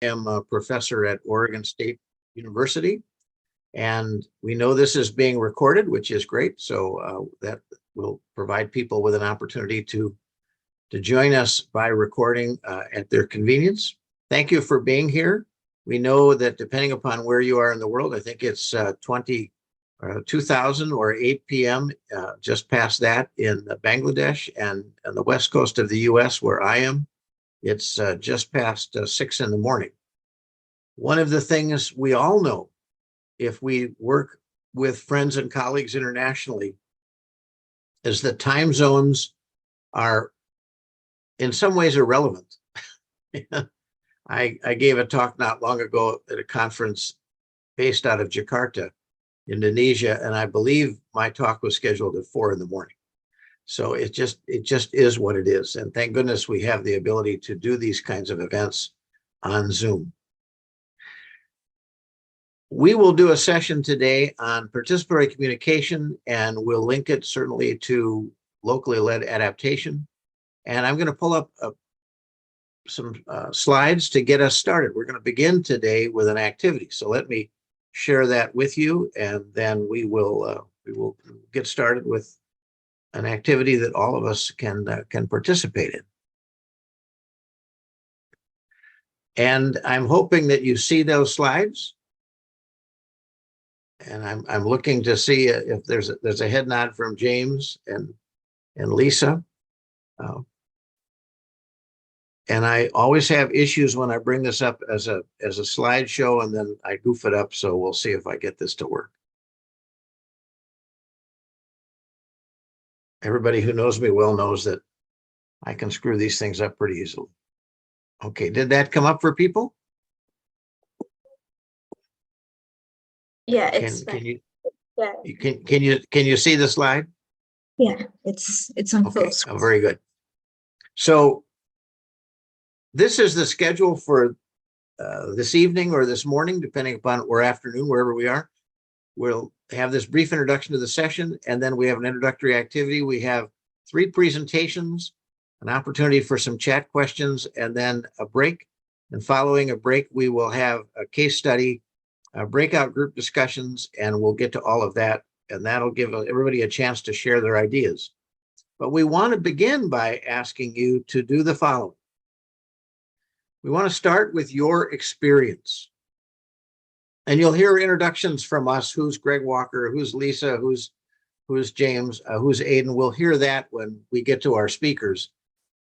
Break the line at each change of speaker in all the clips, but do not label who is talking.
am a professor at Oregon State University, and we know this is being recorded, which is great. So that will provide people with an opportunity to join us by recording at their convenience. Thank you for being here. We know that depending upon where you are in the world, I think it's 2000 or 8 p.m., just past that in Bangladesh, and on the west coast of the US where I am, it's just past 6 in the morning. One of the things we all know, if we work with friends and colleagues internationally, is that time zones are in some ways irrelevant. I gave a talk not long ago at a conference based out of Jakarta, Indonesia, and I believe my talk was scheduled at 4 in the morning. So it just is what it is. And thank goodness we have the ability to do these kinds of events on Zoom. We will do a session today on participatory communication, and we'll link it certainly to locally led adaptation. And I'm going to pull up some slides to get us started. We're going to begin today with an activity. So let me share that with you, and then we will get started with an activity that all of us can participate in. And I'm hoping that you see those slides. And I'm looking to see if there's a head nod from James and Lisa. And I always have issues when I bring this up as a slideshow, and then I goof it up. So we'll see if I get this to work. Everybody who knows me well knows that I can screw these things up pretty easily. Okay, did that come up for people?
Yeah,
Can you see the slide?
Yeah, it's on full screen.
Oh, very good. So this is the schedule for this evening or this morning, depending upon, or afternoon, wherever we are. We'll have this brief introduction to the session, and then we have an introductory activity. We have 3 presentations, an opportunity for some chat questions, and then a break. And following a break, we will have a case study, breakout group discussions, and we'll get to all of that. And that'll give everybody a chance to share their ideas. But we want to begin by asking you to do the following. We want to start with your experience. And you'll hear introductions from us. Who's Gregg Walker? Who's Lisa? Who's James? Who's Aiden? We'll hear that when we get to our speakers.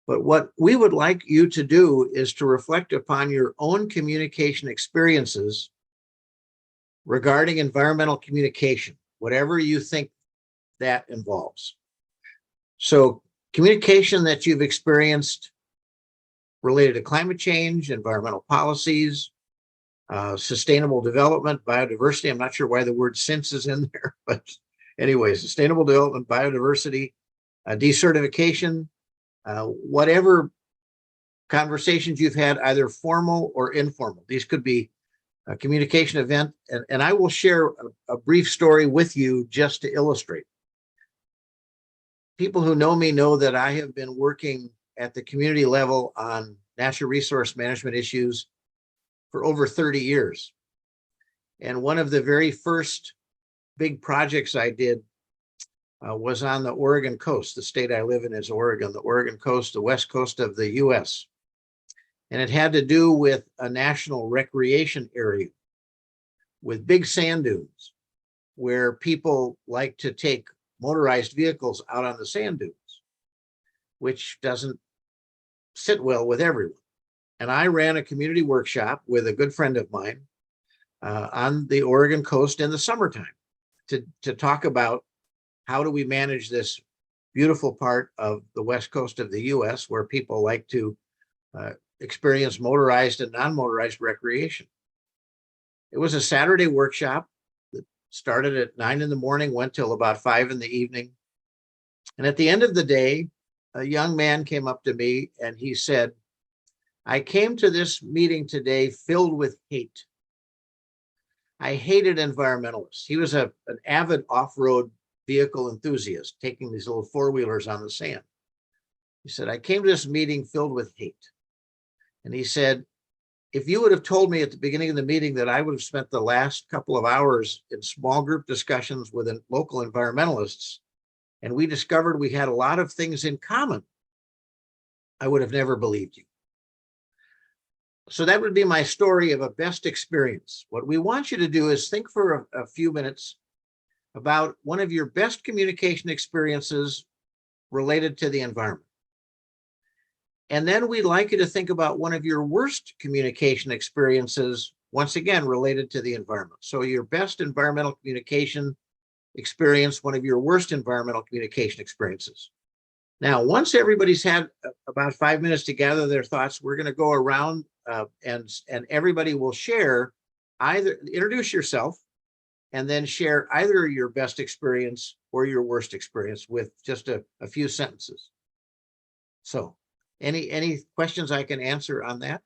But what we would like you to do is to reflect upon your own communication experiences regarding environmental communication, whatever you think that involves. So communication that you've experienced related to climate change, environmental policies, sustainable development, biodiversity. I'm not sure why the word since is in there, but anyway, sustainable development, biodiversity, decertification, whatever conversations you've had, either formal or informal. These could be a communication event, and I will share a brief story with you just to illustrate. People who know me know that I have been working at the community level on natural resource management issues for over 30 years. And one of the very first big projects I did was on the Oregon coast. The state I live in is Oregon, the Oregon coast, the west coast of the US. And it had to do with a national recreation area with big sand dunes where people like to take motorized vehicles out on the sand dunes, which doesn't sit well with everyone. And I ran a community workshop with a good friend of mine on the Oregon coast in the summertime to talk about how do we manage this beautiful part of the west coast of the US where people like to experience motorized and non-motorized recreation. It was a Saturday workshop that started at 9 in the morning, went till about 5 in the evening. And at the end of the day, a young man came up to me and he said, I came to this meeting today filled with hate. I hated environmentalists. He was an avid off-road vehicle enthusiast, taking these little four-wheelers on the sand. He said, I came to this meeting filled with hate. And he said, if you would have told me at the beginning of the meeting that I would have spent the last couple of hours in small group discussions with local environmentalists, and we discovered we had a lot of things in common, I would have never believed you. So that would be my story of a best experience. What we want you to do is think for a few minutes about one of your best communication experiences related to the environment. And then we'd like you to think about one of your worst communication experiences, once again, related to the environment. So your best environmental communication experience, one of your worst environmental communication experiences. Now, once everybody's had about 5 minutes to gather their thoughts, we're going to go around and everybody will share, either introduce yourself and then share either your best experience or your worst experience with just a few sentences. So any questions I can answer on that?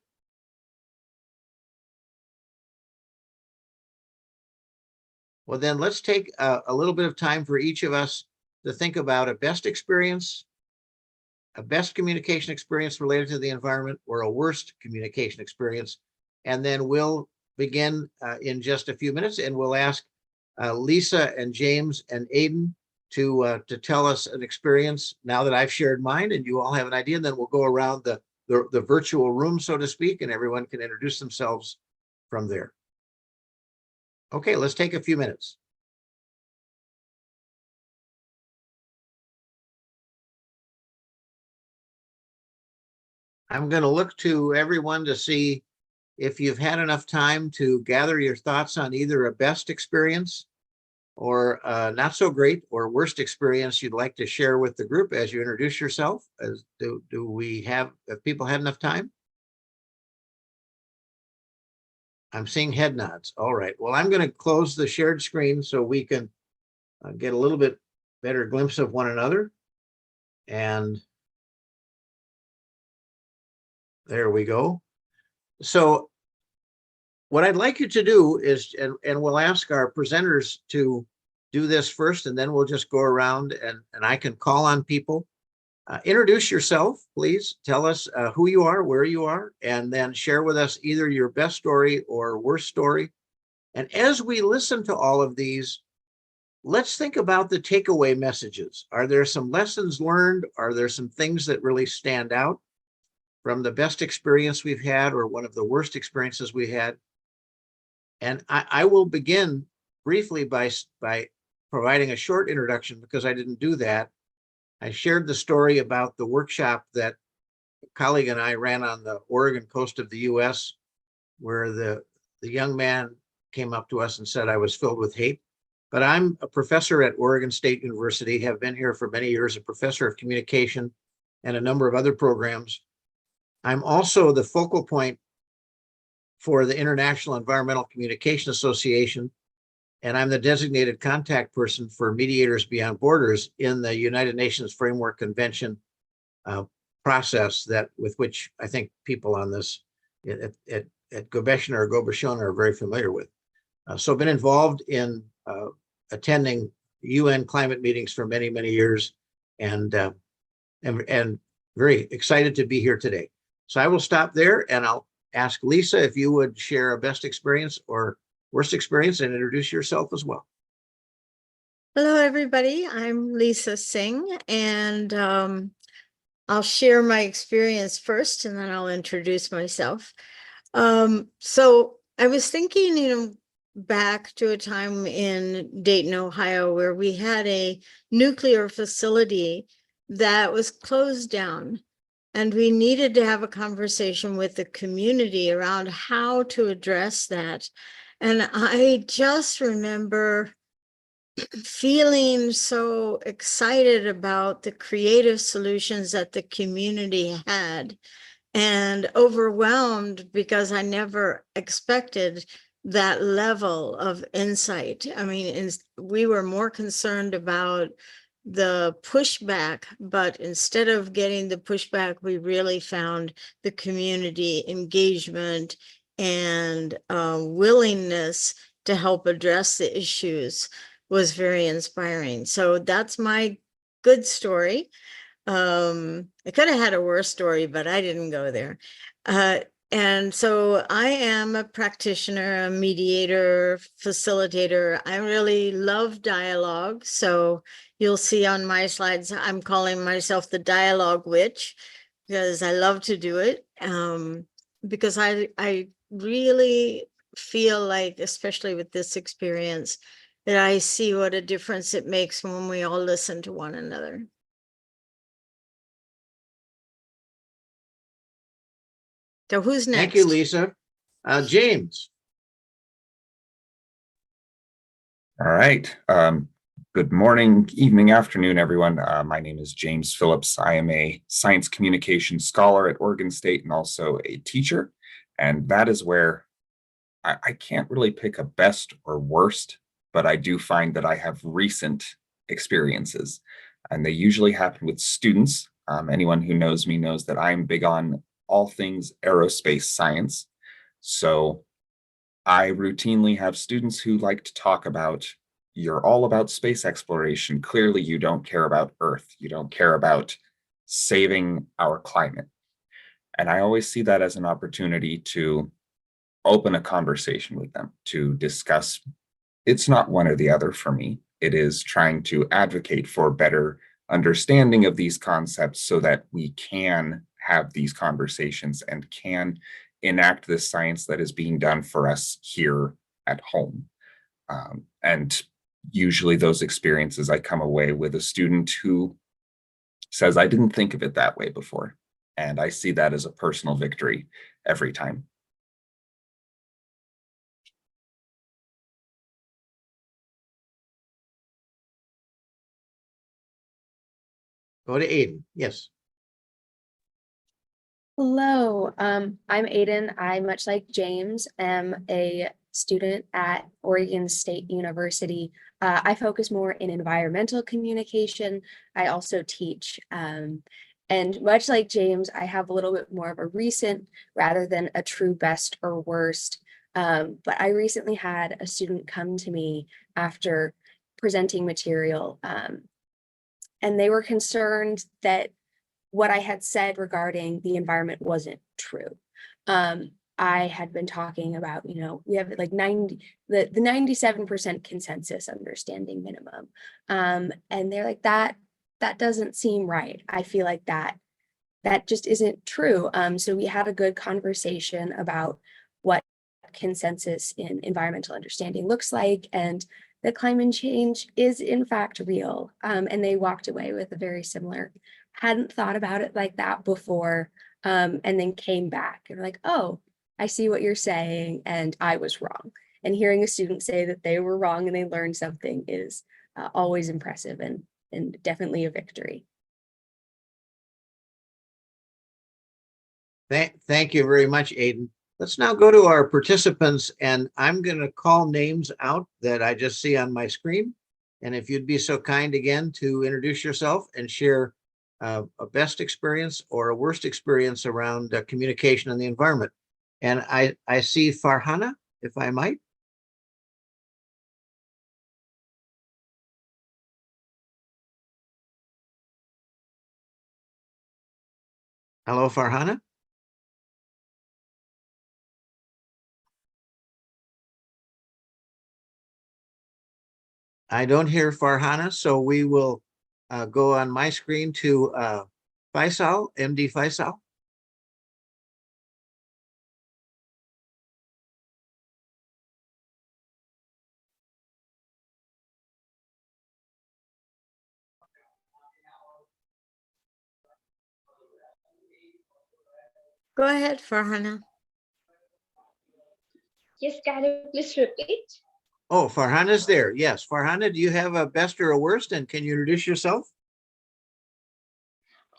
Well, then let's take a little bit of time for each of us to think about a best experience, a best communication experience related to the environment, or a worst communication experience. And then we'll begin in just a few minutes, and we'll ask Lisa and James and Aiden to tell us an experience now that I've shared mine and you all have an idea. And then we'll go around the virtual room, so to speak, and everyone can introduce themselves from there. Okay, let's take a few minutes. I'm going to look to everyone to see if you've had enough time to gather your thoughts on either a best experience or not so great or worst experience you'd like to share with the group as you introduce yourself. Do we have people had enough time? I'm seeing head nods. All right. Well, I'm going to close the shared screen so we can get a little bit better glimpse of one another. And there we go. So what I'd like you to do is, and we'll ask our presenters to do this first, and then we'll just go around and I can call on people. Introduce yourself, please. Tell us who you are, where you are, and then share with us either your best story or worst story. And as we listen to all of these, let's think about the takeaway messages. Are there some lessons learned? Are there some things that really stand out from the best experience we've had or one of the worst experiences we had? And I will begin briefly by providing a short introduction, because I didn't do that. I shared the story about the workshop that a colleague and I ran on the Oregon coast of the US, where the young man came up to us and said I was filled with hate. But I'm a professor at Oregon State University, have been here for many years, a professor of communication and a number of other programs. I'm also the focal point for the International Environmental Communication Association, and I'm the designated contact person for Mediators Beyond Borders in the United Nations Framework Convention process with which I think people on this at Gobeshona or Gobeshona are very familiar with. So I've been involved in attending UN climate meetings for many, many years, and very excited to be here today. So I will stop there, and I'll ask Lisa if you would share a best experience or worst experience and introduce yourself as well.
Hello, everybody. I'm Lisa Singh, and I'll share my experience first, and then I'll introduce myself. So I was thinking, back to a time in Dayton, Ohio, where we had a nuclear facility that was closed down. And we needed to have a conversation with the community around how to address that. And I just remember feeling so excited about the creative solutions that the community had, and overwhelmed because I never expected that level of insight. I mean, we were more concerned about the pushback, but instead of getting the pushback, we really found the community engagement and willingness to help address the issues was very inspiring. So that's my good story. I could have had a worse story, but I didn't go there. And so I am a practitioner, a mediator, facilitator. I really love dialogue. So you'll see on my slides, I'm calling myself the dialogue witch because I love to do it. Because I really feel like, especially with this experience, that I see what a difference it makes when we all listen to one another. So who's next?
Thank you, Lisa. James.
All right. Good morning, evening, afternoon, everyone. My name is James Phillips. I am a science communication scholar at Oregon State and also a teacher. And that is where I can't really pick a best or worst, but I do find that I have recent experiences. And they usually happen with students. Anyone who knows me knows that I'm big on all things aerospace science. So I routinely have students who like to talk about, you're all about space exploration. Clearly, you don't care about Earth. You don't care about saving our climate. And I always see that as an opportunity to open a conversation with them, to discuss. It's not one or the other for me. It is trying to advocate for better understanding of these concepts so that we can have these conversations and can enact this science that is being done for us here at home. And usually those experiences, I come away with a student who says, I didn't think of it that way before. And I see that as a personal victory every time.
Go to Aiden. Yes.
Hello, I'm Aiden. I, much like James, am a student at Oregon State University. I focus more in environmental communication. I also teach. And much like James, I have a little bit more of a recent rather than a true best or worst. But I recently had a student come to me after presenting material, and they were concerned that what I had said regarding the environment wasn't true. I had been talking about, we have like the 97% consensus understanding minimum. And they're like, that doesn't seem right. I feel like that just isn't true. So we had a good conversation about what consensus in environmental understanding looks like, and that climate change is in fact real. And they walked away with a very similar, hadn't thought about it like that before, and then came back and were like, oh, I see what you're saying, and I was wrong. And hearing a student say that they were wrong and they learned something is always impressive and definitely a victory.
Thank you very much, Aiden. Let's now go to our participants, and I'm going to call names out that I just see on my screen. And if you'd be so kind again to introduce yourself and share a best experience or a worst experience around communication and the environment. And I see Farhana, if I might. Hello, Farhana. I don't hear Farhana, so we will go on my screen to Faisal, MD Faisal.
Go ahead, Farhana.
Yes, can you please repeat?
Oh, Farhana's there. Yes, Farhana, do you have a best or a worst, and can you introduce yourself?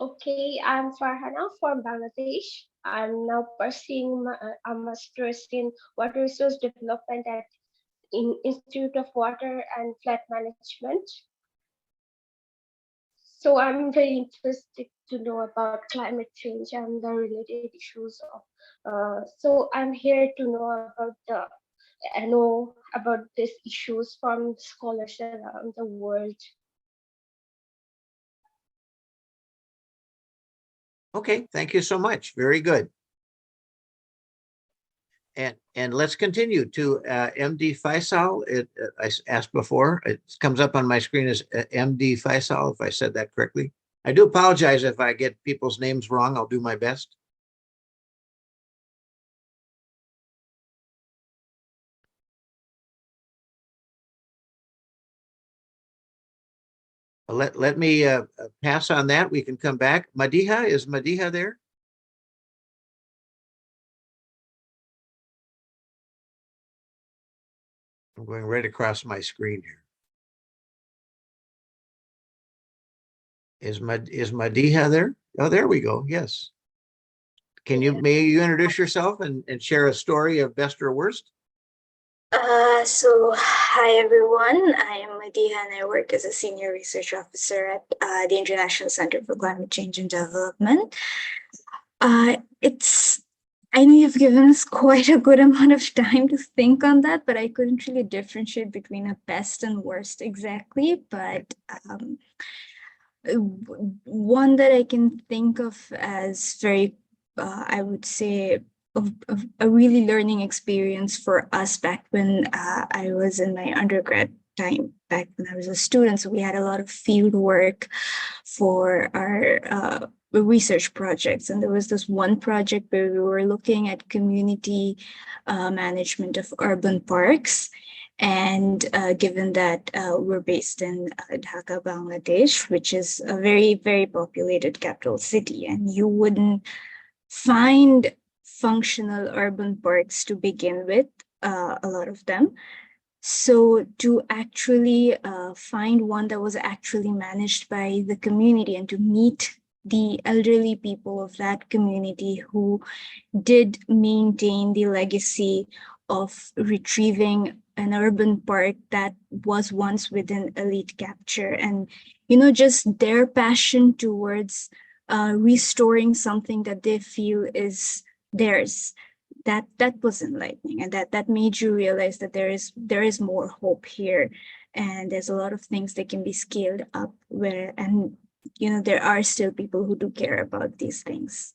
Okay, I'm Farhana from Bangladesh. I'm now pursuing a master's in water resource development at Institute of Water and Flood Management. So I'm very interested to know about climate change and the related issues of. So I'm here to know about the know about these issues from scholars around the world.
Okay, thank you so much. Very good. And let's continue to MD Faisal. I asked before, it comes up on my screen as MD Faisal, if I said that correctly. I do apologize if I get people's names wrong. I'll do my best. Let me pass on that. We can come back. Madiha, is Madiha there? I'm going right across my screen here. Is Madiha there? Oh, there we go. Yes. May you introduce yourself and share a story of best or worst?
Hi everyone. I am Madiha and I work as a senior research officer at the International Center for Climate Change and Development. I know you've given us quite a good amount of time to think on that, but I couldn't really differentiate between a best and worst exactly. But one that I can think of as very, I would say, of a really learning experience for us back when I was in my undergrad time, back when I was a student. So we had a lot of field work for our research projects. And there was this one project where we were looking at community management of urban parks. And given that we're based in Dhaka, Bangladesh, which is a very, very populated capital city, and you wouldn't find functional urban parks to begin with, a lot of them. So to actually find one that was actually managed by the community and to meet the elderly people of that community who did maintain the legacy of retrieving an urban park that was once within elite capture, and just their passion towards restoring something that they feel is theirs, that was enlightening, and that made you realize that there is more hope here, and there's a lot of things that can be scaled up and there are still people who do care about these things.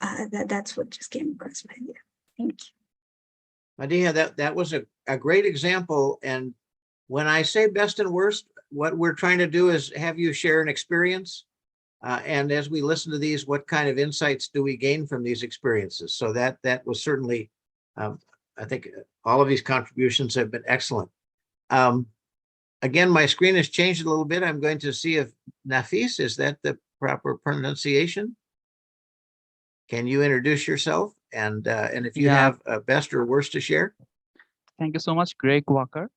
That's what just came across my head. Thank you.
Madiha, that was a great example. And when I say best and worst, what we're trying to do is have you share an experience. And as we listen to these, what kind of insights do we gain from these experiences? So that was certainly, I think all of these contributions have been excellent. Again, my screen has changed a little bit. I'm going to see if Nafis, is that the proper pronunciation? Can you introduce yourself and if you have a best or worst to share?
Thank you so much, Gregg Walker.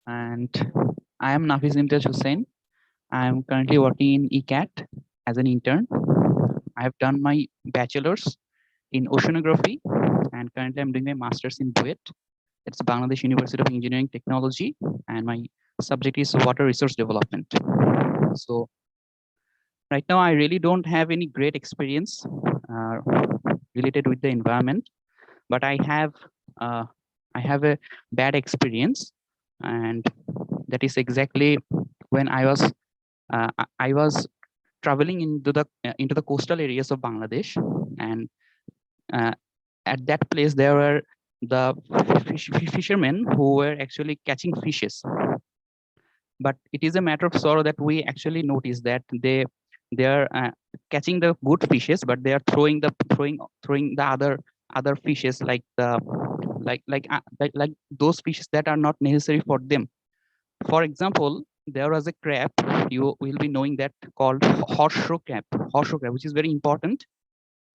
And I am Nafis Imtiaz Hussain. I am currently working in ECAT as an intern. I have done my bachelor's in oceanography, and currently I'm doing my master's in BUET. It's Bangladesh University of Engineering Technology, and my subject is water resource development. So right now, I really don't have any great experience related with the environment, but I have a bad experience, and that is exactly when I was traveling into the coastal areas of Bangladesh, and at that place there were the fishermen who were actually catching fishes. But it is a matter of sorrow that we actually notice that they are catching the good fishes, but they are throwing the other fishes like those fishes that are not necessary for them. For example, there was a crab, you will be knowing that, called horseshoe crab, which is very important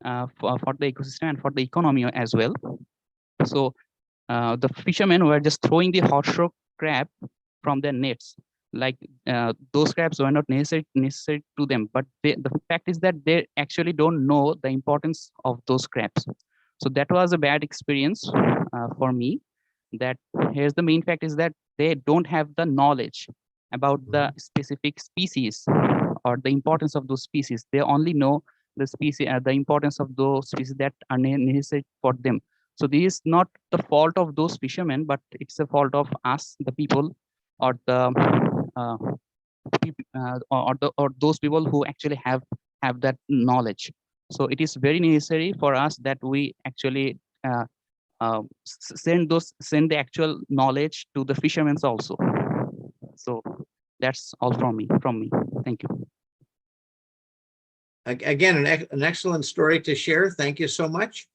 for the ecosystem and for the economy as well. So the fishermen were just throwing the horseshoe crab from their nets. Like those crabs were not necessary to them, but the fact is that they actually don't know the importance of those crabs. So that was a bad experience for me. That here's the main fact is that they don't have the knowledge about the specific species or the importance of those species. They only know the species, the importance of those species that are necessary for them. So this is not the fault of those fishermen, but it's a fault of us, the people, or the or those people who actually have that knowledge. So it is very necessary for us that we actually send the actual knowledge to the fishermen also. So that's all from me. Thank you.
Again, an excellent story to share. Thank you so much.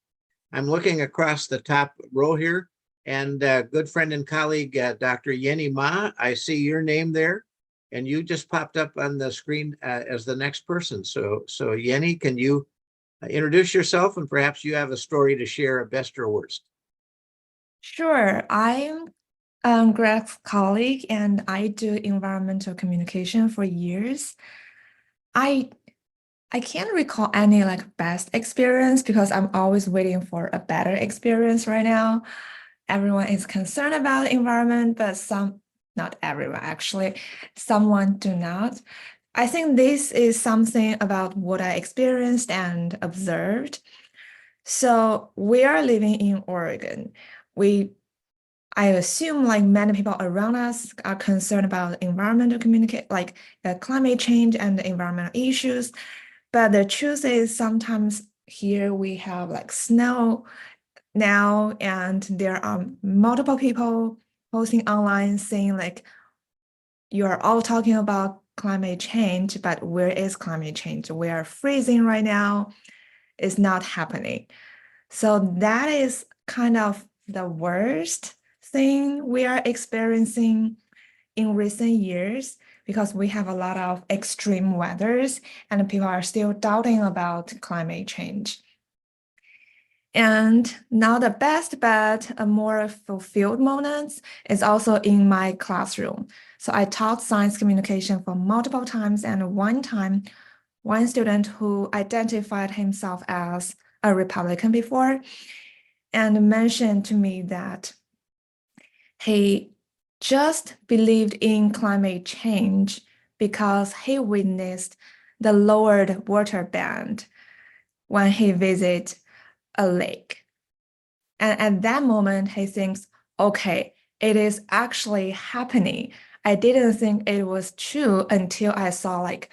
I'm looking across the top row here, and good friend and colleague, Dr. Yenny Ma, I see your name there, and you just popped up on the screen as the next person. So Yenny, can you introduce yourself, and perhaps you have a story to share, a best or worst?
Sure, I'm Gregg's colleague and I do environmental communication for years. I can't recall any like best experience because I'm always waiting for a better experience right now. Everyone is concerned about the environment, but not everyone actually, someone do not. I think this is something about what I experienced and observed. So we are living in Oregon. I assume like many people around us are concerned about environmental like climate change and the environmental issues. But the truth is sometimes here we have like snow now, and there are multiple people posting online saying like, you are all talking about climate change, but where is climate change? We are freezing right now. It's not happening. So that is kind of the worst thing we are experiencing in recent years because we have a lot of extreme weathers and people are still doubting about climate change. And now the best but a more fulfilled moments is also in my classroom. So I taught science communication for multiple times, and one time, one student who identified himself as a Republican before and mentioned to me that he just believed in climate change because he witnessed the lowered water band when he visited a lake. And at that moment, he thinks, okay, it is actually happening. I didn't think it was true until I saw like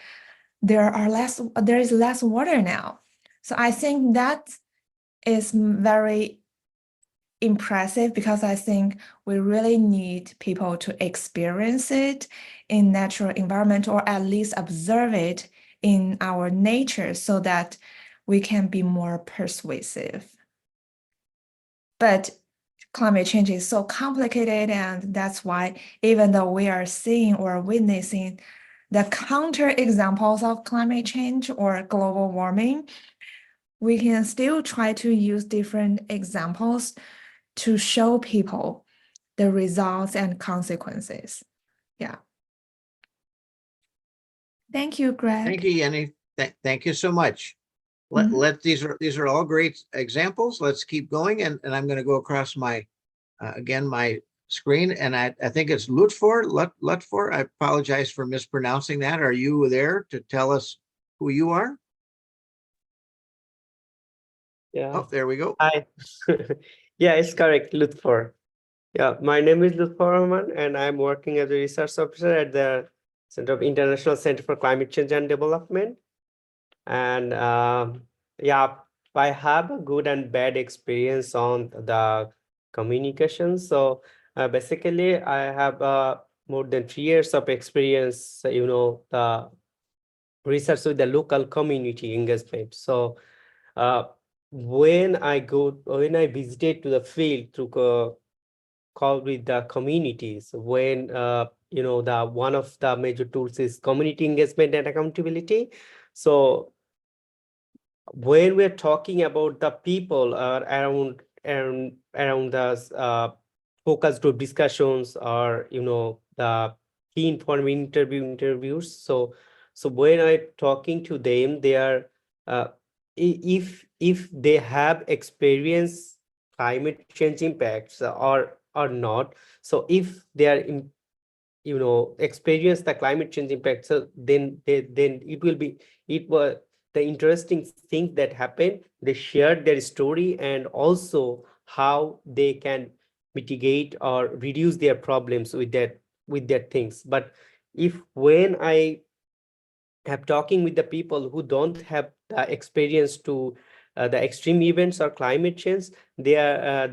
there is less water now. So I think that is very impressive because I think we really need people to experience it in natural environment or at least observe it in our nature so that we can be more persuasive. But climate change is so complicated, and that's why even though we are seeing or witnessing the counter examples of climate change or global warming, we can still try to use different examples to show people the results and consequences. Yeah. Thank you, Gregg.
Thank you, Yenny. Thank you so much. These are all great examples. Let's keep going. And I'm going to go across my, again, my screen. And I think it's Lutfor. I apologize for mispronouncing that. Are you there to tell us who you are?
Yeah.
Oh, there we go.
Hi. Yeah, it's correct, Lutfor. Yeah, my name is Lutfor Rahman, and I'm working as a research officer at the Center of International Center for Climate Change and Development. And yeah, I have a good and bad experience on the communication. So basically, I have more than 3 years of experience, the research with the local community engagement. So when I visited to the field to call with the communities, when the one of the major tools is community engagement and accountability. So when we're talking about the people around the focus group discussions or the key informing interviews, so when I'm talking to them, they are if they have experienced climate change impacts or not, so if they are experience the climate change impact, so then it was the interesting thing that happened. They shared their story and also how they can mitigate or reduce their problems with that things. But if when I have talking with the people who don't have the experience to the extreme events or climate change, they are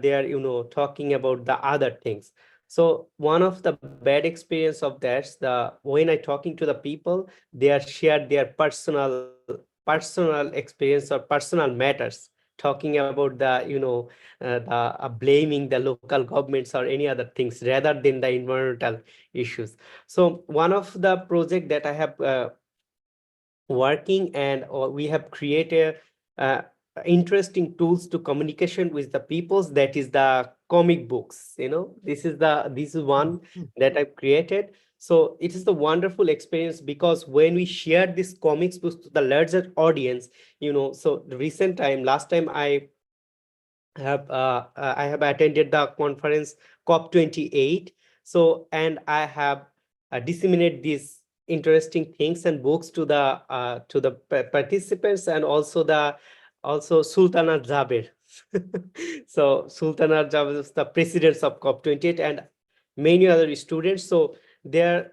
talking about the other things. So one of the bad experience of that, when I talking to the people, they are shared their personal experience or personal matters, talking about the blaming the local governments or any other things rather than the environmental issues. So one of the project that I have working, and we have created interesting tools to communication with the peoples, that is the comic books. This is one that I've created. So it is the wonderful experience, because when we share this comics books to the larger audience, so the recent time, last time I have attended the conference COP28. So, and I have disseminated these interesting things and books to the participants, and also Sultana Jaber. So Sultana Jaber is the president of COP28 and many other students. So they are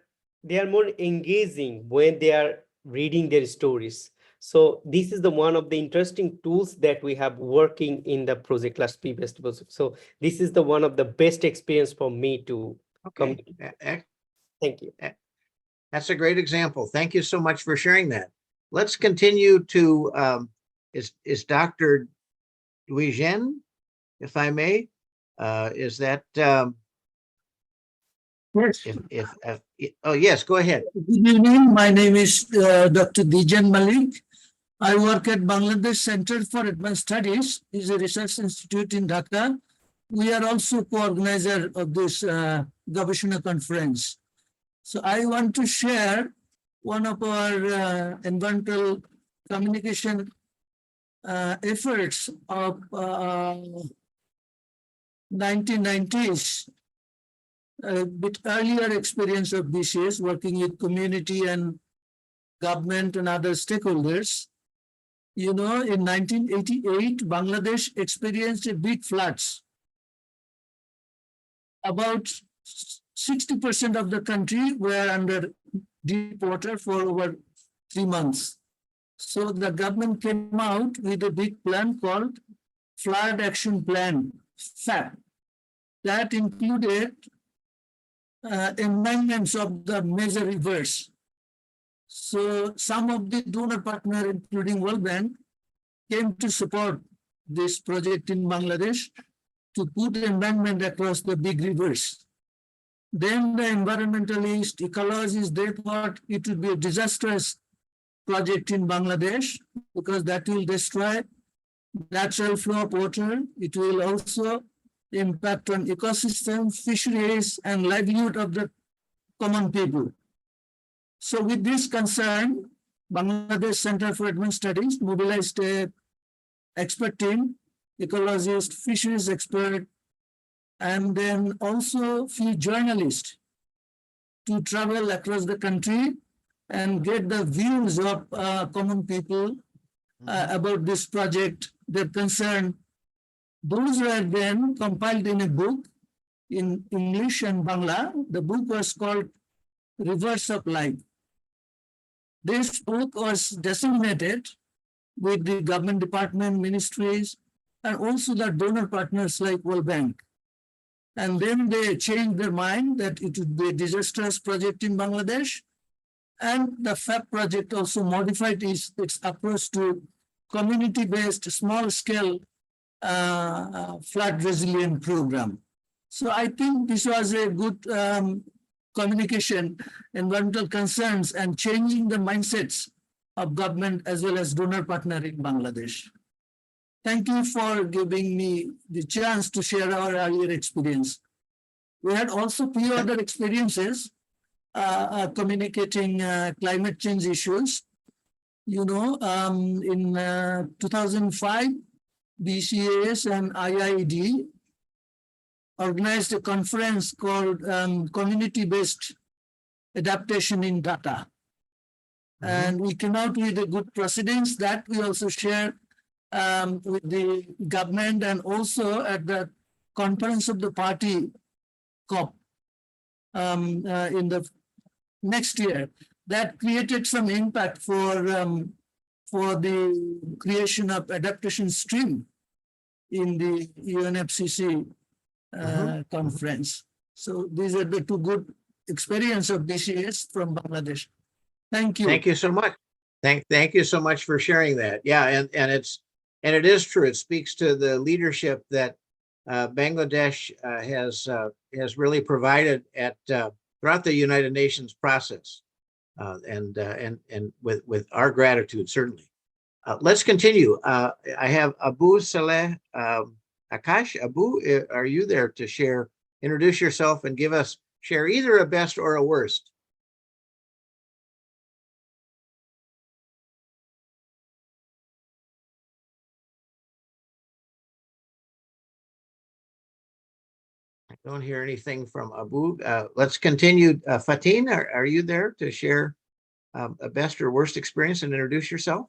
more engaging when they are reading their stories. So this is the one of the interesting tools that we have working in the project Class P based. So this is the one of the best experience for me to
Okay.
Thank you.
That's a great example. Thank you so much for sharing that. Let's continue to, is Dr. Duigen, if I may, is that,
Yes.
Oh, yes, go ahead.
Good evening. My name is Dr. Dijan Malik. I work at Bangladesh Center for Advanced Studies. It's a research institute in Dhaka. We are also co-organizer of this Gobeshona conference. So I want to share one of our environmental communication efforts of 1990s. A bit earlier experience of BCS, working with community and government and other stakeholders. In 1988, Bangladesh experienced a big floods. About 60% of the country were under deep water for over 3 months. So the government came out with a big plan called Flood Action Plan, FAP. That included amendments of the major rivers. So some of the donor partners, including World Bank, came to support this project in Bangladesh to put embankment across the big rivers. Then the environmentalists, ecologists, they thought it would be a disastrous project in Bangladesh because that will destroy natural flow of water. It will also impact on ecosystems, fisheries, and livelihood of the common people. So with this concern, Bangladesh Center for Advanced Studies mobilized an expert team, ecologist, fisheries expert, and then also few journalists to travel across the country and get the views of common people about this project, their concern. Those were then compiled in a book in English and Bangla. The book was called Rivers of Life. This book was disseminated with the government department, ministries, and also the donor partners like World Bank. And then they changed their mind that it would be a disastrous project in Bangladesh. And the FAP project also modified its approach to community-based, small-scale flood resilient program. So I think this was a good communication, environmental concerns, and changing the mindsets of government as well as donor partner in Bangladesh. Thank you for giving me the chance to share our earlier experience. We had also few other experiences communicating climate change issues. In 2005, BCAS and IIED organized a conference called Community-Based Adaptation in Dhaka. And we came out with a good precedence that we also share with the government and also at the conference of the party COP in the next year. That created some impact for the creation of adaptation stream in the UNFCCC conference. So these are the two good experience of DCS from Bangladesh. Thank you.
Thank you so much. Thank you so much for sharing that. Yeah, and it is true. It speaks to the leadership that Bangladesh has really provided at throughout the United Nations process, and with our gratitude certainly. Let's continue. I have Abu Saleh Akash. Abu, are you there to share? Introduce yourself and share either a best or a worst. I don't hear anything from Abu. Let's continue. Fatin, are you there to share a best or worst experience and introduce yourself?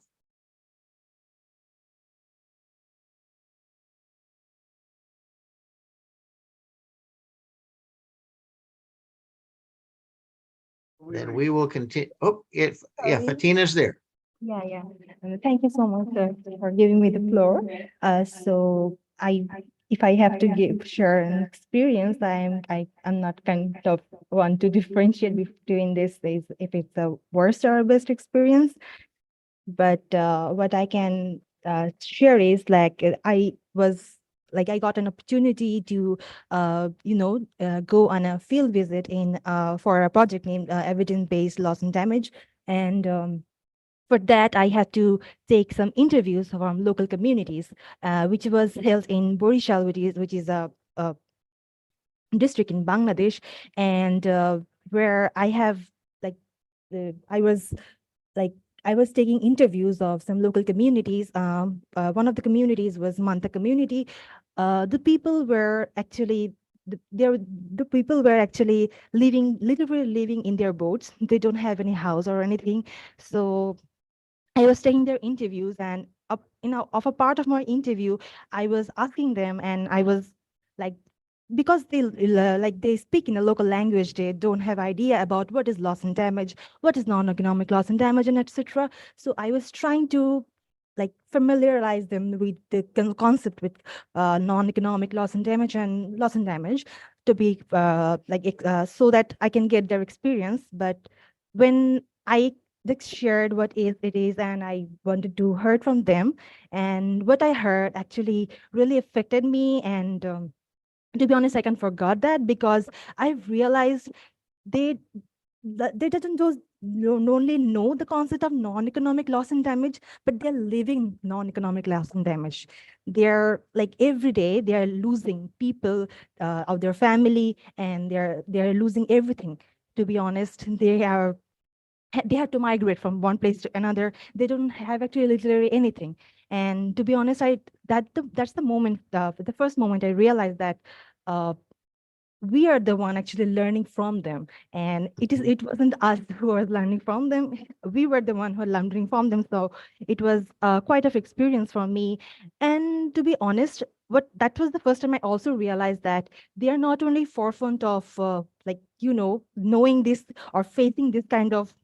Then we will continue. Oh, yeah, Fatina is there.
Yeah. Thank you so much for giving me the floor. So if I have to share an experience, I'm not kind of want to differentiate between this is if it's a worst or a best experience. But what I can share is like I got an opportunity to go on a field visit for a project named evidence-based loss and damage, and for that, I had to take some interviews from local communities, which was held in Borishal, which is a district in Bangladesh, and where I have I was I was taking interviews of some local communities. One of the communities was Manta community. The people were actually the people were actually literally living in their boats. They don't have any house or anything, so I was taking their interviews, and of a part of my interview, I was asking them, and I was like, because they speak in a local language, they don't have idea about what is loss and damage, what is non-economic loss and damage, and etc. So I was trying to familiarize them with the concept with non-economic loss and damage to be so that I can get their experience. But when I shared what it is, and I wanted to hear from them, and what I heard actually really affected me, and to be honest, I can forgot that, because I've realized they didn't just only know the concept of non-economic loss and damage, but they're living non-economic loss and damage. They're every day they are losing people of their family, and they're losing everything. To be honest, they have to migrate from one place to another. They don't have actually literally anything. And to be honest, that's the moment, the first moment I realized that we are the one actually learning from them, and it wasn't us who was learning from them. We were the one who were learning from them. So it was quite of experience for me. And to be honest, that was the first time I also realized that they are not only forefront of knowing this or facing this kind of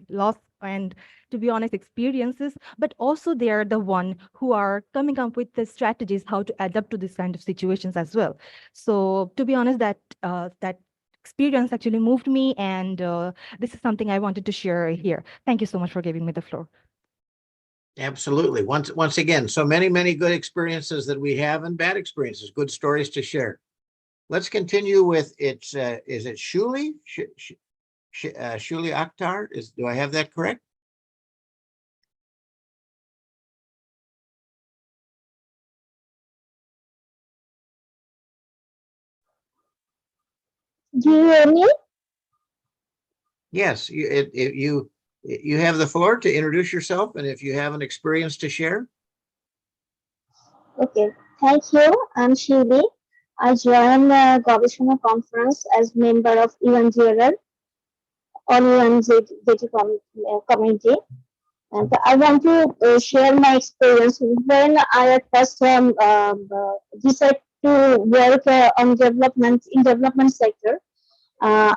loss and, to be honest, experiences, but also they are the one who are coming up with the strategies how to adapt to this kind of situations as well. So to be honest, that experience actually moved me, and this is something I wanted to share here. Thank you so much for giving me the floor.
Absolutely. Once again, so many good experiences that we have, and bad experiences, good stories to share. Let's continue with is it Shuli? Shuli Akhtar, do I have that correct?
Do you hear me?
Yes, you have the floor to introduce yourself, and if you have an experience to share.
Okay, thank you. I'm Shili. I joined the Gobeshona conference as member of UNGRL on UNZT committee.
And I want to share my experience when I at first decided to work on development in development sector. I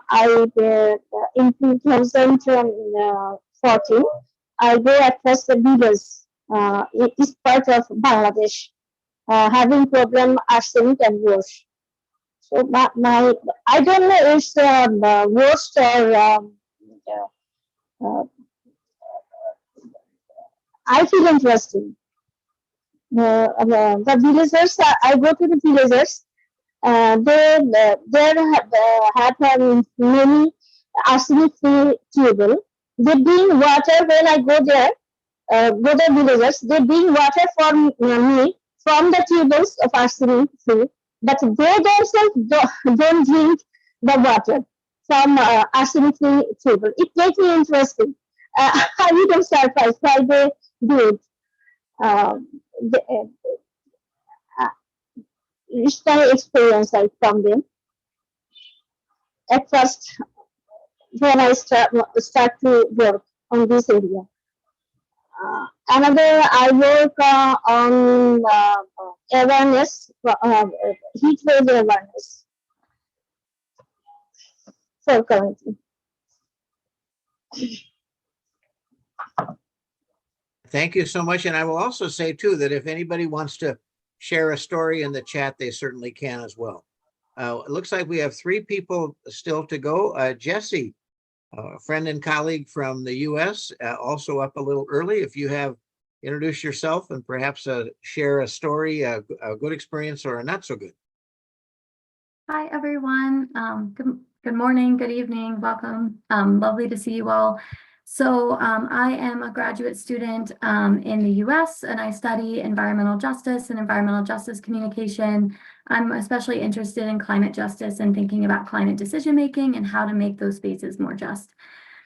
in 2014 I go across the village. It is part of Bangladesh, having problem arsenic and wash. So my I don't know if worst or I feel interesting. The villagers, I go to the villagers. They have many arsenic-free table. They bring water when I go there. Go the villagers. They bring water for me from the tables of arsenic-free, but they themselves don't drink the water from arsenic-free table. It makes me interesting. I become surprised why they do it. The, it's my experience I from them. At first, when I start to work on this area. Another, I work on awareness, heat wave awareness for currently.
Thank you so much. And I will also say too, that if anybody wants to share a story in the chat, they certainly can as well. It looks like we have 3 people still to go. Jesse, a friend and colleague from the US, also up a little early. If you have, introduce yourself and perhaps share a story, a good experience or a not so good.
Hi, everyone. Good morning, good evening, welcome. Lovely to see you all. So I am a graduate student in the US and I study environmental justice and environmental justice communication. I'm especially interested in climate justice and thinking about climate decision making and how to make those spaces more just.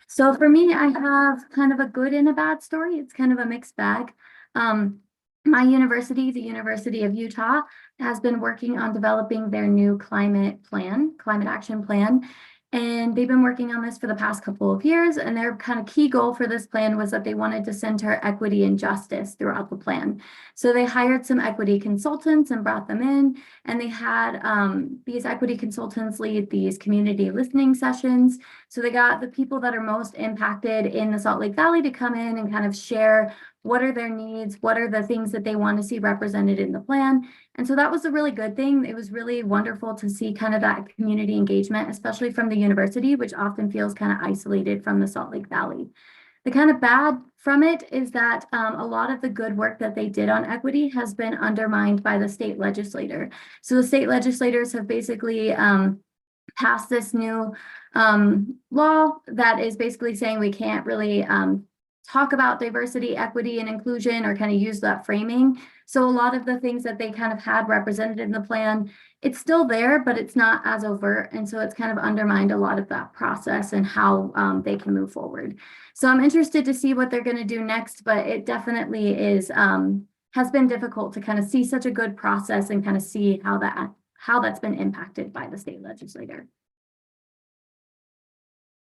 So for me, I have kind of a good and a bad story. It's kind of a mixed bag. My university, the University of Utah, has been working on developing their new climate action plan. And they've been working on this for the past couple of years. And their kind of key goal for this plan was that they wanted to center equity and justice throughout the plan. So they hired some equity consultants and brought them in. And they had these equity consultants lead these community listening sessions. So they got the people that are most impacted in the Salt Lake Valley to come in and kind of share what are their needs, what are the things that they want to see represented in the plan. And so that was a really good thing. It was really wonderful to see kind of that community engagement, especially from the university, which often feels kind of isolated from the Salt Lake Valley. The kind of bad from it is that a lot of the good work that they did on equity has been undermined by the state legislator. So the state legislators have basically passed this new law that is basically saying we can't really talk about diversity, equity, and inclusion, or kind of use that framing. So a lot of the things that they kind of had represented in the plan, it's still there, but it's not as overt. And so it's kind of undermined a lot of that process and how they can move forward. So I'm interested to see what they're going to do next, but it definitely is has been difficult to kind of see such a good process and kind of see how that's been impacted by the state legislator.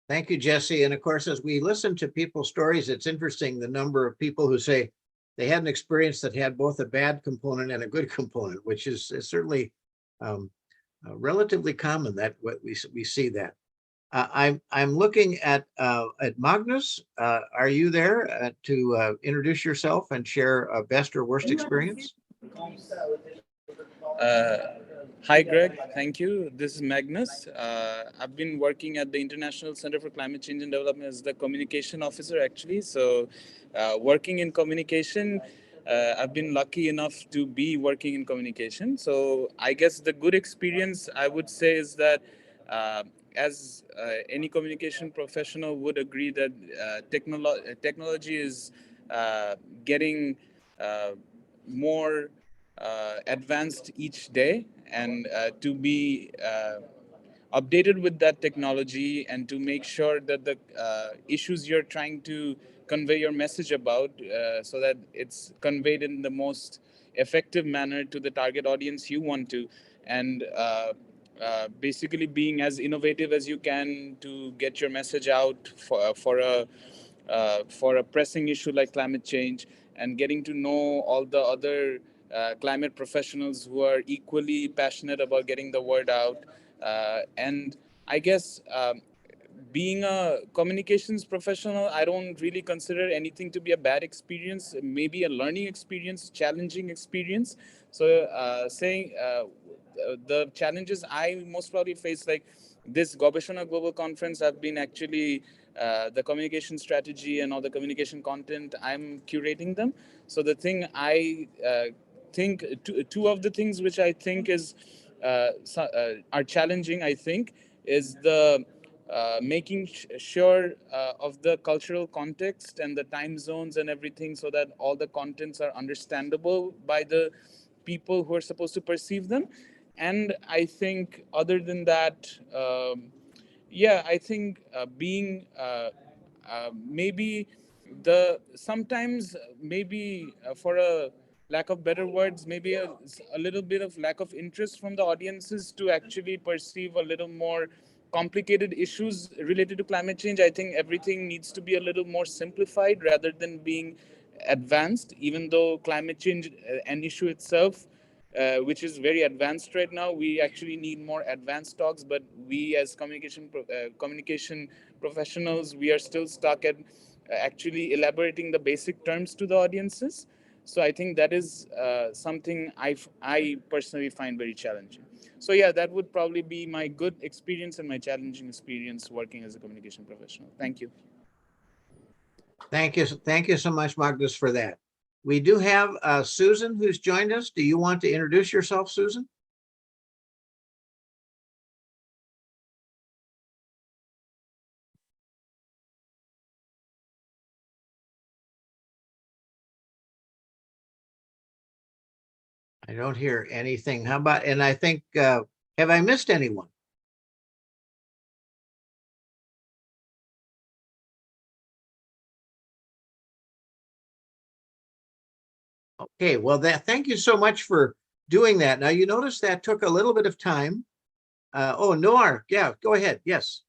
Thank you, Jesse. And of course, as we listen to people's stories, it's interesting the number of people who say they had an experience that had both a bad component and a good component, which is certainly relatively common that what we see that. I'm looking at Magnus. Are you there to introduce yourself and share a best or worst experience?
Hi, Greg. Thank you. This is Magnus. I've been working at the International Center for Climate Change and Development as the communication officer, actually. So working in communication, I've been lucky enough to be working in communication. So I guess the good experience, I would say, is that as any communication professional would agree that technology is getting more advanced each day, and to be updated with that technology and to make sure that the issues you're trying to convey your message about so that it's conveyed in the most effective manner to the target audience you want to, and basically being as innovative as you can to get your message out for a for a pressing issue like climate change, and getting to know all the other climate professionals who are equally passionate about getting the word out. And I guess being a communications professional, I don't really consider anything to be a bad experience, maybe a learning experience, challenging experience. So saying the challenges I most probably face, like this Gobeshona Global Conference, have been actually the communication strategy and all the communication content, I'm curating them. So the thing I think, two of the things which I think is are challenging, I think, is the making sure of the cultural context and the time zones and everything, so that all the contents are understandable by the people who are supposed to perceive them. And I think other than that, yeah, I think being maybe the sometimes maybe for a lack of better words, maybe a little bit of lack of interest from the audiences to actually perceive a little more complicated issues related to climate change. I think everything needs to be a little more simplified rather than being advanced, even though climate change, an issue itself, which is very advanced right now. We actually need more advanced talks, but we as communication professionals, we are still stuck at actually elaborating the basic terms to the audiences. So I think that is something I personally find very challenging. So yeah, that would probably be my good experience and my challenging experience working as a communication professional. Thank you.
Thank you. Thank you so much, Magnus, for that. We do have Susan who's joined us. Do you want to introduce yourself, Susan? I don't hear anything. How about, and I think, have I missed anyone? Okay, well, thank you so much for doing that. Now, you notice that took a little bit of time. Oh, Noir, yeah, go ahead. Yes.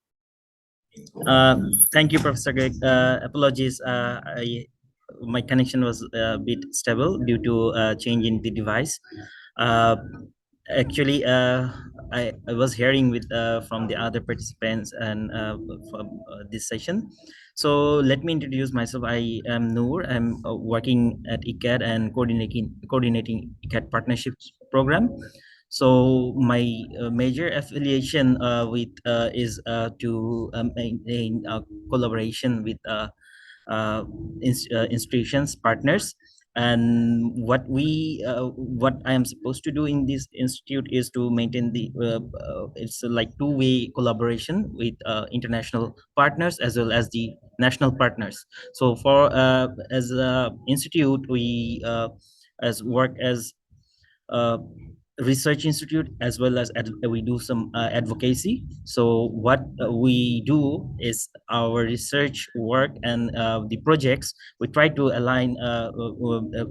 Thank you, Professor Gregg. Apologies, my connection was a bit stable due to change in the device. Actually, I was hearing with from the other participants and from this session. So let me introduce myself. I am Noor. I'm working at ICAT and coordinating ICAT partnerships program. So my major affiliation with is to maintain collaboration with institutions, partners. And what I am supposed to do in this institute is to maintain the it's like two-way collaboration with international partners as well as the national partners. So for as a institute, we as work as research institute as well as we do some advocacy. So what we do is our research work and the projects, we try to align,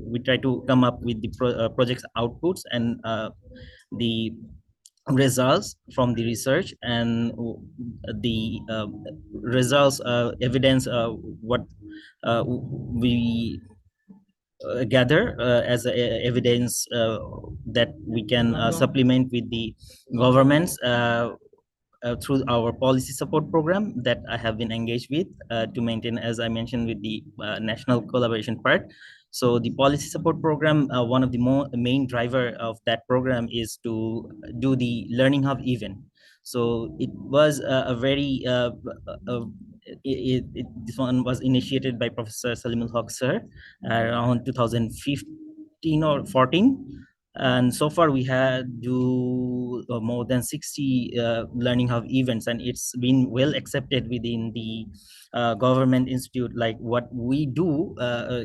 we try to come up with the projects outputs and the results from the research, and the results evidence what we gather as evidence that we can supplement with the governments through our policy support program that I have been engaged with to maintain, as I mentioned, with the national collaboration part. So the policy support program, one of the main driver of that program is to do the learning hub event. So it was a very this one was initiated by Professor Salimul Haq sir around 2015 or 14. And so far we had do more than 60 learning hub events, and it's been well accepted within the government institute. Like what we do,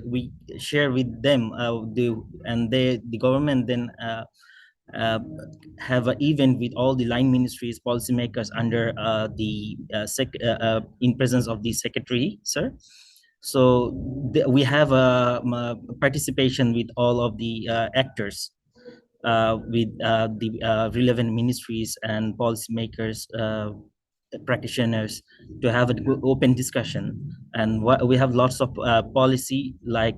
we share with them, the government then have an event with all the line ministries, policymakers under in presence of the secretary, sir. So we have a participation with all of the actors, with the relevant ministries and policymakers, practitioners, to have an open discussion And what we have lots of policy, like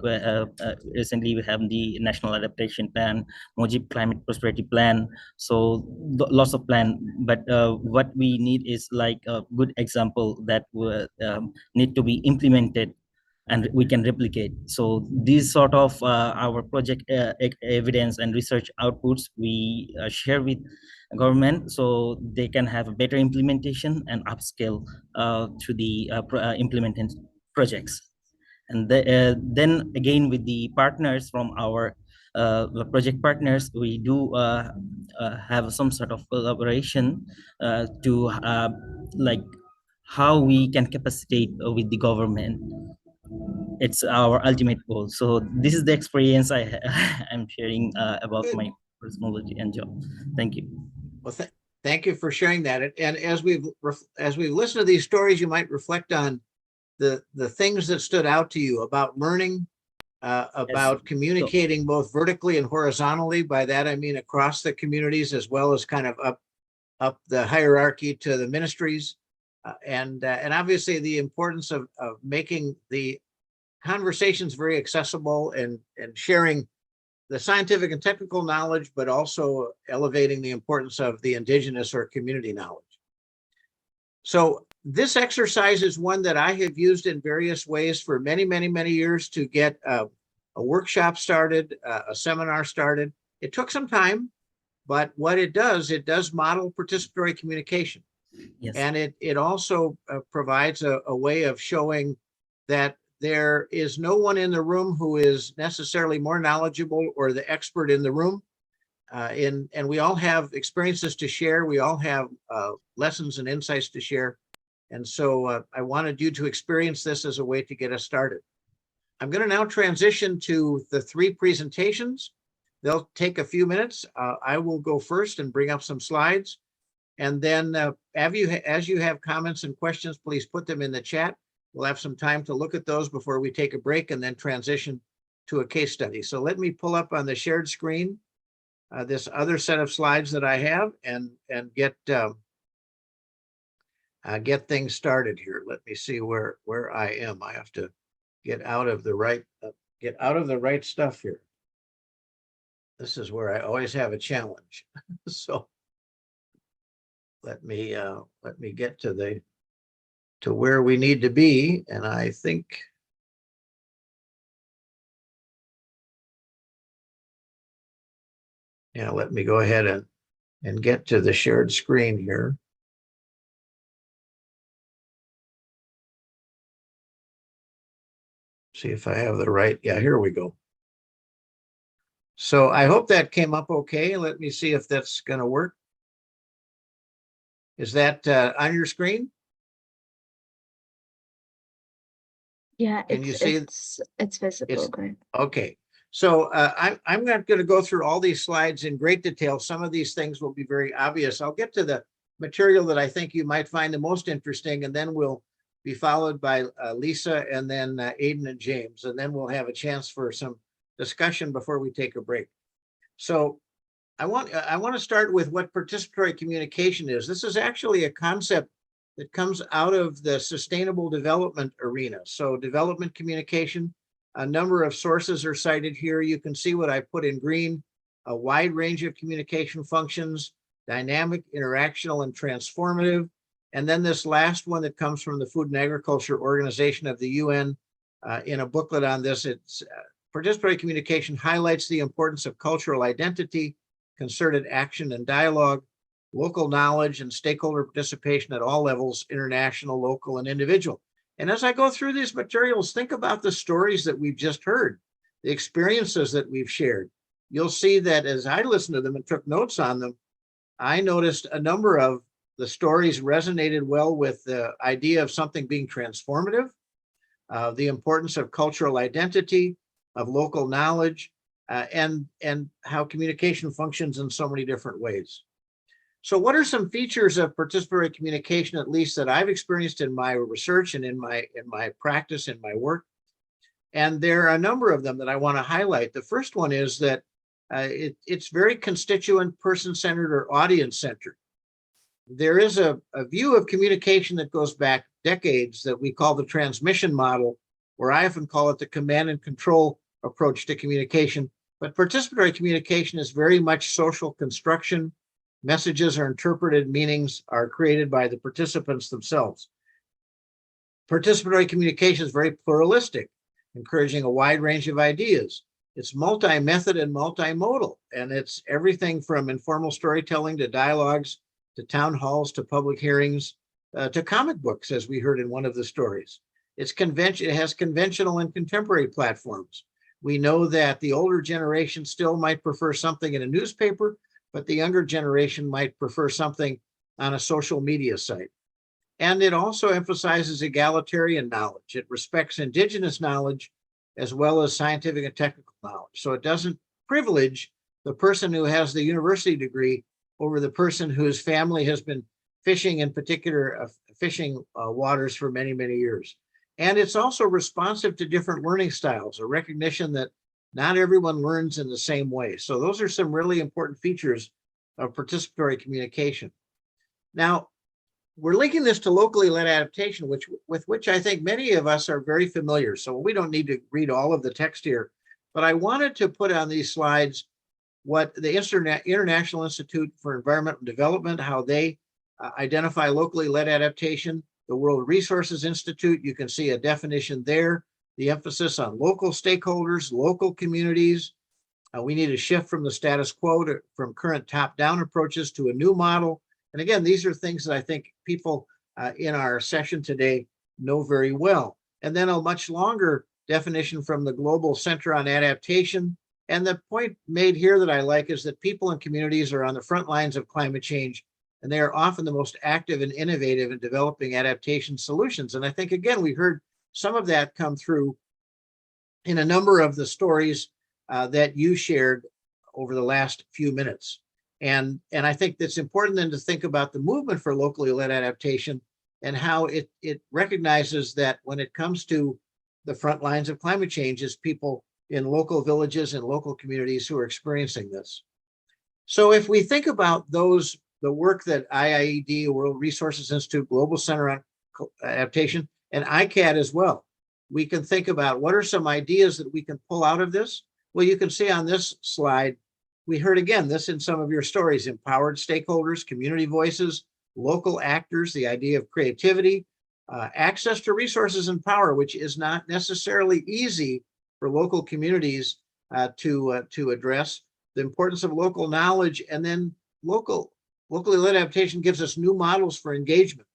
recently we have the National Adaptation Plan, Mojib Climate Prosperity Plan. So lots of plan, but what we need is like a good example that will need to be implemented and we can replicate. So these sort of our project evidence and research outputs we share with government, so they can have a better implementation and upscale to the implemented projects. And then again, with the partners from our the project partners, we do have some sort of collaboration to like how we can capacitate with the government. It's our ultimate goal. So this is the experience I'm sharing about
Good.
my personality and job. Thank you.
Well, thank you for sharing that. And as we've listened to these stories, you might reflect on the things that stood out to you about learning, about communicating both vertically and horizontally. By that I mean across the communities, as well as kind of up the hierarchy to the ministries, and obviously the importance of making the conversations very accessible and sharing the scientific and technical knowledge, but also elevating the importance of the indigenous or community knowledge. So this exercise is one that I have used in various ways for many, many, many years to get a workshop started, a seminar started. It took some time, but what it does model participatory communication.
Yes.
And it also provides a way of showing that there is no one in the room who is necessarily more knowledgeable or the expert in the room. And we all have experiences to share. We all have lessons and insights to share. And so I wanted you to experience this as a way to get us started. I'm going to now transition to the 3 presentations. They'll take a few minutes. I will go first and bring up some slides. And then as you have comments and questions, please put them in the chat. We'll have some time to look at those before we take a break and then transition to a case study. So let me pull up on the shared screen this other set of slides that I have and get things started here. Let me see where I am. I have to get out of the right stuff here. This is where I always have a challenge. So let me get to where we need to be, and I think let me go ahead and get to the shared screen here. See if I have the right, here we go. So I hope that came up okay. Let me see if that's going to work. Is that on your screen?
Yeah,
Can you see
it's visible. Correct.
Okay. So I'm not going to go through all these slides in great detail. Some of these things will be very obvious. I'll get to the material that I think you might find the most interesting, and then we'll be followed by Lisa and then Aiden and James, and then we'll have a chance for some discussion before we take a break. So I want to start with what participatory communication is. This is actually a concept that comes out of the sustainable development arena. So development communication, a number of sources are cited here. You can see what I put in green, a wide range of communication functions, dynamic, interactional, and transformative. And then this last one that comes from the Food and Agriculture Organization of the UN in a booklet on this. It's participatory communication highlights the importance of cultural identity, concerted action and dialogue, local knowledge, and stakeholder participation at all levels, international, local, and individual. And as I go through these materials, think about the stories that we've just heard, the experiences that we've shared. You'll see that as I listened to them and took notes on them, I noticed a number of the stories resonated well with the idea of something being transformative, the importance of cultural identity, of local knowledge, and how communication functions in so many different ways. So what are some features of participatory communication, at least that I've experienced in my research and in my practice, in my work? And there are a number of them that I want to highlight. The first one is that it's very constituent, person-centered, or audience-centered. there is a view of communication that goes back decades that we call the transmission model, or I often call it the command and control approach to communication. But participatory communication is very much social construction. Messages are interpreted, meanings are created by the participants themselves. Participatory communication is very pluralistic, encouraging a wide range of ideas. It's multi-method and multimodal, and it's everything from informal storytelling to dialogues, to town halls, to public hearings, to comic books, as we heard in one of the stories. It has conventional and contemporary platforms. We know that the older generation still might prefer something in a newspaper, but the younger generation might prefer something on a social media site. And it also emphasizes egalitarian knowledge. It respects indigenous knowledge as well as scientific and technical knowledge. So it doesn't privilege the person who has the university degree over the person whose family has been fishing, in particular fishing waters, for many, many years. And it's also responsive to different learning styles, a recognition that not everyone learns in the same way. So those are some really important features of participatory communication. Now, we're linking this to locally led adaptation, with which I think many of us are very familiar. So we don't need to read all of the text here, but I wanted to put on these slides what the International Institute for Environmental Development, how they identify locally led adaptation. The World Resources Institute, you can see a definition there, the emphasis on local stakeholders, local communities. We need a shift from the status quo from current top-down approaches to a new model. And again, these are things that I think people in our session today know very well. And then a much longer definition from the Global Center on Adaptation. And the point made here that I like is that people and communities are on the front lines of climate change, and they are often the most active and innovative in developing adaptation solutions. And I think, again, we heard some of that come through in a number of the stories that you shared over the last few minutes. And I think that's important then to think about the movement for locally led adaptation and how it recognizes that when it comes to the front lines of climate change is people in local villages and local communities who are experiencing this. So if we think about the work that IIED, World Resources Institute, Global Center on Adaptation, and ICAT as well, we can think about what are some ideas that we can pull out of this. Well, you can see on this slide, we heard again this in some of your stories: empowered stakeholders, community voices, local actors, the idea of creativity, access to resources and power, which is not necessarily easy for local communities to address, the importance of local knowledge, and then locally led adaptation gives us new models for engagement.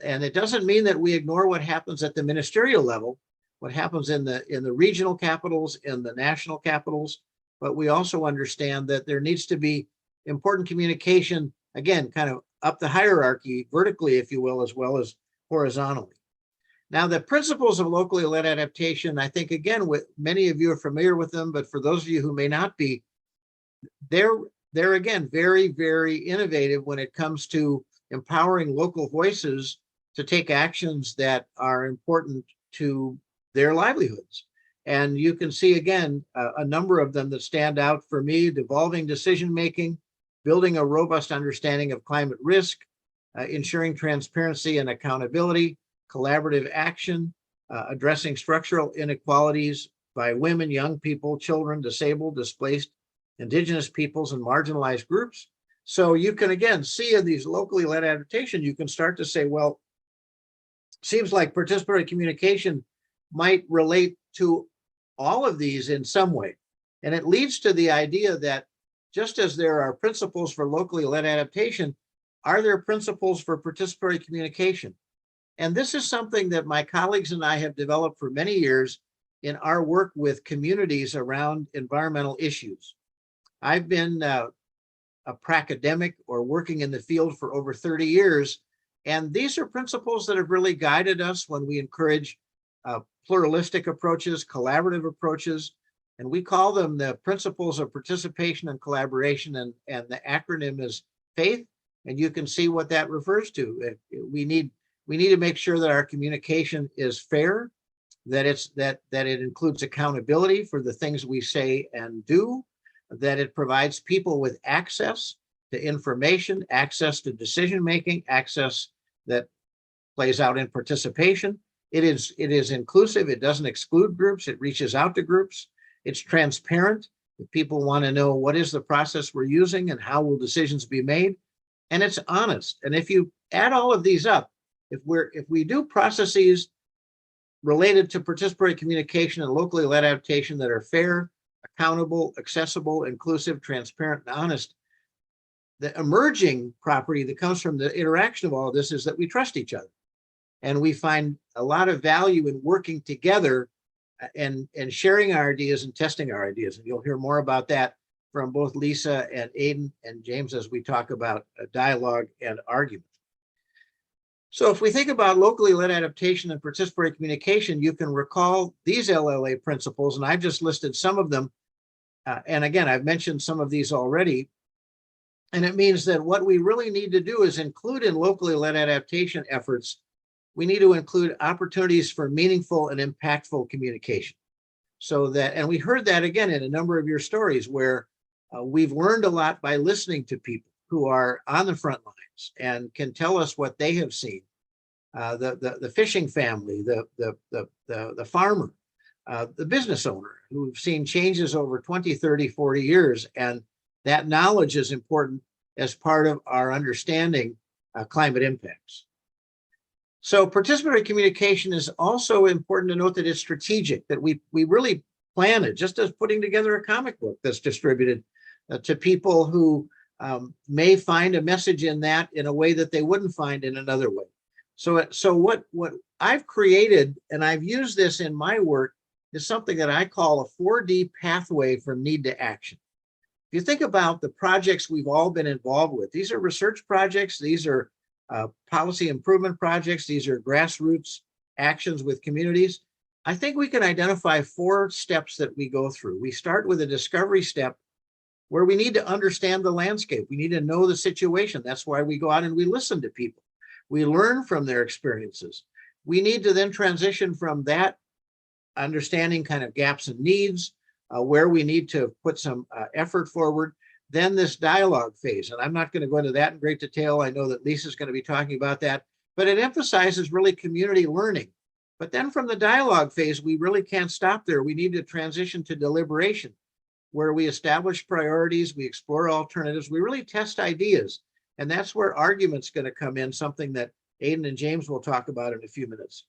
And it doesn't mean that we ignore what happens at the ministerial level, what happens in the regional capitals, in the national capitals, but we also understand that there needs to be important communication, again, kind of up the hierarchy, vertically, if you will, as well as horizontally. Now, the principles of locally led adaptation, I think, again, many of you are familiar with them, but for those of you who may not be, they're again, very, very innovative when it comes to empowering local voices to take actions that are important to their livelihoods. And you can see, again, a number of them that stand out for me: devolving decision-making, building a robust understanding of climate risk, ensuring transparency and accountability, collaborative action, addressing structural inequalities by women, young people, children, disabled, displaced, indigenous peoples, and marginalized groups. So you can, again, see in these locally led adaptation, you can start to say, well, seems like participatory communication might relate to all of these in some way. And it leads to the idea that just as there are principles for locally led adaptation, are there principles for participatory communication? And this is something that my colleagues and I have developed for many years in our work with communities around environmental issues. I've been a pracademic or working in the field for over 30 years, and these are principles that have really guided us when we encourage pluralistic approaches, collaborative approaches, and we call them the principles of participation and collaboration, and the acronym is FAITH, and you can see what that refers to. We need to make sure that our communication is fair, that it includes accountability for the things we say and do, that it provides people with access to information, access to decision-making, access that plays out in participation. It is inclusive. It doesn't exclude groups. It reaches out to groups. It's transparent. If people want to know what is the process we're using and how will decisions be made, and it's honest. And if you add all of these up, if we do processes related to participatory communication and locally led adaptation that are fair, accountable, accessible, inclusive, transparent, and honest, the emerging property that comes from the interaction of all of this is that we trust each other. And we find a lot of value in working together and sharing our ideas and testing our ideas. And you'll hear more about that from both Lisa and Aiden and James as we talk about dialogue and argument. So if we think about locally led adaptation and participatory communication, you can recall these LLA principles, and I've just listed some of them. And again, I've mentioned some of these already. And it means that what we really need to do is include in locally led adaptation efforts, we need to include opportunities for meaningful and impactful communication. So that, and we heard that again in a number of your stories where we've learned a lot by listening to people who are on the front lines and can tell us what they have seen. The fishing family, the farmer, the business owner who've seen changes over 20, 30, 40 years. And that knowledge is important as part of our understanding climate impacts. So participatory communication is also important to note that it's strategic, that we really plan it, just as putting together a comic book that's distributed to people who may find a message in that in a way that they wouldn't find in another way. So what I've created, and I've used this in my work, is something that I call a 4D pathway from need to action. If you think about the projects we've all been involved with, these are research projects, these are policy improvement projects, these are grassroots actions with communities. I think we can identify 4 steps that we go through. We start with a discovery step where we need to understand the landscape. We need to know the situation. That's why we go out and we listen to people. We learn from their experiences. We need to then transition from that understanding kind of gaps and needs, where we need to put some effort forward. Then this dialogue phase, and I'm not going to go into that in great detail. I know that Lisa's going to be talking about that, but it emphasizes really community learning. But then from the dialogue phase, we really can't stop there. We need to transition to deliberation, where we establish priorities, we explore alternatives, we really test ideas. And that's where argument's going to come in, something that Aiden and James will talk about in a few minutes.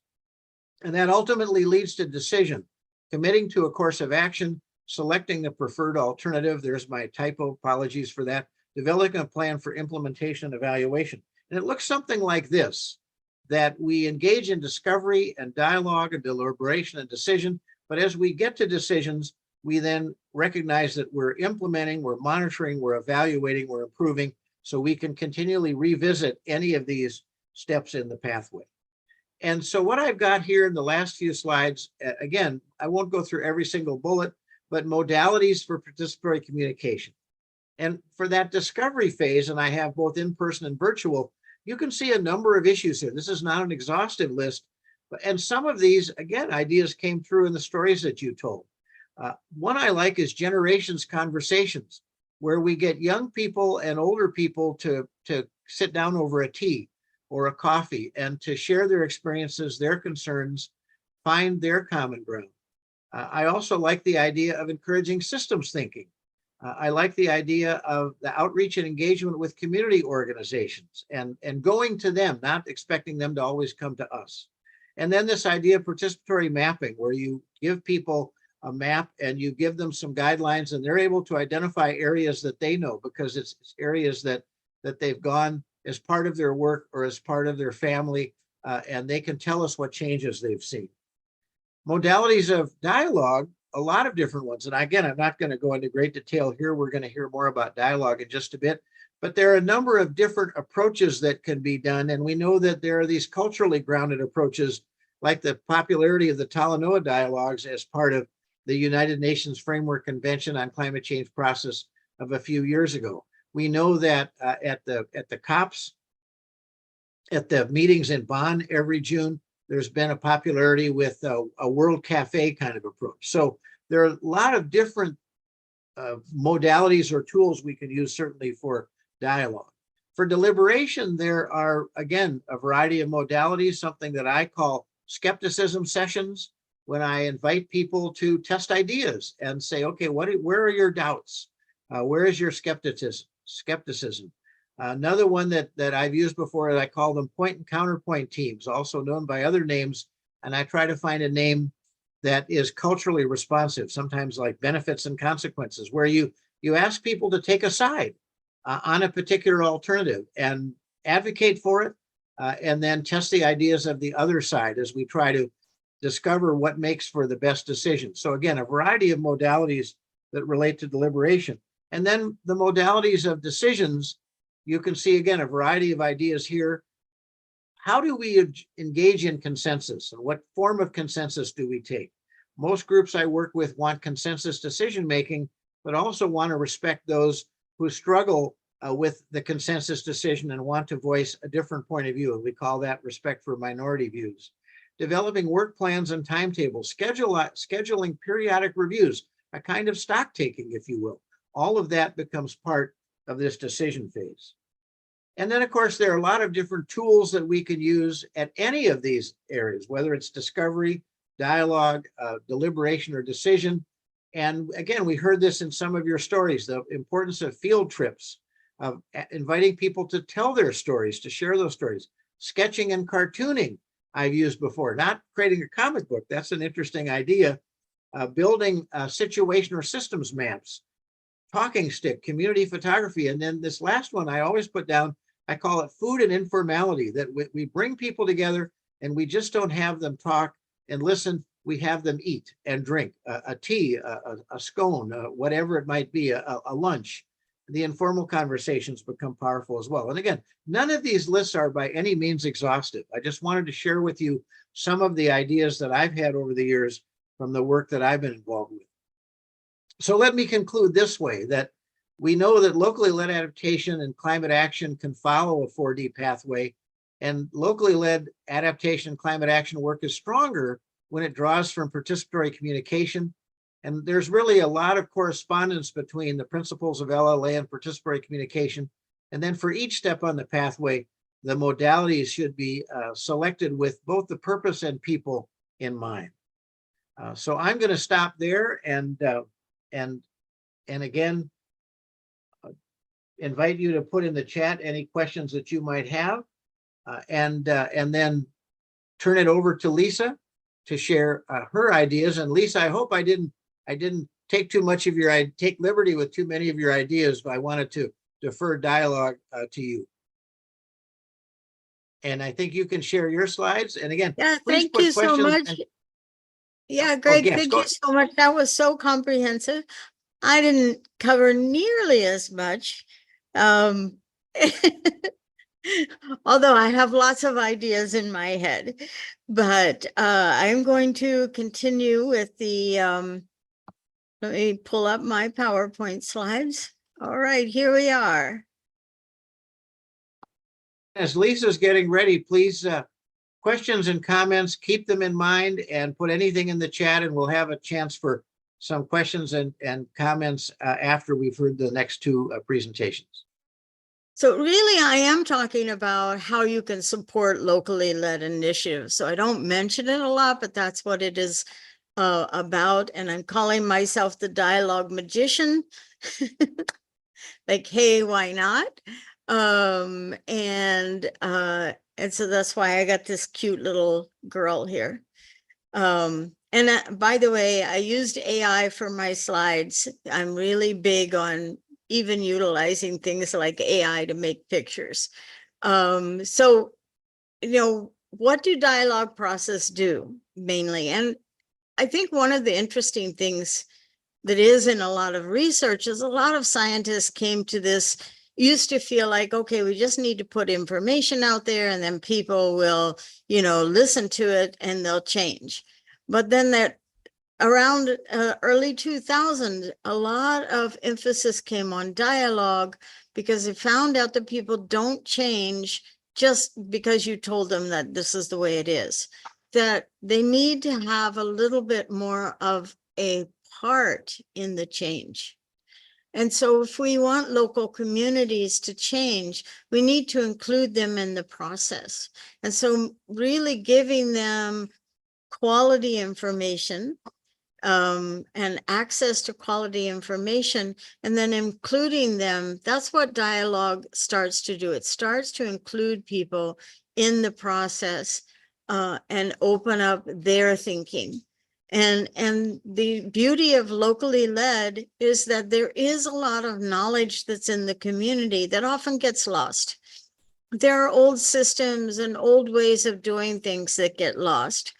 And that ultimately leads to decision, committing to a course of action, selecting the preferred alternative. There's my typo, apologies for that. Developing a plan for implementation and evaluation. And it looks something like this, that we engage in discovery and dialogue and deliberation and decision. But as we get to decisions, we then recognize that we're implementing, we're monitoring, we're evaluating, we're improving, so we can continually revisit any of these steps in the pathway. And so what I've got here in the last few slides, again, I won't go through every single bullet, but modalities for participatory communication. And for that discovery phase, and I have both in-person and virtual, you can see a number of issues here. This is not an exhaustive list, and some of these, again, ideas came through in the stories that you told. One I like is generations conversations, where we get young people and older people to sit down over a tea or a coffee and to share their experiences, their concerns, find their common ground. I also like the idea of encouraging systems thinking. I like the idea of the outreach and engagement with community organizations and going to them, not expecting them to always come to us. And then this idea of participatory mapping, where you give people a map and you give them some guidelines and they're able to identify areas that they know, because it's areas that they've gone as part of their work or as part of their family, and they can tell us what changes they've seen. Modalities of dialogue, a lot of different ones. And again, I'm not going to go into great detail here. We're going to hear more about dialogue in just a bit, but there are a number of different approaches that can be done. And we know that there are these culturally grounded approaches, like the popularity of the Talanoa dialogues as part of the United Nations Framework Convention on Climate Change process of a few years ago. We know that at the COPs, at the meetings in Bonn every June, there's been a popularity with a World Cafe kind of approach. So there are a lot of different modalities or tools we can use, certainly for dialogue. For deliberation, there are, again, a variety of modalities, something that I call skepticism sessions, when I invite people to test ideas and say, okay, where are your doubts? Where is your skepticism? Another one that I've used before, I call them point and counterpoint teams, also known by other names. And I try to find a name that is culturally responsive, sometimes like benefits and consequences, where you ask people to take a side on a particular alternative and advocate for it, and then test the ideas of the other side as we try to discover what makes for the best decision. So again, a variety of modalities that relate to deliberation. And then the modalities of decisions, you can see again, a variety of ideas here. How do we engage in consensus, and what form of consensus do we take? Most groups I work with want consensus decision-making, but also want to respect those who struggle with the consensus decision and want to voice a different point of view. We call that respect for minority views. Developing work plans and timetables, scheduling periodic reviews, a kind of stock taking, if you will. All of that becomes part of this decision phase. And then, of course, there are a lot of different tools that we can use at any of these areas, whether it's discovery, dialogue, deliberation, or decision. And again, we heard this in some of your stories, the importance of field trips, of inviting people to tell their stories, to share those stories. Sketching and cartooning, I've used before, not creating a comic book. That's an interesting idea. Building situation or systems maps, talking stick, community photography. And then this last one I always put down, I call it food and informality, that we bring people together and we just don't have them talk and listen. We have them eat and drink a tea, a scone, whatever it might be, a lunch. The informal conversations become powerful as well. And again, none of these lists are by any means exhaustive. I just wanted to share with you some of the ideas that I've had over the years from the work that I've been involved with. So let me conclude this way, that we know that locally led adaptation and climate action can follow a 4D pathway, and locally led adaptation and climate action work is stronger when it draws from participatory communication. And there's really a lot of correspondence between the principles of LLA and participatory communication. And then for each step on the pathway, the modalities should be selected with both the purpose and people in mind. So I'm going to stop there and again, invite you to put in the chat any questions that you might have, and then turn it over to Lisa to share her ideas. And Lisa, I hope I didn't take take liberty with too many of your ideas, but I wanted to defer dialogue to you. And I think you can share your slides. And again,
Yeah,
please
thank
put
you so
questions
much. Yeah, Greg,
yes,
thank
go
you so much. That was so comprehensive. I didn't cover nearly as much. Although I have lots of ideas in my head, but I'm going to continue with the, let me pull up my PowerPoint slides. All right, here we are.
As Lisa's getting ready, please, questions and comments, keep them in mind and put anything in the chat, and we'll have a chance for some questions and comments after we've heard the next two presentations.
So really, I am talking about how you can support locally led initiatives. So I don't mention it a lot, but that's what it is about. And I'm calling myself the dialogue magician. Like, hey, why not? And so that's why I got this cute little girl here. And by the way, I used AI for my slides. I'm really big on even utilizing things like AI to make pictures. So, what do dialogue process do mainly? And I think one of the interesting things that is in a lot of research is a lot of scientists came to this, used to feel like, okay, we just need to put information out there and then people will, listen to it and they'll change. But then that around early 2000, a lot of emphasis came on dialogue because they found out that people don't change just because you told them that this is the way it is, that they need to have a little bit more of a part in the change. And so if we want local communities to change, we need to include them in the process. And so really giving them quality information and access to quality information, and then including them, that's what dialogue starts to do. It starts to include people in the process and open up their thinking. And the beauty of locally led is that there is a lot of knowledge that's in the community that often gets lost. There are old systems and old ways of doing things that get lost.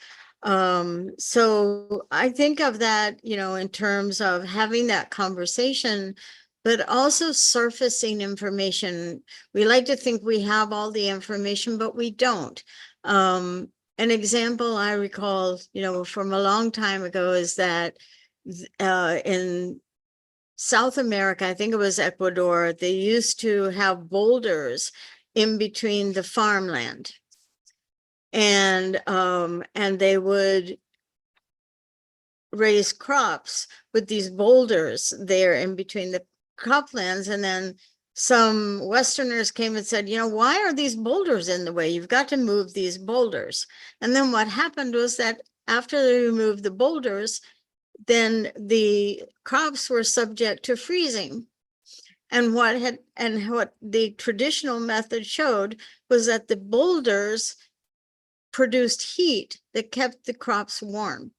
So I think of that, you know, in terms of having that conversation, but also surfacing information. We like to think we have all the information, but we don't. An example I recall, you know, from a long time ago is that in South America, I think it was Ecuador, they used to have boulders in between the farmland. And they would raise crops with these boulders there in between the croplands. And then some Westerners came and said, you know, why are these boulders in the way? You've got to move these boulders. And then what happened was that after they removed the boulders, then the crops were subject to freezing. And what the traditional method showed was that the boulders produced heat that kept the crops warm.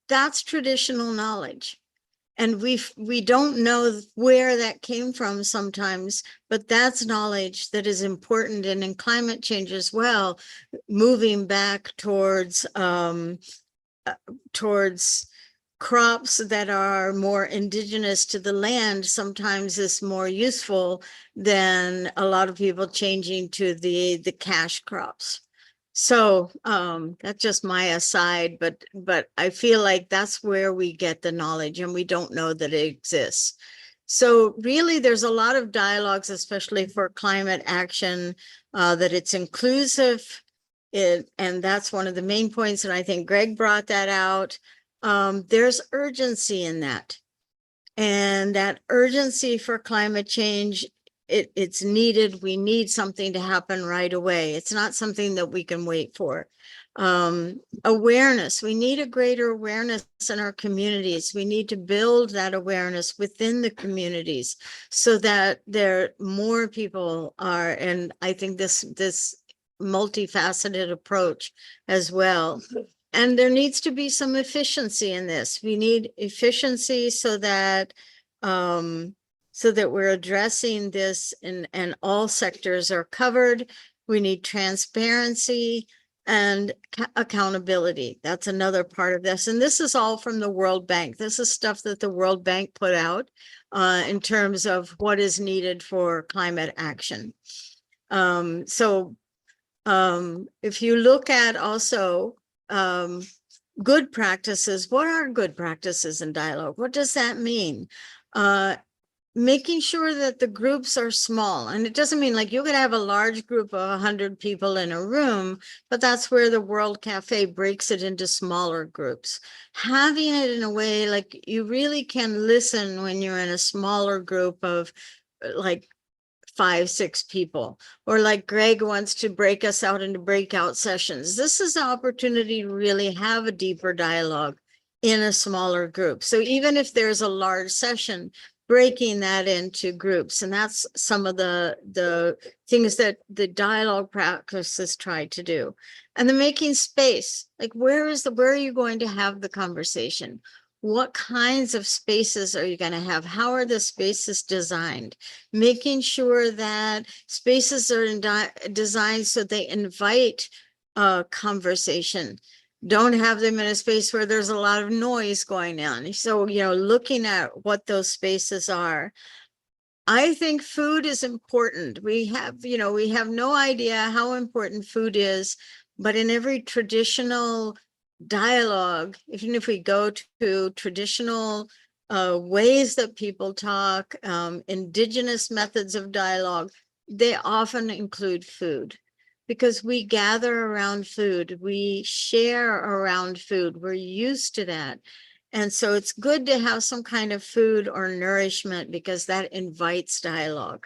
That's traditional knowledge. And we don't know where that came from sometimes, but that's knowledge that is important. And in climate change as well, moving back towards crops that are more indigenous to the land sometimes is more useful than a lot of people changing to the cash crops. So that's just my aside, but I feel like that's where we get the knowledge, and we don't know that it exists. So really, there's a lot of dialogues, especially for climate action, that it's inclusive. And that's one of the main points, and I think Gregg brought that out. There's urgency in that. And that urgency for climate change, it's needed. We need something to happen right away. It's not something that we can wait for. Awareness, we need a greater awareness in our communities. We need to build that awareness within the communities so that more people are, and I think this multifaceted approach as well. And there needs to be some efficiency in this. We need efficiency so that we're addressing this and all sectors are covered. We need transparency and accountability. That's another part of this. And this is all from the World Bank. This is stuff that the World Bank put out in terms of what is needed for climate action. If you look at also good practices, what are good practices in dialogue? What does that mean? Making sure that the groups are small. And it doesn't mean like you could have a large group of 100 people in a room, but that's where the World Cafe breaks it into smaller groups. Having it in a way like you really can listen when you're in a smaller group of like 5-6 people, or like Gregg wants to break us out into breakout sessions. This is an opportunity to really have a deeper dialogue in a smaller group. So even if there's a large session, breaking that into groups. And that's some of the things that the dialogue practices try to do. And then making space, like where are you going to have the conversation? What kinds of spaces are you going to have? How are the spaces designed? Making sure that spaces are designed so they invite conversation. Don't have them in a space where there's a lot of noise going on. So, you know, looking at what those spaces are. I think food is important. We have no idea how important food is, but in every traditional dialogue, even if we go to traditional ways that people talk, indigenous methods of dialogue, they often include food. Because we gather around food, we share around food, we're used to that. And so it's good to have some kind of food or nourishment because that invites dialogue.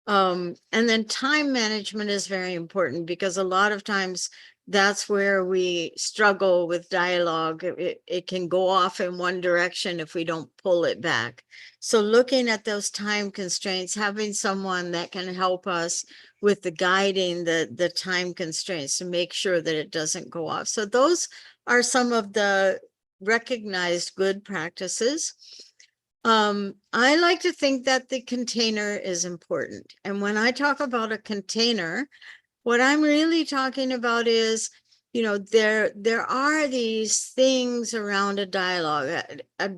And then time management is very important because a lot of times that's where we struggle with dialogue. It can go off in one direction if we don't pull it back. So looking at those time constraints, having someone that can help us with the guiding the time constraints to make sure that it doesn't go off. So those are some of the recognized good practices. I like to think that the container is important. And when I talk about a container, what I'm really talking about is, you know, there are these things around a dialogue. A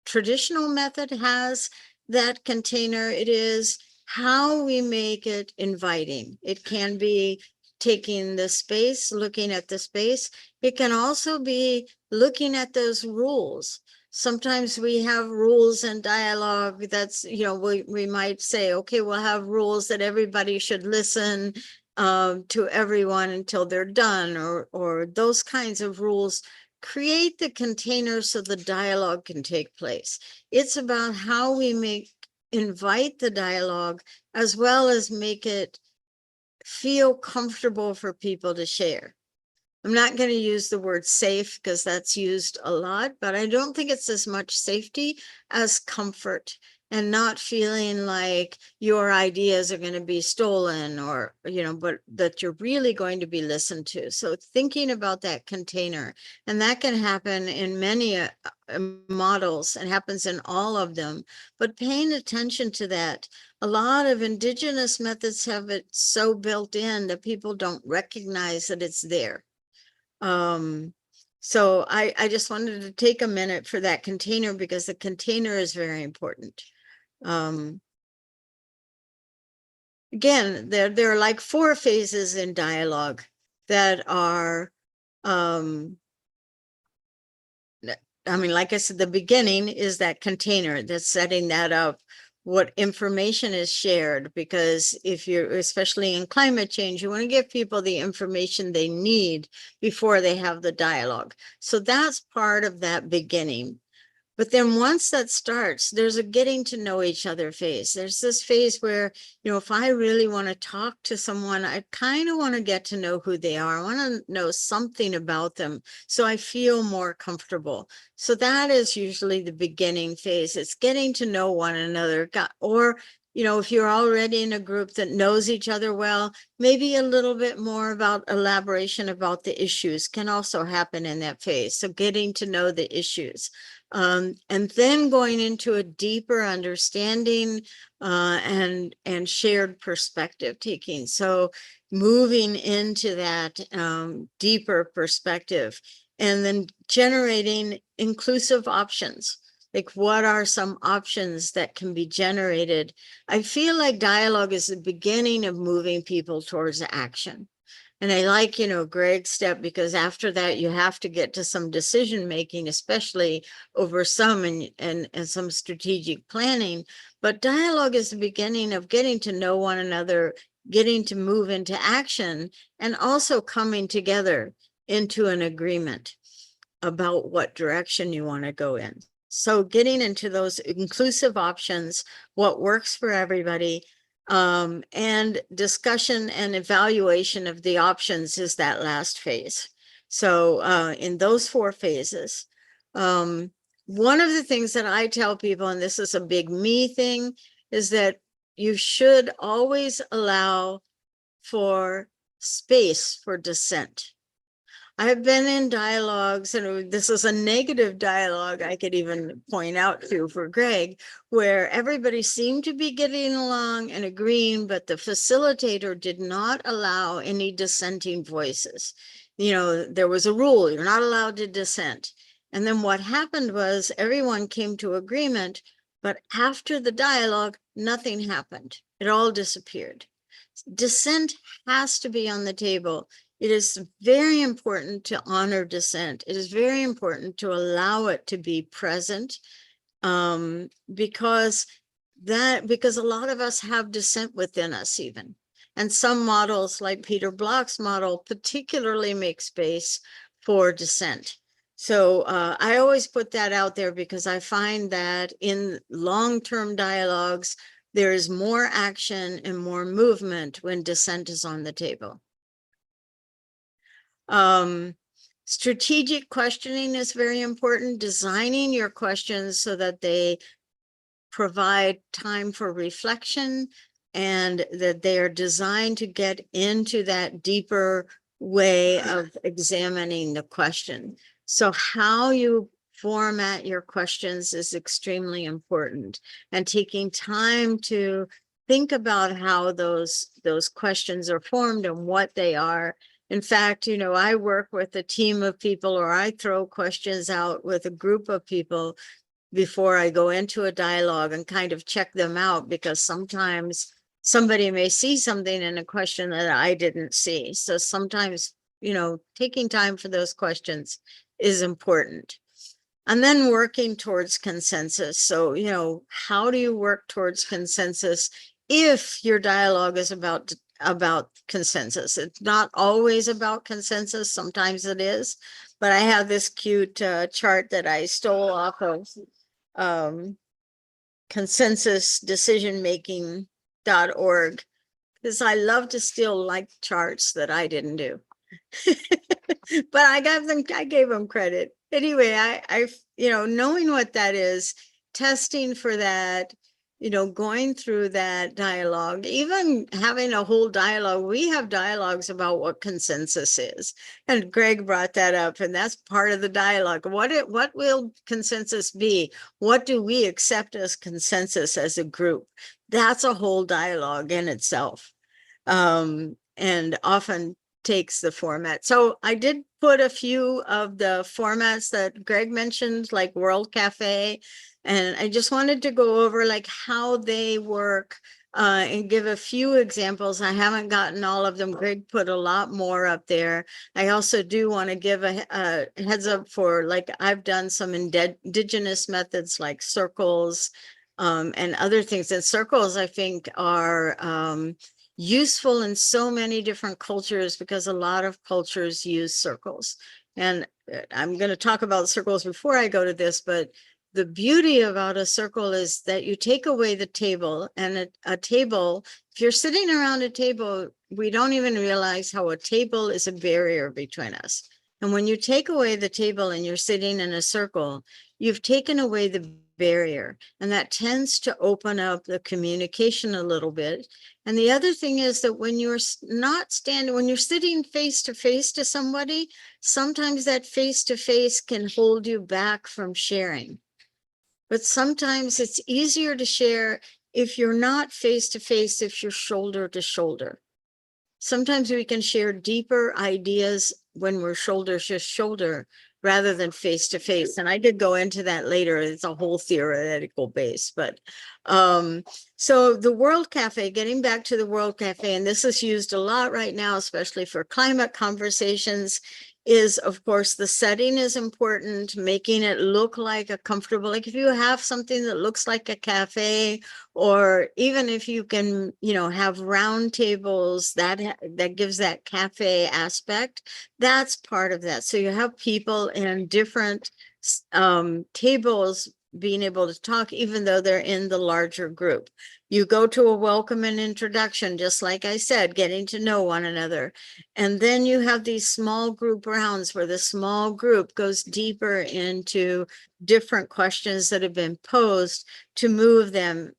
traditional method has that container. It is how we make it inviting. It can be taking the space, looking at the space. It can also be looking at those rules. Sometimes we have rules and dialogue that's, you know, we might say, okay, we'll have rules that everybody should listen to everyone until they're done, or those kinds of rules. Create the container so the dialogue can take place. It's about how we invite the dialogue as well as make it feel comfortable for people to share. I'm not going to use the word safe because that's used a lot, but I don't think it's as much safety as comfort and not feeling like your ideas are going to be stolen or, you know, but that you're really going to be listened to. So thinking about that container, and that can happen in many models and happens in all of them, but paying attention to that. A lot of indigenous methods have it so built in that people don't recognize that it's there. So I just wanted to take a minute for that container because the container is very important. Again, there are like 4 phases in dialogue that are, I mean, like I said, the beginning is that container that's setting that up, what information is shared, because if you're, especially in climate change, you want to give people the information they need before they have the dialogue. So that's part of that beginning. But then once that starts, there's a getting to know each other phase. There's this phase where, you know, if I really want to talk to someone, I kind of want to get to know who they are. I want to know something about them so I feel more comfortable. So that is usually the beginning phase. It's getting to know one another. Or, you know, if you're already in a group that knows each other well, maybe a little bit more about elaboration about the issues can also happen in that phase. So getting to know the issues. And then going into a deeper understanding and shared perspective taking. So moving into that deeper perspective and then generating inclusive options. Like, what are some options that can be generated? I feel like dialogue is the beginning of moving people towards action. And I like, you know, Gregg's step, because after that, you have to get to some decision making, especially over some and some strategic planning. But dialogue is the beginning of getting to know one another, getting to move into action, and also coming together into an agreement about what direction you want to go in. So getting into those inclusive options, what works for everybody, and discussion and evaluation of the options is that last phase. So in those 4 phases, one of the things that I tell people, and this is a big me thing, is that you should always allow for space for dissent. I've been in dialogues, and this is a negative dialogue I could even point out to for Gregg, where everybody seemed to be getting along and agreeing, but the facilitator did not allow any dissenting voices. You know, there was a rule, you're not allowed to dissent. And then what happened was everyone came to agreement, but after the dialogue, nothing happened. It all disappeared. Dissent has to be on the table. It is very important to honor dissent. It is very important to allow it to be present, because a lot of us have dissent within us even. And some models, like Peter Block's model, particularly make space for dissent. So I always put that out there because I find that in long-term dialogues, there is more action and more movement when dissent is on the table. Strategic questioning is very important. Designing your questions so that they provide time for reflection and that they are designed to get into that deeper way of examining the question. So how you format your questions is extremely important, and taking time to think about how those questions are formed and what they are. In fact, you know, I work with a team of people, or I throw questions out with a group of people before I go into a dialogue and kind of check them out, because sometimes somebody may see something in a question that I didn't see. So sometimes, you know, taking time for those questions is important. And then working towards consensus. So, you know, how do you work towards consensus if your dialogue is about consensus? It's not always about consensus. Sometimes it is. But I have this cute chart that I stole off of consensusdecisionmaking.org, because I love to steal like charts that I didn't do. But I gave them credit. Anyway, I you know, knowing what that is, testing for that, you know, going through that dialogue, even having a whole dialogue. We have dialogues about what consensus is. And Gregg brought that up, and that's part of the dialogue. What will consensus be? What do we accept as consensus as a group? That's a whole dialogue in itself. And often takes the format. So I did put a few of the formats that Gregg mentioned, like World Cafe, and I just wanted to go over like how they work and give a few examples. I haven't gotten all of them. Gregg put a lot more up there. I also do want to give a heads up for, like, I've done some indigenous methods like circles and other things. And circles, I think, are useful in so many different cultures, because a lot of cultures use circles. And I'm going to talk about circles before I go to this, but the beauty about a circle is that you take away the table, and a table, if you're sitting around a table, we don't even realize how a table is a barrier between us. And when you take away the table and you're sitting in a circle, you've taken away the barrier, and that tends to open up the communication a little bit. And the other thing is that when you're when you're sitting face to face to somebody, sometimes that face to face can hold you back from sharing. But sometimes it's easier to share if you're not face to face, if you're shoulder to shoulder. Sometimes we can share deeper ideas when we're shoulder to shoulder rather than face to face. And I did go into that later. It's a whole theoretical base. But so the World Cafe, getting back to the World Cafe, and this is used a lot right now, especially for climate conversations, is, of course, the setting is important, making it look like a comfortable, like if you have something that looks like a cafe, or even if you can, you know, have round tables, that gives that cafe aspect. That's part of that. So you have people in different tables being able to talk, even though they're in the larger group. You go to a welcome and introduction, just like I said, getting to know one another. And then you have these small group rounds where the small group goes deeper into different questions that have been posed to move them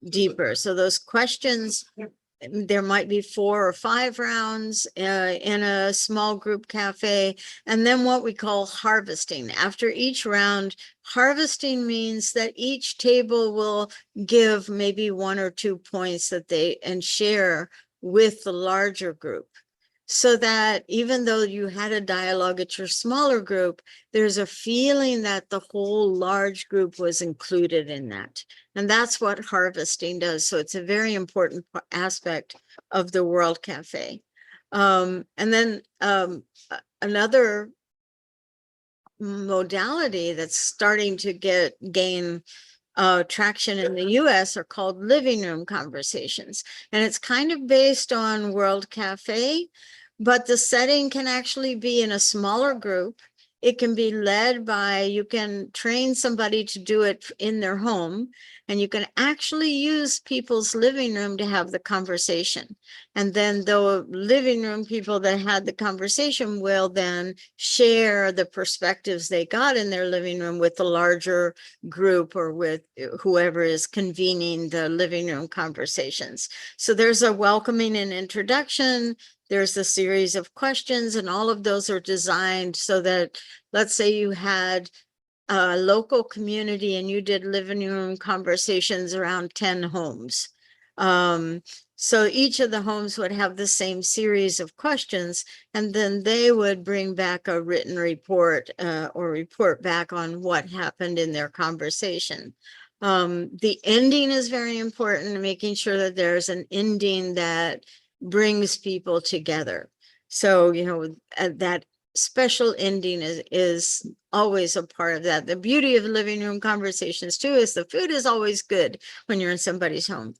deeper. So those questions, there might be 4 or 5 rounds in a small group cafe. And then what we call harvesting. After each round, harvesting means that each table will give maybe 1 or 2 points that they and share with the larger group. So that even though you had a dialogue at your smaller group, there's a feeling that the whole large group was included in that. And that's what harvesting does. So it's a very important aspect of the World Cafe. And then another modality that's starting to gain traction in the US are called living room conversations. And it's kind of based on World Cafe, but the setting can actually be in a smaller group. It can be led by, you can train somebody to do it in their home, and you can actually use people's living room to have the conversation. And then the living room people that had the conversation will then share the perspectives they got in their living room with the larger group or with whoever is convening the living room conversations. So there's a welcoming and introduction. There's a series of questions, and all of those are designed so that, let's say you had a local community and you did living room conversations around 10 homes. So each of the homes would have the same series of questions, and then they would bring back a written report or report back on what happened in their conversation. The ending is very important, making sure that there's an ending that brings people together. So, you know, that special ending is always a part of that. The beauty of living room conversations too is the food is always good when you're in somebody's home.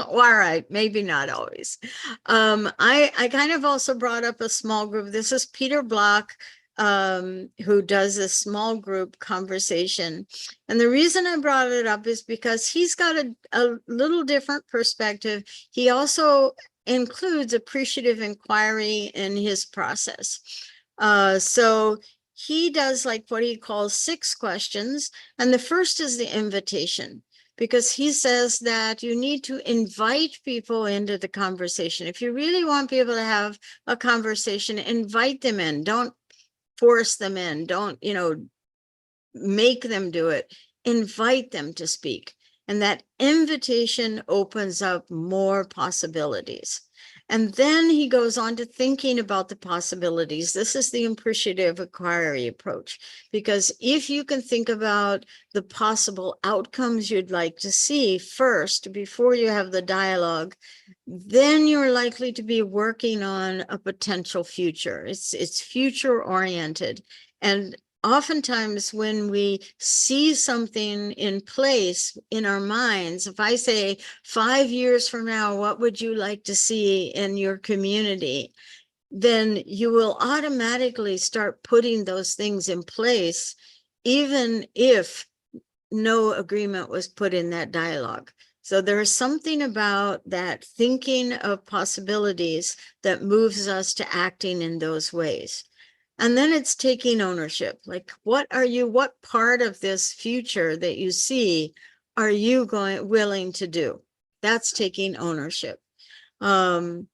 All right, maybe not always. I kind of also brought up a small group. This is Peter Block, who does a small group conversation. And the reason I brought it up is because he's got a little different perspective. He also includes appreciative inquiry in his process. So he does like what he calls 6 questions. And the first is the invitation, because he says that you need to invite people into the conversation. If you really want people to have a conversation, invite them in. Don't force them in. Don't, you know, make them do it. Invite them to speak. And that invitation opens up more possibilities. And then he goes on to thinking about the possibilities. This is the appreciative inquiry approach, because if you can think about the possible outcomes you'd like to see first before you have the dialogue, then you're likely to be working on a potential future. It's future oriented. And oftentimes when we see something in place in our minds, if I say 5 years from now, what would you like to see in your community? Then you will automatically start putting those things in place, even if no agreement was put in that dialogue. So there is something about that thinking of possibilities that moves us to acting in those ways. And then it's taking ownership. Like, what part of this future that you see are you willing to do? That's taking ownership. And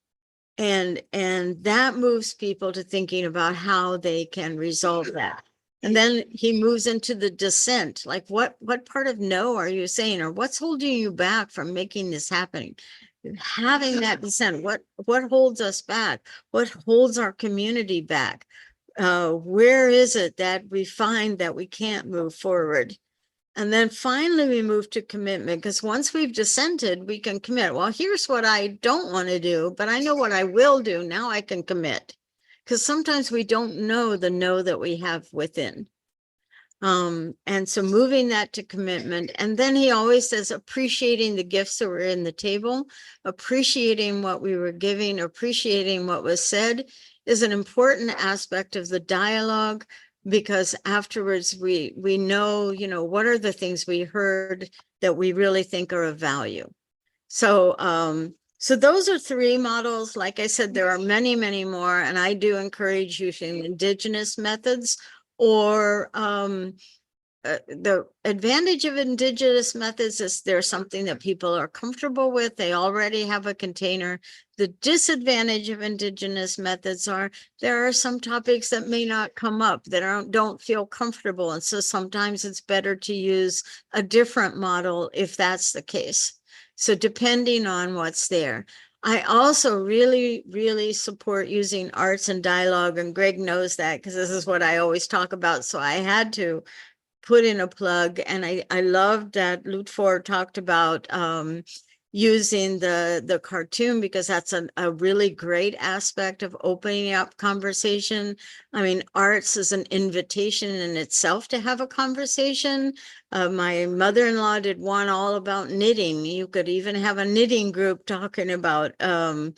that moves people to thinking about how they can resolve that. And then he moves into the dissent. Like, what part of no are you saying, or what's holding you back from making this happen? Having that dissent, what holds us back? What holds our community back? Where is it that we find that we can't move forward? And then finally we move to commitment, because once we've dissented, we can commit. Well, here's what I don't want to do, but I know what I will do. Now I can commit, because sometimes we don't know the no that we have within. And so moving that to commitment. And then he always says appreciating the gifts that were in the table, appreciating what we were giving, appreciating what was said is an important aspect of the dialogue, because afterwards we know, you know, what are the things we heard that we really think are of value. So so those are 3 models. Like I said, there are many, many more, and I do encourage using indigenous methods, or the advantage of indigenous methods is there's something that people are comfortable with. They already have a container. The disadvantage of indigenous methods are there are some topics that may not come up, that don't feel comfortable. And so sometimes it's better to use a different model if that's the case. So depending on what's there. I also really, really support using arts and dialogue, and Gregg knows that because this is what I always talk about. So I had to put in a plug, and I loved that Lutfor talked about using the cartoon, because that's a really great aspect of opening up conversation. I mean, arts is an invitation in itself to have a conversation. My mother-in-law did one all about knitting. You could even have a knitting group talking about an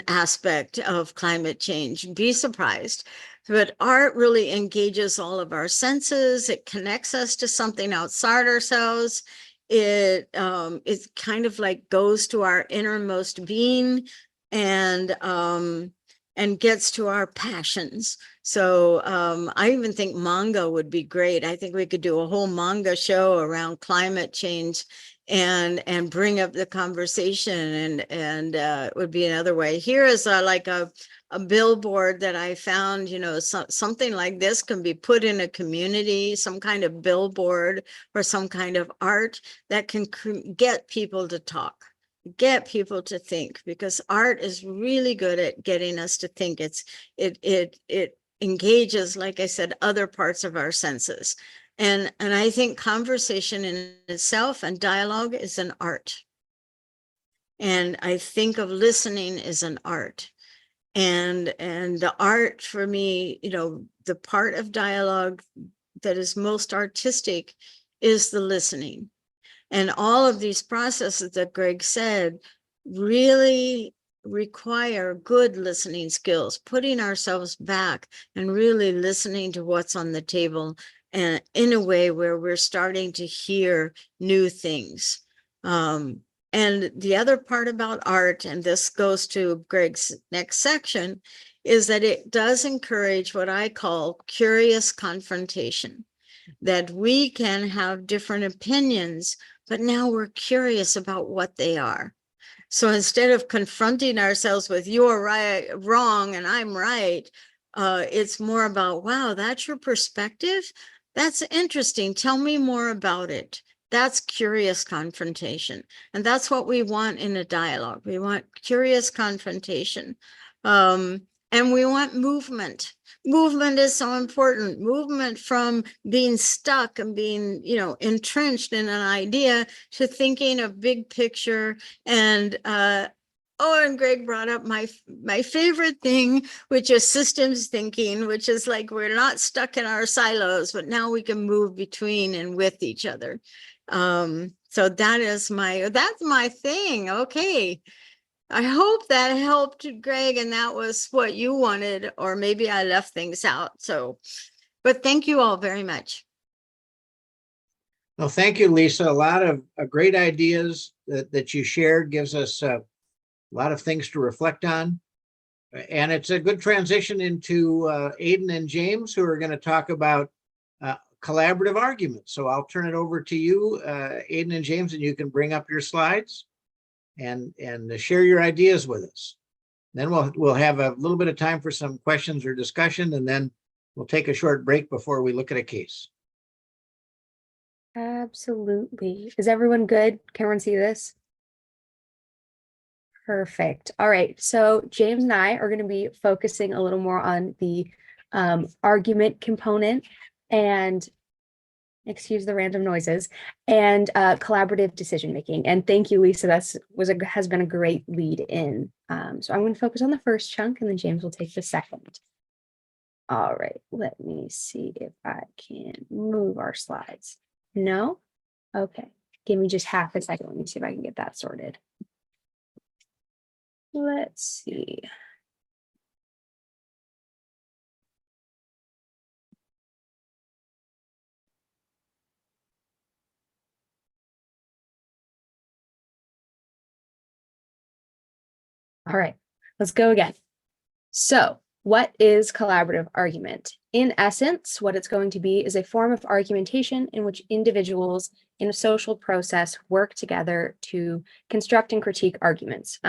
aspect of climate change. Be surprised. But art really engages all of our senses. It connects us to something outside ourselves. It kind of like goes to our innermost being and gets to our passions. So I even think manga would be great. I think we could do a whole manga show around climate change and bring up the conversation, and it would be another way. Here is like a billboard that I found, you know, something like this can be put in a community, some kind of billboard or some kind of art that can get people to talk, get people to think, because art is really good at getting us to think. It engages, like I said, other parts of our senses. And I think conversation in itself and dialogue is an art. And I think of listening as an art. And the art for me, you know, the part of dialogue that is most artistic is the listening. And all of these processes that Gregg said really require good listening skills, putting ourselves back and really listening to what's on the table, and in a way where we're starting to hear new things. And the other part about art, and this goes to Gregg's next section, is that it does encourage what I call curious confrontation, that we can have different opinions, but now we're curious about what they are. So instead of confronting ourselves with you're right, wrong, and I'm right, it's more about, wow, that's your perspective? That's interesting. Tell me more about it. That's curious confrontation. And that's what we want in a dialogue. We want curious confrontation. And we want movement. Movement is so important. Movement from being stuck and being, you know, entrenched in an idea to thinking of big picture. And and Gregg brought up my favorite thing, which is systems thinking, which is like we're not stuck in our silos, but now we can move between and with each other. So that's my thing. Okay. I hope that helped, Gregg, and that was what you wanted, or maybe I left things out. So, but thank you all very much.
Well, thank you, Lisa. A lot of great ideas that you shared, gives us a lot of things to reflect on. And it's a good transition into Aiden and James, who are going to talk about collaborative arguments. So I'll turn it over to you, Aiden and James, and you can bring up your slides and share your ideas with us. Then we'll have a little bit of time for some questions or discussion, and then we'll take a short break before we look at a case.
Absolutely. Is everyone good? Can everyone see this? Perfect. All right. So James and I are going to be focusing a little more on the argument component, and excuse the random noises, and collaborative decision making. And thank you, Lisa. Has been a great lead in. So I'm going to focus on the first chunk, and then James will take the second. All right. Let me see if I can move our slides. No? Okay. Give me just half a second. Let me see if I can get that sorted. Let's see. All right, let's go again. So, what is collaborative argument? In essence, what it's going to be is a form of argumentation in which individuals in a social process work together to construct and critique arguments,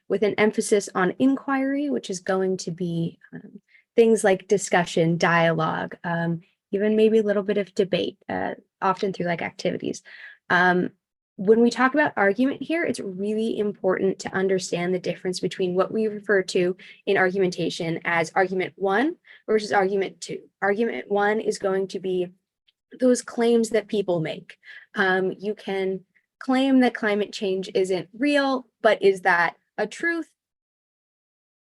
with an emphasis on inquiry, which is going to be things like discussion, dialogue, even maybe a little bit of debate, often through like activities. When we talk about argument here, it's really important to understand the difference between what we refer to in argumentation as argument one versus argument two. Argument one is going to be those claims that people make. You can claim that climate change isn't real, but is that a truth?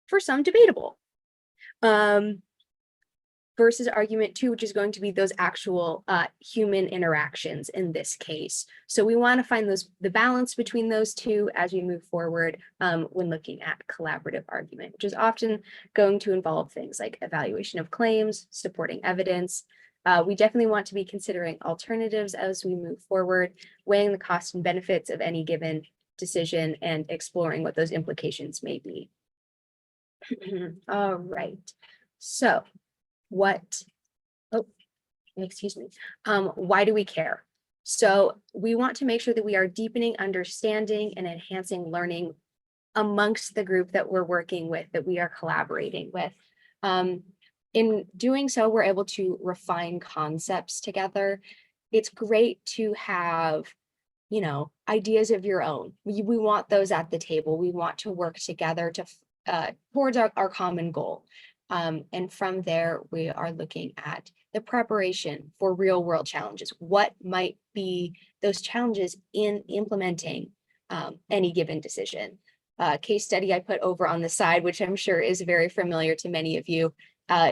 For some, debatable. versus argument 2, which is going to be those actual human interactions in this case. So we want to find the balance between those two as we move forward when looking at collaborative argument, which is often going to involve things like evaluation of claims, supporting evidence. We definitely want to be considering alternatives as we move forward, weighing the costs and benefits of any given decision and exploring what those implications may be. All right, so why do we care? So we want to make sure that we are deepening understanding and enhancing learning amongst the group that we're working with, that we are collaborating with. In doing so, we're able to refine concepts together. It's great to have, you know, ideas of your own. We want those at the table. We want to work together to towards our common goal. And from there, we are looking at the preparation for real world challenges. What might be those challenges in implementing any given decision? Case study I put over on the side, which I'm sure is very familiar to many of you,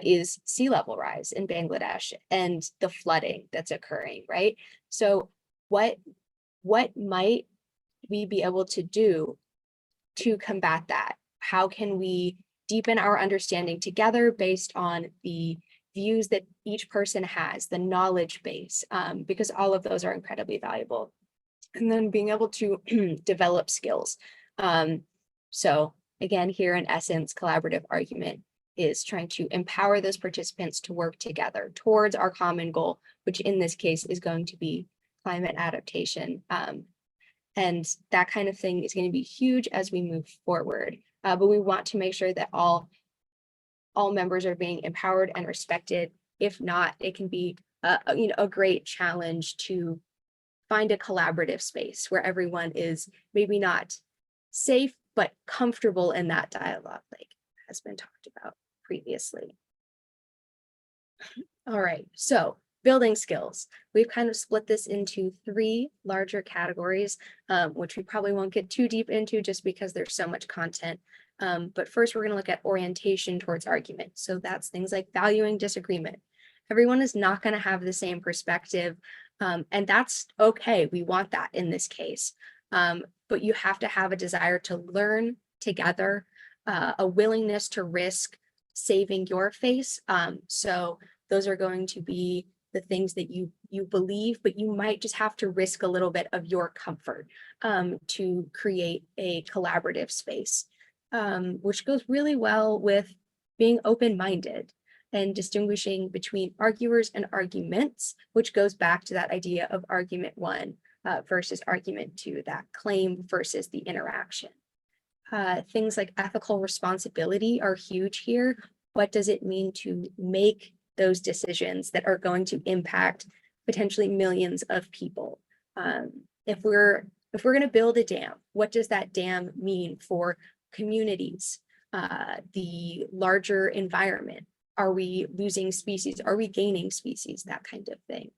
is sea level rise in Bangladesh and the flooding that's occurring, right? So what might we be able to do to combat that? How can we deepen our understanding together based on the views that each person has, the knowledge base, because all of those are incredibly valuable. And then being able to develop skills. So again, here in essence, collaborative argument is trying to empower those participants to work together towards our common goal, which in this case is going to be climate adaptation. And that kind of thing is going to be huge as we move forward. But we want to make sure that all members are being empowered and respected. If not, it can be a great challenge to find a collaborative space where everyone is maybe not safe, but comfortable in that dialogue, like has been talked about previously. All right, so building skills. We've kind of split this into 3 larger categories, which we probably won't get too deep into just because there's so much content. But first, we're going to look at orientation towards argument. So that's things like valuing disagreement. Everyone is not going to have the same perspective, and that's okay. We want that in this case. But you have to have a desire to learn together, a willingness to risk saving your face. So those are going to be the things that you believe, but you might just have to risk a little bit of your comfort to create a collaborative space, which goes really well with being open-minded and distinguishing between arguers and arguments, which goes back to that idea of argument 1 versus argument 2, that claim versus the interaction. Things like ethical responsibility are huge here. What does it mean to make those decisions that are going to impact potentially millions of people? If we're going to build a dam, what does that dam mean for communities, the larger environment? Are we losing species? Are we gaining species? That kind of thing.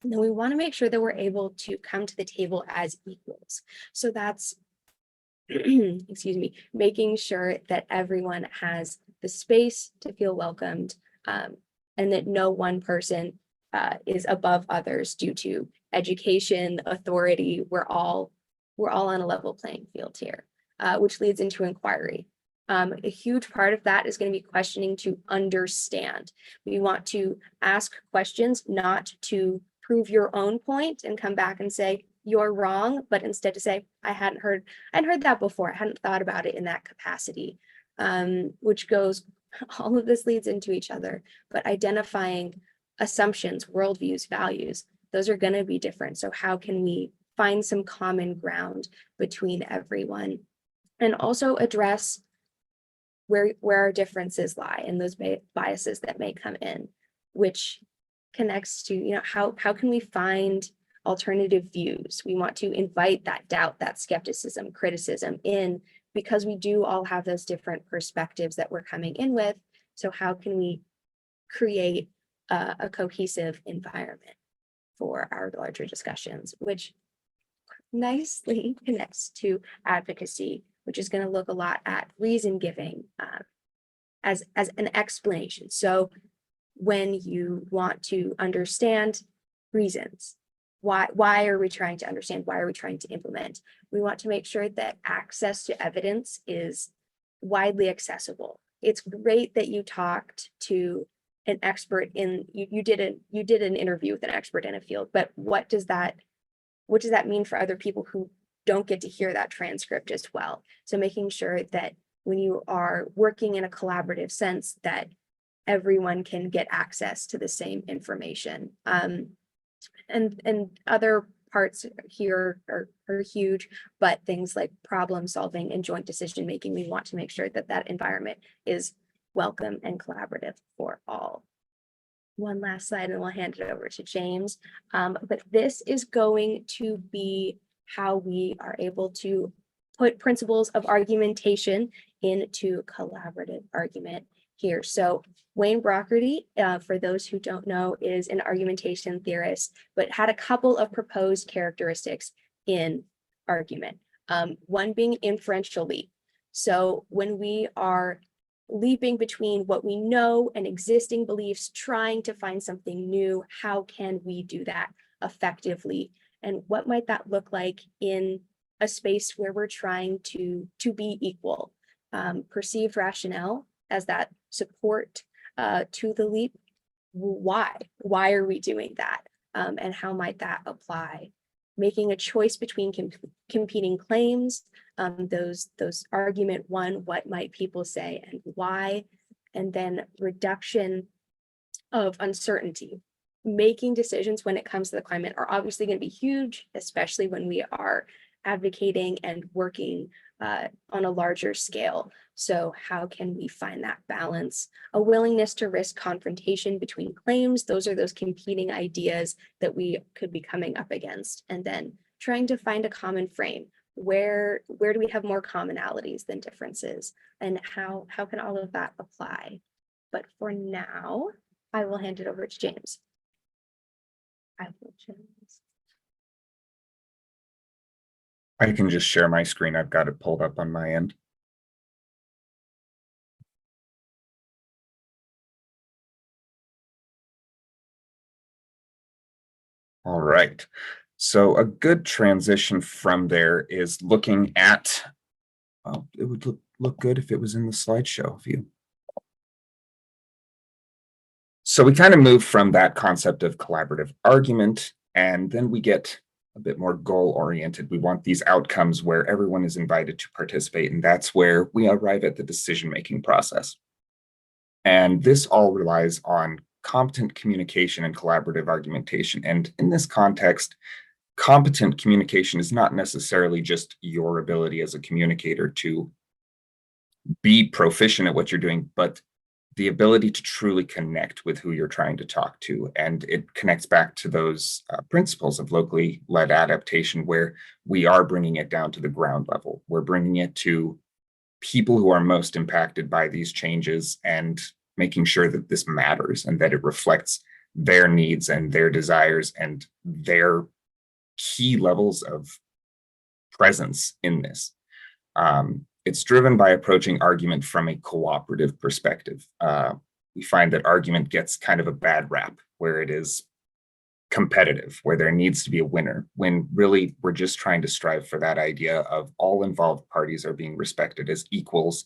And then we want to make sure that we're able to come to the table as equals. So that's, excuse me, making sure that everyone has the space to feel welcomed, and that no one person is above others due to education, authority. We're all on a level playing field here, which leads into inquiry. A huge part of that is going to be questioning to understand. We want to ask questions not to prove your own point and come back and say you're wrong, but instead to say I hadn't heard that before. I hadn't thought about it in that capacity, which goes. All of this leads into each other, but identifying assumptions, worldviews, values, those are going to be different. So how can we find some common ground between everyone, and also address where our differences lie and those biases that may come in, which connects to, you know, how can we find alternative views? We want to invite that doubt, that skepticism, criticism in, because we do all have those different perspectives that we're coming in with. So how can we create a cohesive environment for our larger discussions, which nicely connects to advocacy, which is going to look a lot at reason giving as an explanation. So when you want to understand reasons. Why are we trying to understand? Why are we trying to implement? We want to make sure that access to evidence is widely accessible. It's great that you talked to an expert in, you did an interview with an expert in a field, but what does that mean for other people who don't get to hear that transcript as well? So making sure that when you are working in a collaborative sense, that everyone can get access to the same information. And other parts here are huge, but things like problem solving and joint decision making, we want to make sure that that environment is welcome and collaborative for all. One last slide and we'll hand it over to James. But this is going to be how we are able to put principles of argumentation into collaborative argument here. So Wayne Brocherty, for those who don't know, is an argumentation theorist, but had a couple of proposed characteristics in argument. One being inferential leap. So when we are leaping between what we know and existing beliefs, trying to find something new, how can we do that effectively? And what might that look like in a space where we're trying to be equal? Perceived rationale as that support to the leap. Why are we doing that? And how might that apply? Making a choice between competing claims, those argument one, what might people say and why? And then reduction of uncertainty. Making decisions when it comes to the climate are obviously going to be huge, especially when we are advocating and working on a larger scale. So how can we find that balance? A willingness to risk confrontation between claims. Those are those competing ideas that we could be coming up against. And then trying to find a common frame. Where do we have more commonalities than differences? And how can all of that apply? But for now, I will hand it over to James.
I can just share my screen. I've got it pulled up on my end. All right. So a good transition from there is looking at, well, it would look good if it was in the slideshow view. So we kind of move from that concept of collaborative argument, and then we get a bit more goal-oriented. We want these outcomes where everyone is invited to participate, and that's where we arrive at the decision-making process. And this all relies on competent communication and collaborative argumentation. And in this context, competent communication is not necessarily just your ability as a communicator to be proficient at what you're doing, but the ability to truly connect with who you're trying to talk to. And it connects back to those principles of locally led adaptation, where we are bringing it down to the ground level. We're bringing it to people who are most impacted by these changes and making sure that this matters and that it reflects their needs and their desires and their key levels of presence in this. It's driven by approaching argument from a cooperative perspective. We find that argument gets kind of a bad rap where it is competitive, where there needs to be a winner, when really we're just trying to strive for that idea of all involved parties are being respected as equals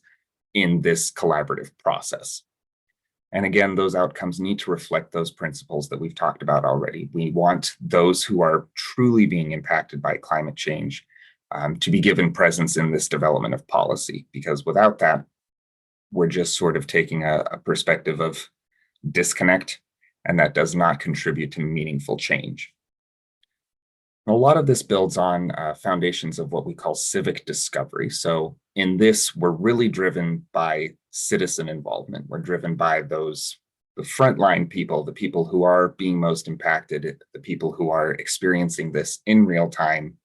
in this collaborative process. And again, those outcomes need to reflect those principles that we've talked about already. We want those who are truly being impacted by climate change to be given presence in this development of policy, because without that, we're just sort of taking a perspective of disconnect, and that does not contribute to meaningful change. A lot of this builds on foundations of what we call civic discovery. So in this, we're really driven by citizen involvement. We're driven by the frontline people, the people who are being most impacted, the people who are experiencing this in real time.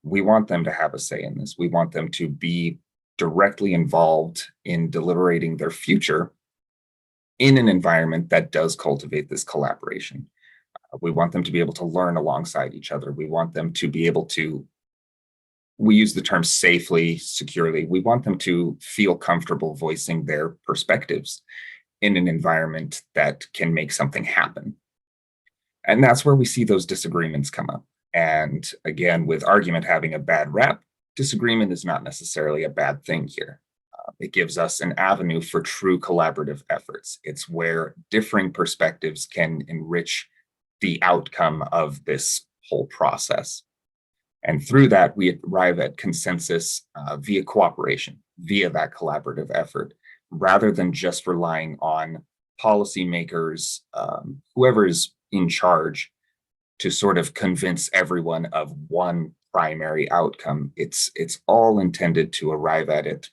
We want them to have a say in this. We want them to be directly involved in deliberating their future in an environment that does cultivate this collaboration. We want them to be able to learn alongside each other. We want them to be able to, we use the term safely, securely. We want them to feel comfortable voicing their perspectives. in an environment that can make something happen. And that's where we see those disagreements come up. And again, with argument having a bad rap, disagreement is not necessarily a bad thing here. It gives us an avenue for true collaborative efforts. It's where differing perspectives can enrich the outcome of this whole process. And through that, we arrive at consensus via cooperation, via that collaborative effort, rather than just relying on policymakers, whoever is in charge, to sort of convince everyone of one primary outcome. It's all intended to arrive at it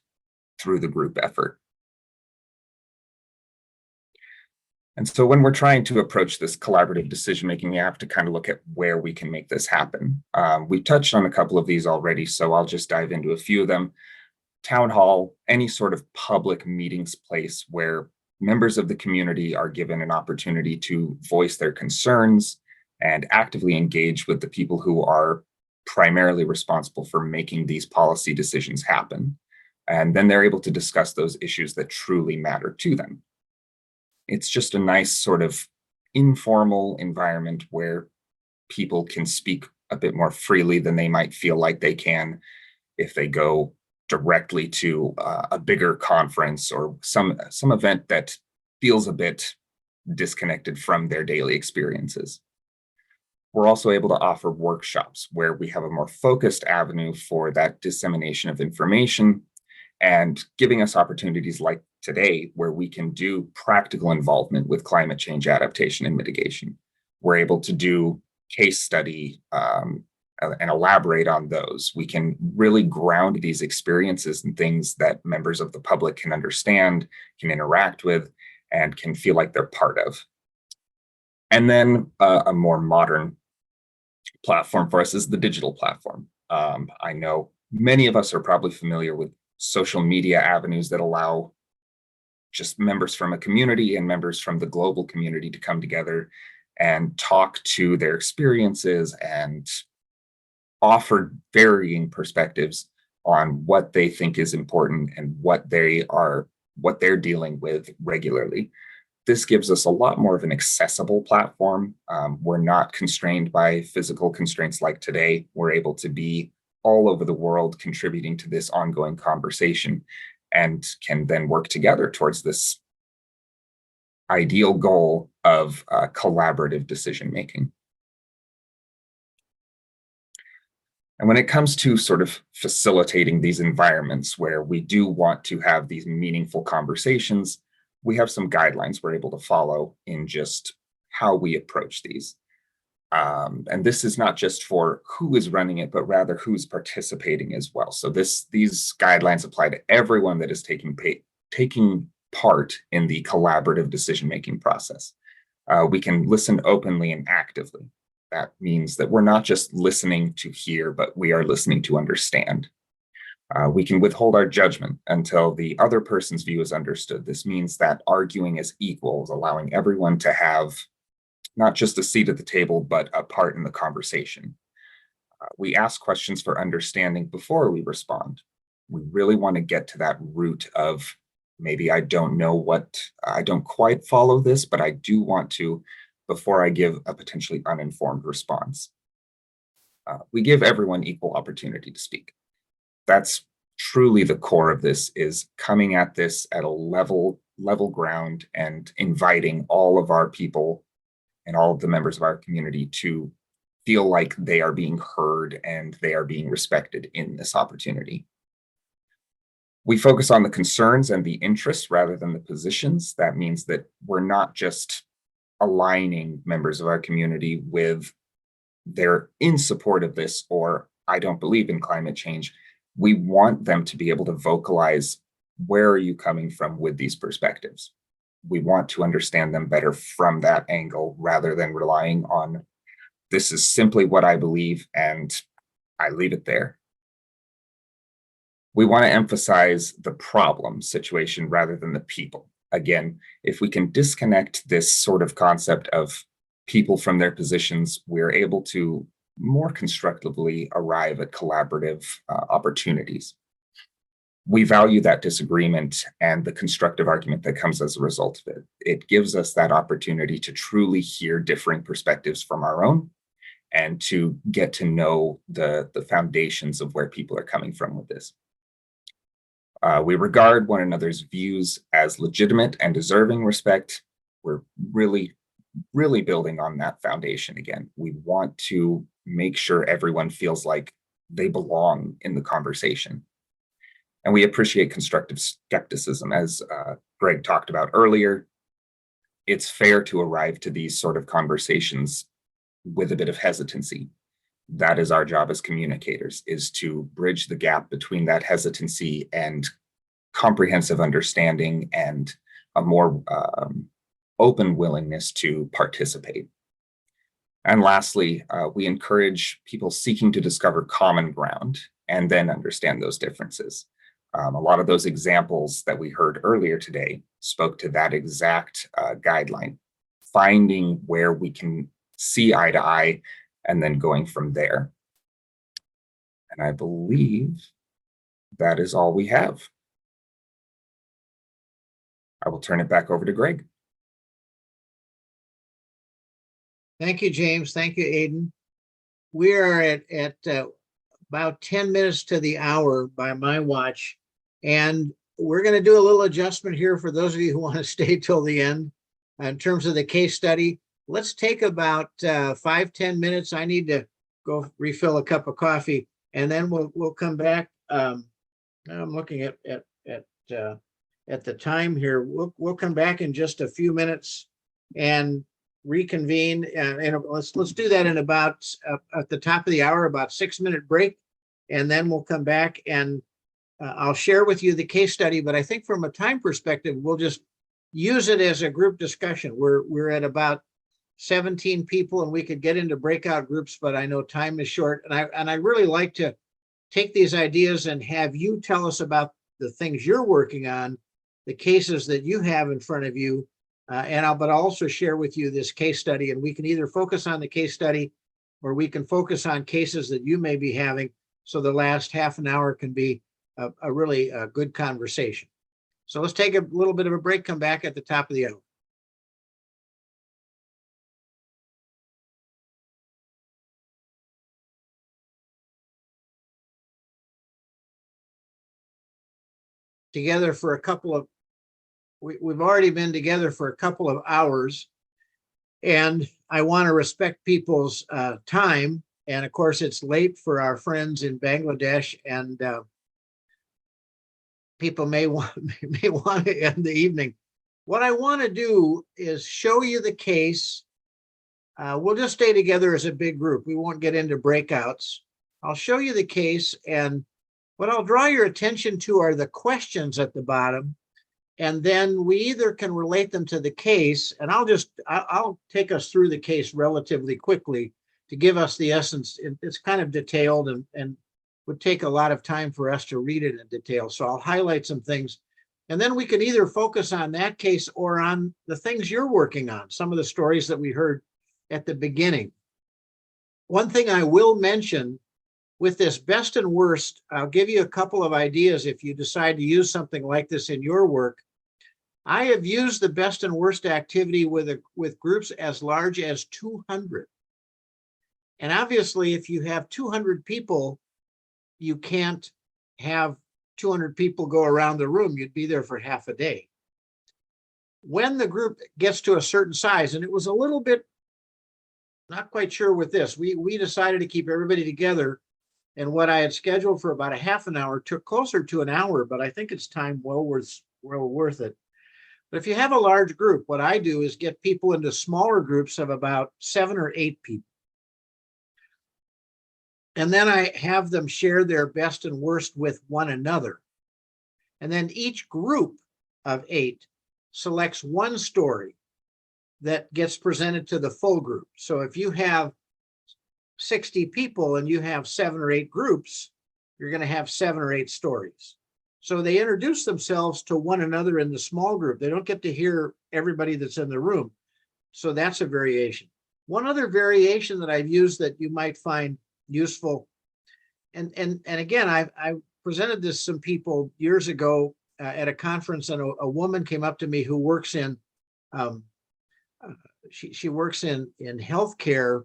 through the group effort. And so when we're trying to approach this collaborative decision-making, we have to kind of look at where we can make this happen. We've touched on a couple of these already, so I'll just dive into a few of them. Town hall, any sort of public meetings place where members of the community are given an opportunity to voice their concerns and actively engage with the people who are primarily responsible for making these policy decisions happen. And then they're able to discuss those issues that truly matter to them. It's just a nice sort of informal environment where people can speak a bit more freely than they might feel like they can if they go directly to a bigger conference or some event that feels a bit disconnected from their daily experiences. We're also able to offer workshops where we have a more focused avenue for that dissemination of information and giving us opportunities like today where we can do practical involvement with climate change adaptation and mitigation. We're able to do case study and elaborate on those. We can really ground these experiences in things that members of the public can understand, can interact with, and can feel like they're part of. And then a more modern platform for us is the digital platform. I know many of us are probably familiar with social media avenues that allow just members from a community and members from the global community to come together and talk to their experiences and offer varying perspectives on what they think is important and what they're dealing with regularly. This gives us a lot more of an accessible platform. We're not constrained by physical constraints like today. We're able to be all over the world contributing to this ongoing conversation and can then work together towards this ideal goal of collaborative decision-making. And when it comes to sort of facilitating these environments where we do want to have these meaningful conversations, we have some guidelines we're able to follow in just how we approach these. And this is not just for who is running it, but rather who's participating as well. So these guidelines apply to everyone that is taking part in the collaborative decision-making process. We can listen openly and actively. That means that we're not just listening to hear, but we are listening to understand. We can withhold our judgment until the other person's view is understood. This means that arguing as equals, allowing everyone to have not just a seat at the table, but a part in the conversation. We ask questions for understanding before we respond. We really want to get to that root of maybe I don't quite follow this, but I do want to before I give a potentially uninformed response. We give everyone equal opportunity to speak. That's truly the core of this, is coming at this at a level ground and inviting all of our people and all of the members of our community to feel like they are being heard and they are being respected in this opportunity. We focus on the concerns and the interests rather than the positions. That means that we're not just aligning members of our community with they're in support of this or I don't believe in climate change. We want them to be able to vocalize, where are you coming from with these perspectives? We want to understand them better from that angle rather than relying on, this is simply what I believe and I leave it there. We want to emphasize the problem situation rather than the people. Again, if we can disconnect this sort of concept of people from their positions, we're able to more constructively arrive at collaborative opportunities. We value that disagreement and the constructive argument that comes as a result of it. It gives us that opportunity to truly hear differing perspectives from our own and to get to know the foundations of where people are coming from with this. We regard one another's views as legitimate and deserving respect. We're really building on that foundation again. We want to make sure everyone feels like they belong in the conversation. And we appreciate constructive skepticism. As Gregg talked about earlier, it's fair to arrive to these sort of conversations with a bit of hesitancy. That is our job as communicators, is to bridge the gap between that hesitancy and comprehensive understanding and a more open willingness to participate. And lastly, we encourage people seeking to discover common ground and then understand those differences. A lot of those examples that we heard earlier today spoke to that exact guideline, finding where we can see eye to eye and then going from there. And I believe that is all we have. I will turn it back over to Gregg.
Thank you, James. Thank you, Aidan. We are at about 10 minutes to the hour by my watch, and we're going to do a little adjustment here for those of you who want to stay till the end in terms of the case study. Let's take about 5-10 minutes. I need to go refill a cup of coffee, and then we'll come back. I'm looking at the time here. We'll come back in just a few minutes and reconvene, and let's do that in about at the top of the hour, about 6-minute break, and then we'll come back and I'll share with you the case study. But I think from a time perspective, we'll just use it as a group discussion. We're at about 17 people, and we could get into breakout groups, but I know time is short, and I really like to take these ideas and have you tell us about the things you're working on, the cases that you have in front of you. But I'll also share with you this case study, and we can either focus on the case study or we can focus on cases that you may be having. So the last half an hour can be a really good conversation. So let's take a little bit of a break, come back at the top of the hour. Together for a couple of we've already been together for a couple of hours, and I want to respect people's time. And of course, it's late for our friends in Bangladesh, and people may want to end the evening. What I want to do is show you the case. We'll just stay together as a big group. We won't get into breakouts. I'll show you the case, and what I'll draw your attention to are the questions at the bottom. And then we either can relate them to the case, and I'll take us through the case relatively quickly to give us the essence. It's kind of detailed and would take a lot of time for us to read it in detail. So I'll highlight some things, and then we can either focus on that case or on the things you're working on, some of the stories that we heard at the beginning. One thing I will mention with this best and worst, I'll give you a couple of ideas if you decide to use something like this in your work. I have used the best and worst activity with groups as large as 200. And obviously, if you have 200 people, you can't have 200 people go around the room. You'd be there for half a day. When the group gets to a certain size, and it was a little bit, not quite sure with this, we decided to keep everybody together. And what I had scheduled for about a half an hour took closer to an hour, but I think it's time well worth it. But if you have a large group, what I do is get people into smaller groups of about 7 or 8 people. And then I have them share their best and worst with one another. And then each group of 8 selects one story that gets presented to the full group. So if you have 60 people and you have 7 or 8 groups, you're going to have 7 or 8 stories. So they introduce themselves to one another in the small group. They don't get to hear everybody that's in the room. So that's a variation. One other variation that I've used that you might find useful, and again, I presented this to some people years ago at a conference, and a woman came up to me who works in, she works in healthcare,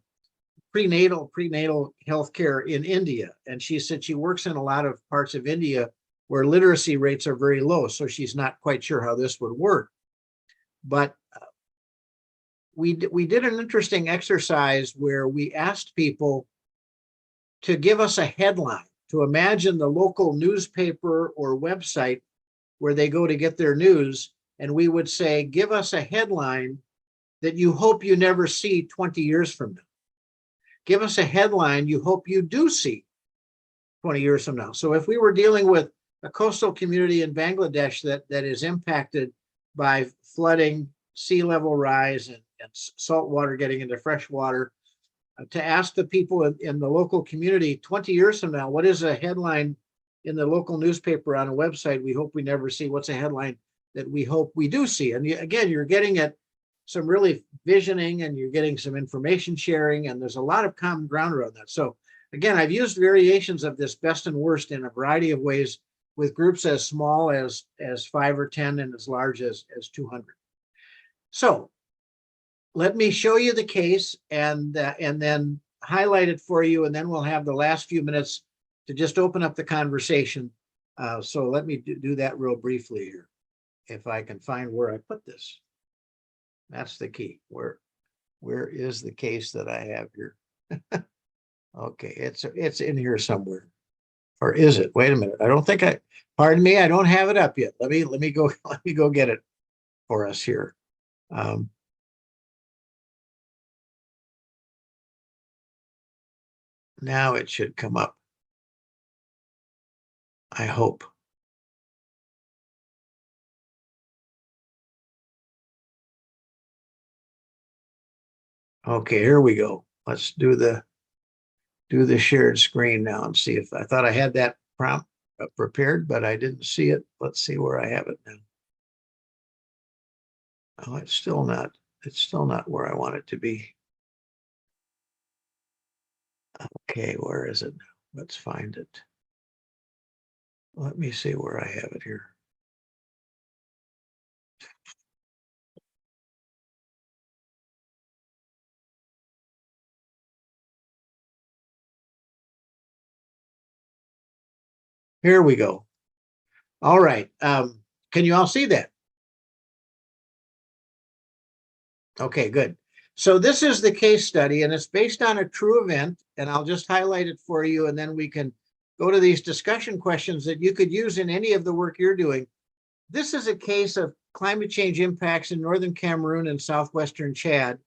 prenatal healthcare in India. And she said she works in a lot of parts of India where literacy rates are very low. So she's not quite sure how this would work. But we did an interesting exercise where we asked people to give us a headline, to imagine the local newspaper or website where they go to get their news. And we would say, give us a headline that you hope you never see 20 years from now. Give us a headline you hope you do see 20 years from now. So if we were dealing with a coastal community in Bangladesh that is impacted by flooding, sea level rise, and salt water getting into fresh water, to ask the people in the local community 20 years from now, what is a headline in the local newspaper on a website we hope we never see? What's a headline that we hope we do see? And again, you're getting at some really visioning, and you're getting some information sharing, and there's a lot of common ground around that. So again, I've used variations of this best and worst in a variety of ways with groups as small as 5 or 10 and as large as 200. So let me show you the case and then highlight it for you, and then we'll have the last few minutes to just open up the conversation. So let me do that real briefly here, if I can find where I put this. That's the key. Where is the case that I have here? Okay, it's in here somewhere. Or is it? Wait a minute. I don't think pardon me, I don't have it up yet. Let me go get it for us here. Now it should come up, I hope. Okay, here we go. Let's do the shared screen now and see if I thought I had that prompt prepared, but I didn't see it. Let's see where I have it now. Oh, it's still not where I want it to be. Okay, where is it now? Let's find it. Let me see where I have it here. Here we go. All right. Can you all see that? Okay, good. So this is the case study, and it's based on a true event, and I'll just highlight it for you, and then we can go to these discussion questions that you could use in any of the work you're doing. This is a case of climate change impacts in northern Cameroon and southwestern Chad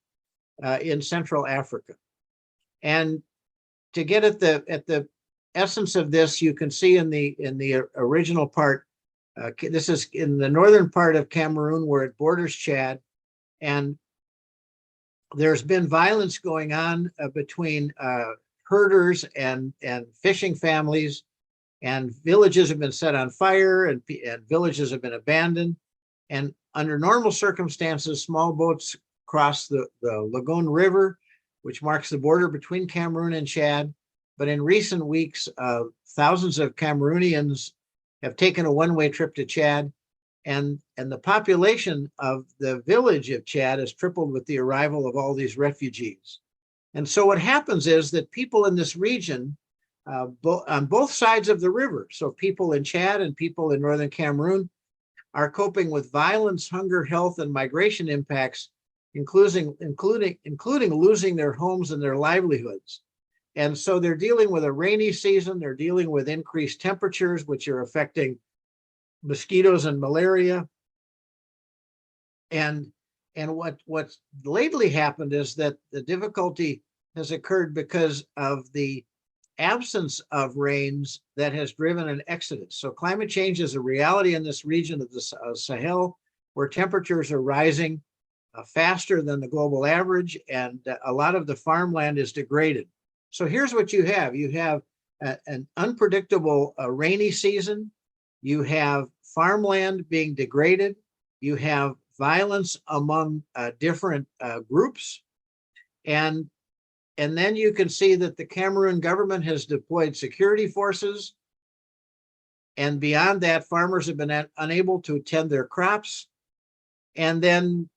in Central Africa. And to get at the essence of this, you can see in the original part, this is in the northern part of Cameroon where it borders Chad, and there's been violence going on between herders and fishing families, and villages have been set on fire, and villages have been abandoned. And under normal circumstances, small boats cross the Lagoon River, which marks the border between Cameroon and Chad. But in recent weeks, thousands of Cameroonians have taken a one-way trip to Chad, and the population of the village of Chad has tripled with the arrival of all these refugees. And so what happens is that people in this region, on both sides of the river, so people in Chad and people in northern Cameroon, are coping with violence, hunger, health, and migration impacts, including losing their homes and their livelihoods. And so they're dealing with a rainy season, they're dealing with increased temperatures, which are affecting mosquitoes and malaria. And what's lately happened is that the difficulty has occurred because of the absence of rains that has driven an exodus. So climate change is a reality in this region of the Sahel, where temperatures are rising faster than the global average, and a lot of the farmland is degraded. So here's what you have. You have an unpredictable rainy season. You have farmland being degraded. You have violence among different groups. And then you can see that the Cameroon government has deployed security forces. And beyond that, farmers have been unable to tend their crops. And then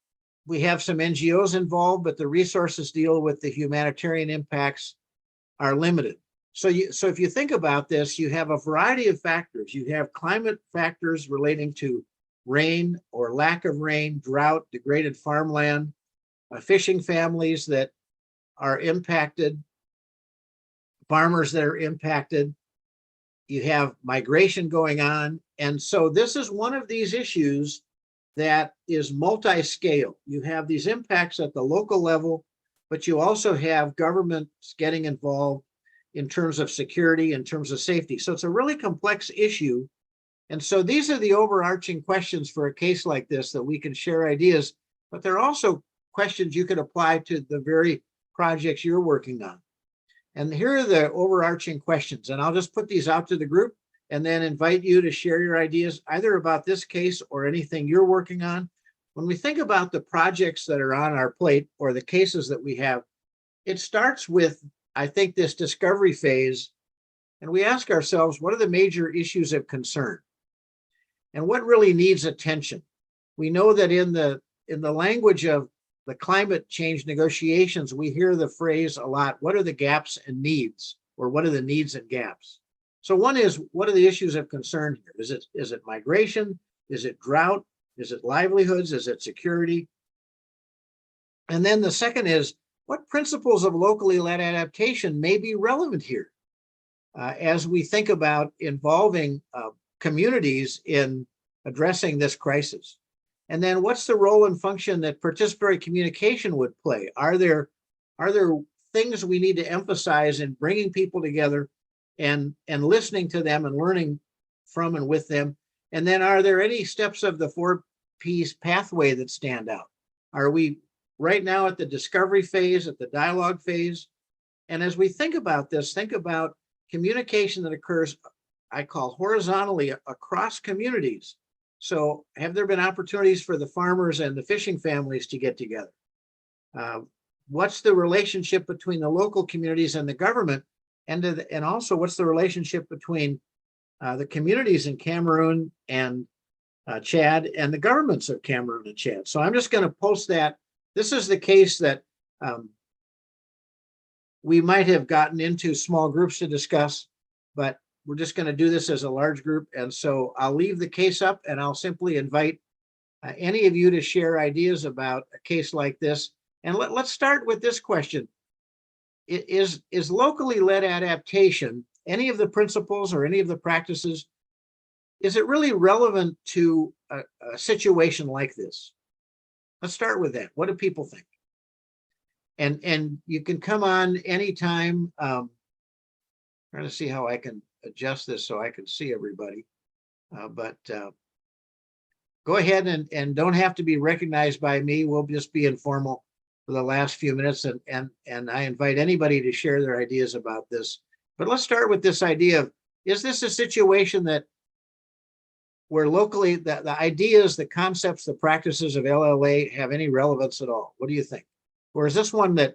we have some NGOs involved, but the resources deal with the humanitarian impacts are limited. So if you think about this, you have a variety of factors. You have climate factors relating to rain or lack of rain, drought, degraded farmland, fishing families that are impacted, farmers that are impacted. You have migration going on. And so this is one of these issues that is multi-scale. You have these impacts at the local level, but you also have governments getting involved in terms of security, in terms of safety. So it's a really complex issue. And so these are the overarching questions for a case like this that we can share ideas, but they're also questions you could apply to the very projects you're working on. And here are the overarching questions, and I'll just put these out to the group and then invite you to share your ideas either about this case or anything you're working on. When we think about the projects that are on our plate or the cases that we have, it starts with, I think, this discovery phase, and we ask ourselves, what are the major issues of concern? And what really needs attention? We know that in the language of the climate change negotiations, we hear the phrase a lot, what are the gaps and needs, or what are the needs and gaps? So one is, what are the issues of concern here? Is it migration? Is it drought? Is it livelihoods? Is it security? And then the second is, what principles of locally led adaptation may be relevant here as we think about involving communities in addressing this crisis? And then what's the role and function that participatory communication would play? Are there things we need to emphasize in bringing people together and listening to them and learning from and with them? And then are there any steps of the 4Ps pathway that stand out? Are we right now at the discovery phase, at the dialogue phase? And as we think about this, think about communication that occurs, I call horizontally across communities. So have there been opportunities for the farmers and the fishing families to get together? What's the relationship between the local communities and the government? And also what's the relationship between the communities in Cameroon and Chad and the governments of Cameroon and Chad? So I'm just going to post that. This is the case that we might have gotten into small groups to discuss, but we're just going to do this as a large group. And so I'll leave the case up and I'll simply invite any of you to share ideas about a case like this. And let's start with this question. Is locally led adaptation, any of the principles or any of the practices, is it really relevant to a situation like this? Let's start with that. What do people think? And you can come on anytime. Trying to see how I can adjust this so I can see everybody. But go ahead and don't have to be recognized by me. We'll just be informal for the last few minutes. And I invite anybody to share their ideas about this. But let's start with this idea of, is this a situation that where locally the ideas, the concepts, the practices of LLA have any relevance at all? What do you think? Or is this one that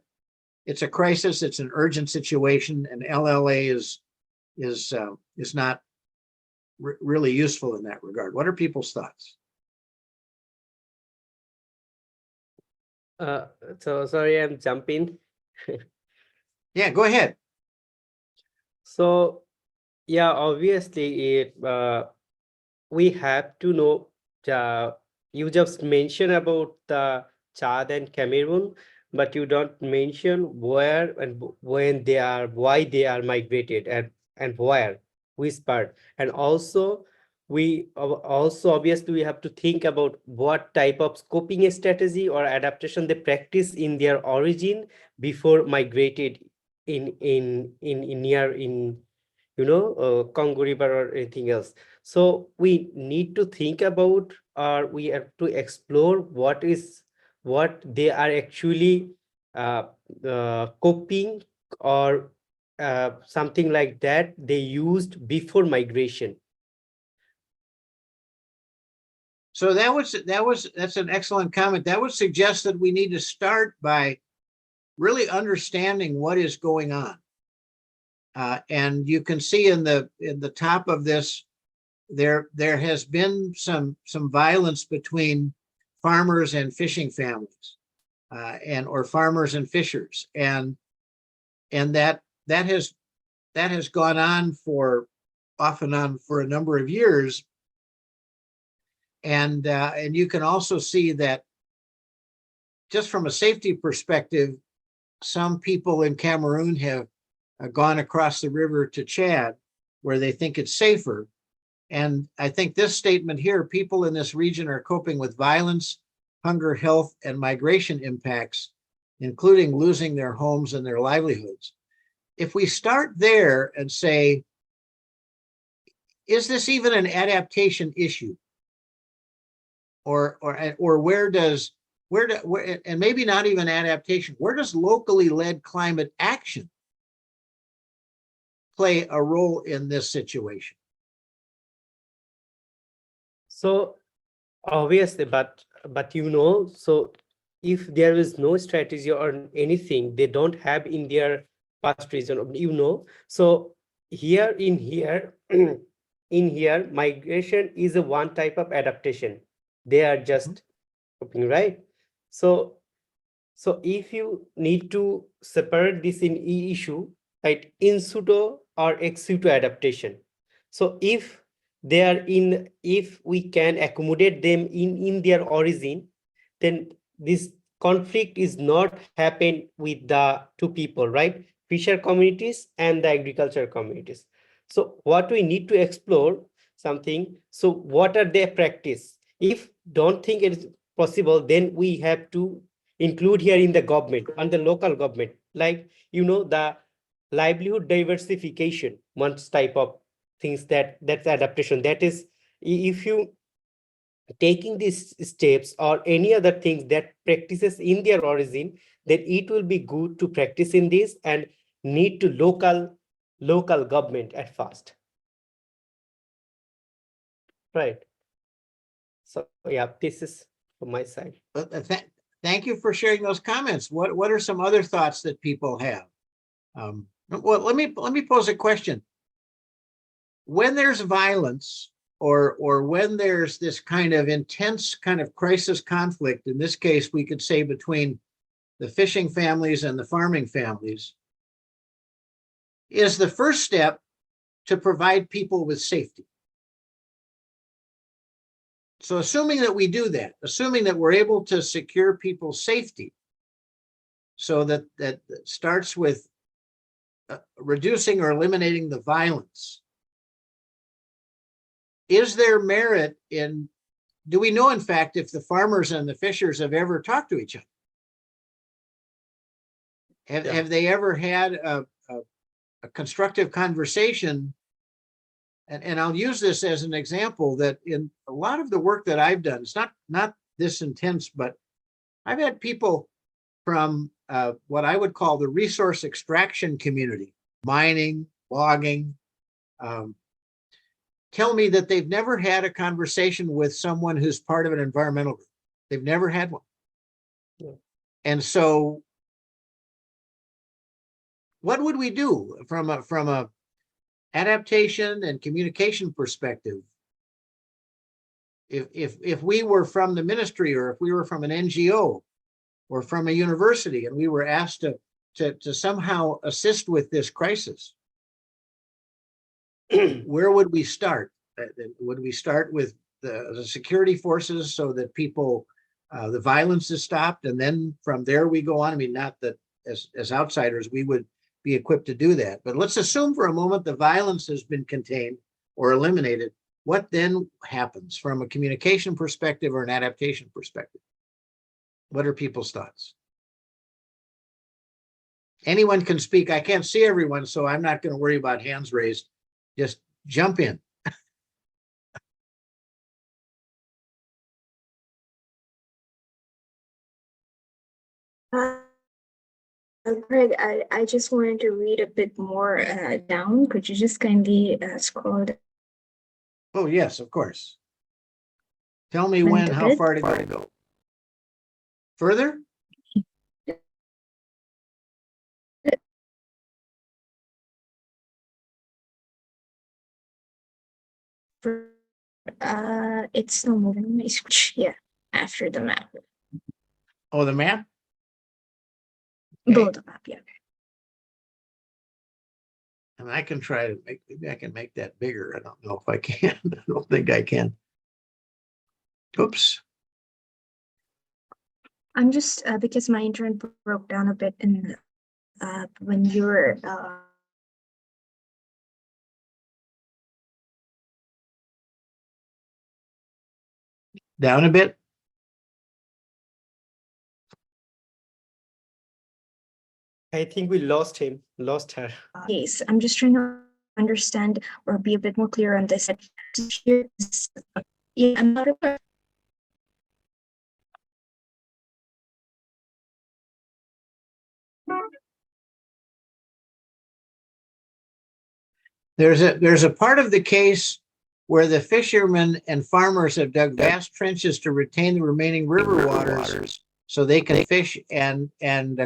it's a crisis, it's an urgent situation, and LLA is not really useful in that regard? What are people's thoughts?
So sorry, I'm jumping.
Yeah, go ahead.
So yeah, obviously we have to know. You just mentioned about the Chad and Cameroon, but you don't mention where and when they are, why they are migrated, and where, which part. And also we obviously we have to think about what type of scoping strategy or adaptation they practice in their origin before migrated in Congo River or anything else. So we need to think about, or we have to explore what they are actually coping or something like that they used before migration.
So that's an excellent comment. That would suggest that we need to start by really understanding what is going on. And you can see in the top of this there has been some violence between farmers and fishing families, or farmers and fishers, and that has gone on off and on for a number of years, and you can also see that just from a safety perspective, some people in Cameroon have gone across the river to Chad, where they think it's safer. And I think this statement here, people in this region are coping with violence, hunger, health, and migration impacts, including losing their homes and their livelihoods. If we start there and say, is this even an adaptation issue? Or where, and maybe not even adaptation, where does locally led climate action play a role in this situation?
So obviously, but so if there is no strategy or anything they don't have in their past region, so here in here migration is a one type of adaptation. They are just coping, right? So if you need to separate this in issue, right, in pseudo or ex situ adaptation. So if we can accommodate them in their origin, then this conflict is not happen with the two people, right? Fisher communities and the agriculture communities. So what we need to explore something. So what are their practice? If don't think it is possible, then we have to include here in the government and the local government, like the livelihood diversification, one type of things that's adaptation. That is, if you taking these steps or any other things that practices in their origin, then it will be good to practice in this and need to local government at first, right? So yeah, this is from my side.
Thank you for sharing those comments. What are some other thoughts that people have? Well, let me pose a question. When there's violence, or when there's this kind of intense kind of crisis conflict, in this case, we could say between the fishing families and the farming families, is the first step to provide people with safety. So assuming that we do that, assuming that we're able to secure people's safety, so that starts with reducing or eliminating the violence, is there merit in, do we know in fact if the farmers and the fishers have ever talked to each other? Have they ever had a constructive conversation? And I'll use this as an example that in a lot of the work that I've done, it's not this intense, but I've had people from what I would call the resource extraction community, mining, logging, tell me that they've never had a conversation with someone who's part of an environmental group. They've never had one. Yeah. And so what would we do from a adaptation and communication perspective if we were from the ministry, or if we were from an NGO or from a university, and we were asked to somehow assist with this crisis? Where would we start? Would we start with the security forces so that people, the violence is stopped, and then from there we go on? I mean, not that as outsiders we would be equipped to do that, but let's assume for a moment the violence has been contained or eliminated. What then happens from a communication perspective or an adaptation perspective? What are people's thoughts? Anyone can speak. I can't see everyone, so I'm not going to worry about hands raised. Just jump in.
Greg, I just wanted to read a bit more down. Could you just kindly scroll down?
Oh, yes, of course. Tell me when, how far to go. Further?
It's no moving on my screen. Yeah, after the map.
Oh, the map? Okay.
Below the map, yeah.
And I can try to make, maybe I can make that bigger. I don't know if I can. I don't think I can. Oops.
I'm just because my internet broke down a bit in when you were
Down a bit.
I think we lost him, lost her.
case. I'm just trying to understand or be a bit more clear on this. Yeah, I'm not aware.
There's a part of the case where the fishermen and farmers have dug vast trenches to retain the remaining river waters so they can fish and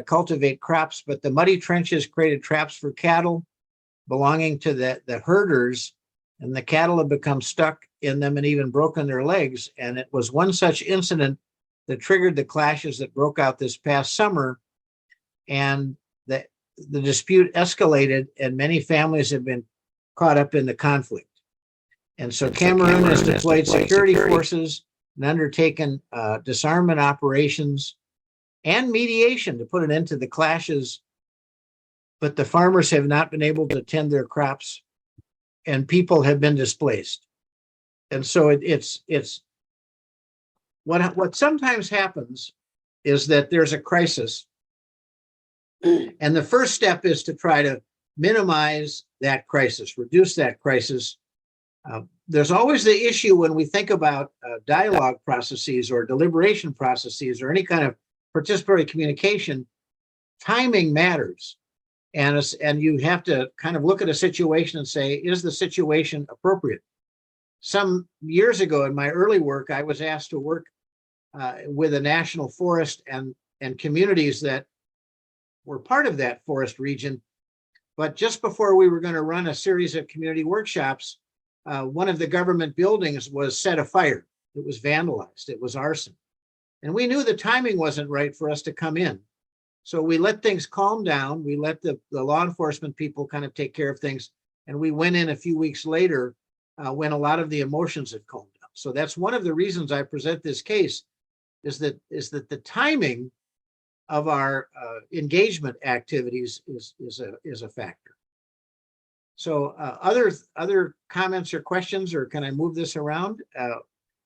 cultivate crops, but the muddy trenches created traps for cattle belonging to the herders, and the cattle have become stuck in them and even broken their legs. And it was one such incident that triggered the clashes that broke out this past summer, and the dispute escalated, and many families have been caught up in the conflict. And so Cameroon has deployed security forces and undertaken disarmament operations and mediation to put an end to the clashes, but the farmers have not been able to tend their crops and people have been displaced. And so it's what sometimes happens is that there's a crisis, and the first step is to try to minimize that crisis, reduce that crisis. There's always the issue when we think about dialogue processes or deliberation processes or any kind of participatory communication. Timing matters, and you have to kind of look at a situation and say, is the situation appropriate? Some years ago in my early work, I was asked to work with a national forest and communities that were part of that forest region. But just before we were going to run a series of community workshops, one of the government buildings was set afire. It was vandalized. It was arson. And we knew the timing wasn't right for us to come in. So we let things calm down. We let the law enforcement people kind of take care of things. And we went in a few weeks later when a lot of the emotions had calmed down. So that's one of the reasons I present this case, is that the timing of our engagement activities is a factor. So other comments or questions, or can I move this around?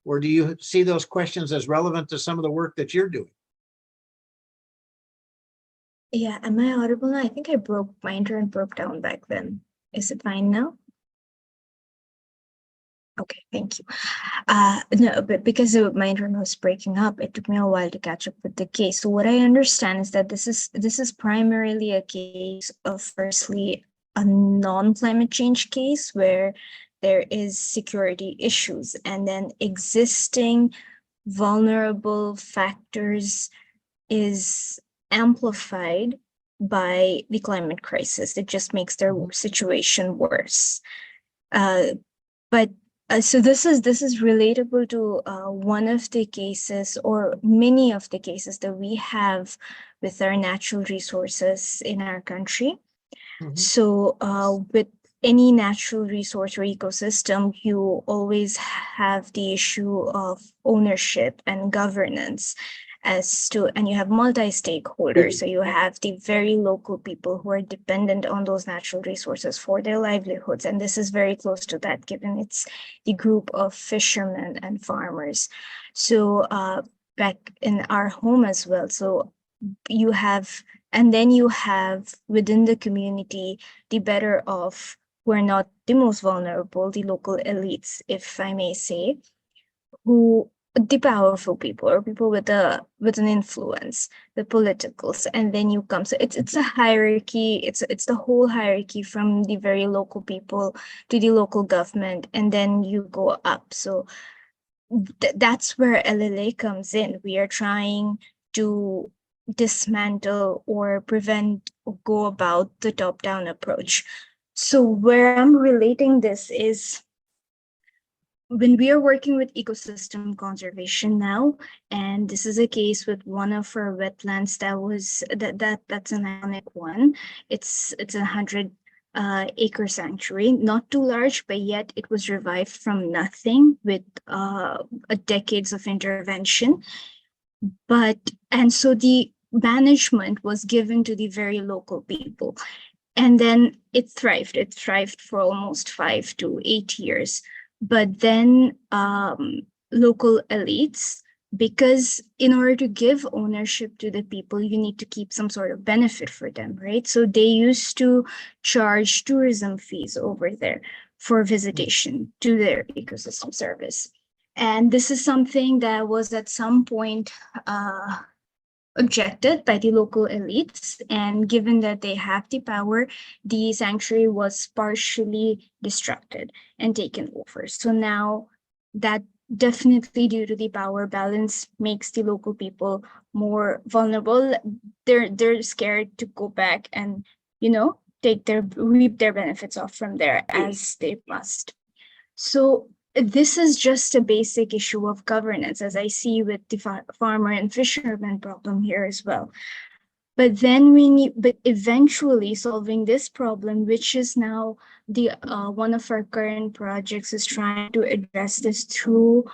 Or do you see those questions as relevant to some of the work that you're doing?
Yeah, am I audible now? I think my internet broke down back then. Is it fine now? Okay, thank you. No, but because my internet was breaking up, it took me a while to catch up with the case. So what I understand is that this is primarily a case of, firstly, a non-climate change case where there is security issues, and then existing vulnerable factors is amplified by the climate crisis. It just makes their situation worse. So this is relatable to one of the cases, or many of the cases, that we have with our natural resources in our country. So with any natural resource or ecosystem, you always have the issue of ownership and governance, and you have multi-stakeholders. So you have the very local people who are dependent on those natural resources for their livelihoods. And this is very close to that, given it's the group of fishermen and farmers. So back in our home as well. So you have, and then you have within the community, the better off, who are not the most vulnerable, the local elites, if I may say, who the powerful people, or people with an influence, the politicals, and then you come. So it's a hierarchy. It's the whole hierarchy from the very local people to the local government, and then you go up. So that's where LLA comes in. We are trying to dismantle or prevent or go about the top-down approach. So where I'm relating this is when we are working with ecosystem conservation now, and this is a case with one of our wetlands that's an iconic one. It's a 100 acre sanctuary, not too large, but yet it was revived from nothing with decades of intervention. And so the management was given to the very local people. And then it thrived. It thrived for almost 5 to 8 years. But then local elites, because in order to give ownership to the people, you need to keep some sort of benefit for them, right? So they used to charge tourism fees over there for visitation to their ecosystem service. And this is something that was at some point objected by the local elites, and given that they have the power, the sanctuary was partially destructed and taken over. So now that definitely, due to the power balance, makes the local people more vulnerable. They're scared to go back and, you know, reap their benefits off from there as they must. So this is just a basic issue of governance, as I see with the farmer and fisherman problem here as well. But then but eventually solving this problem, which is now the one of our current projects, is trying to address this through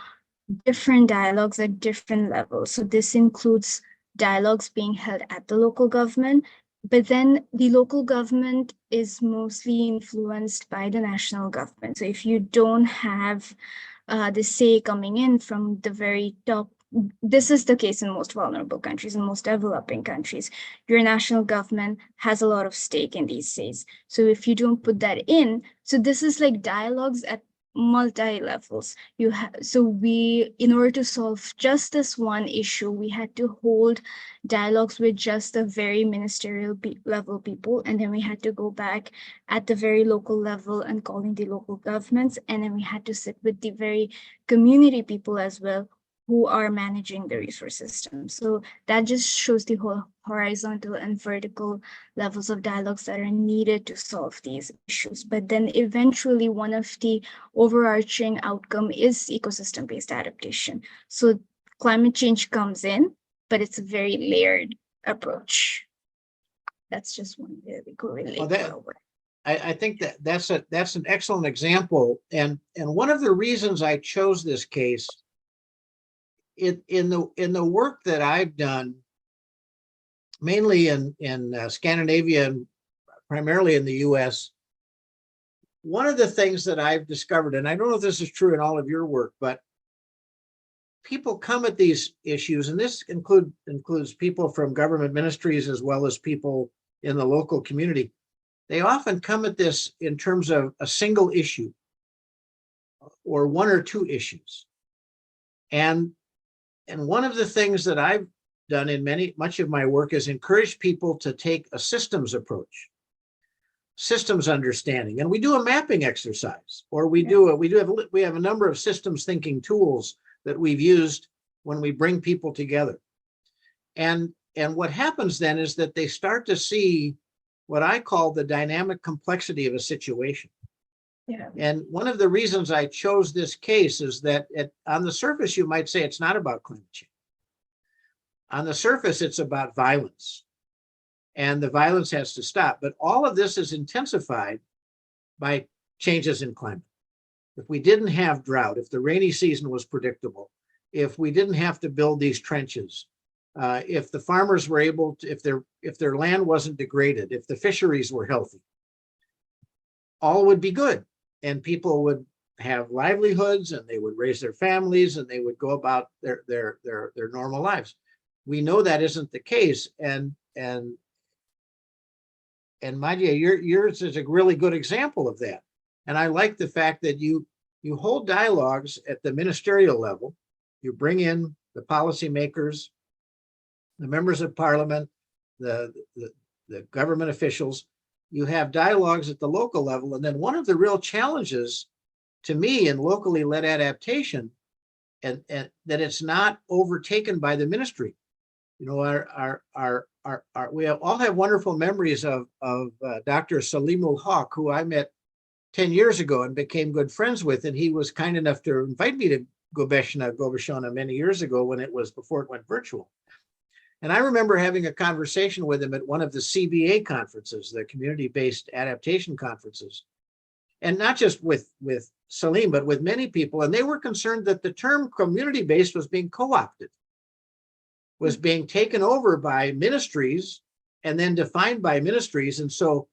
different dialogues at different levels. So this includes dialogues being held at the local government, but then the local government is mostly influenced by the national government. So if you don't have the say coming in from the very top, this is the case in most vulnerable countries and most developing countries. Your national government has a lot of stake in these says. So if you don't put that in, so this is like dialogues at multi-levels. In order to solve just this one issue, we had to hold dialogues with just the very ministerial level people, and then we had to go back at the very local level and calling the local governments, and then we had to sit with the very community people as well, who are managing the resource system. So that just shows the whole horizontal and vertical levels of dialogues that are needed to solve these issues. But then eventually one of the overarching outcome is ecosystem-based adaptation. So climate change comes in, but it's a very layered approach. That's just one way we correlate our work.
I think that's an excellent example. And one of the reasons I chose this case, in the work that I've done, mainly in Scandinavia and primarily in the US, one of the things that I've discovered, and I don't know if this is true in all of your work, but people come at these issues, and this includes people from government ministries as well as people in the local community. They often come at this in terms of a single issue or one or two issues. And one of the things that I've done in much of my work is encourage people to take a systems approach, systems understanding. And we do a mapping exercise, or we have a number of systems thinking tools that we've used when we bring people together. And what happens then is that they start to see what I call the dynamic complexity of a situation. Yeah. And one of the reasons I chose this case is that on the surface, you might say it's not about climate change. On the surface, it's about violence, and the violence has to stop. But all of this is intensified by changes in climate. If we didn't have drought, if the rainy season was predictable, if we didn't have to build these trenches, if the farmers were able to, if their land wasn't degraded, if the fisheries were healthy, all would be good. And people would have livelihoods, and they would raise their families, and they would go about their normal lives. We know that isn't the case, and Madhya, yours is a really good example of that. And I like the fact that you hold dialogues at the ministerial level. You bring in the policymakers, the members of parliament, the government officials. You have dialogues at the local level. And then one of the real challenges to me in locally led adaptation, and that it's not overtaken by the ministry. You know, we all have wonderful memories of Dr. Salimul Haq, who I met 10 years ago and became good friends with, and he was kind enough to invite me to Gobeshona many years ago before it went virtual. And I remember having a conversation with him at one of the CBA conferences, the community-based adaptation conferences. And not just with Salim, but with many people. And they were concerned that the term community-based was being co-opted, was being taken over by ministries and then defined by ministries. And so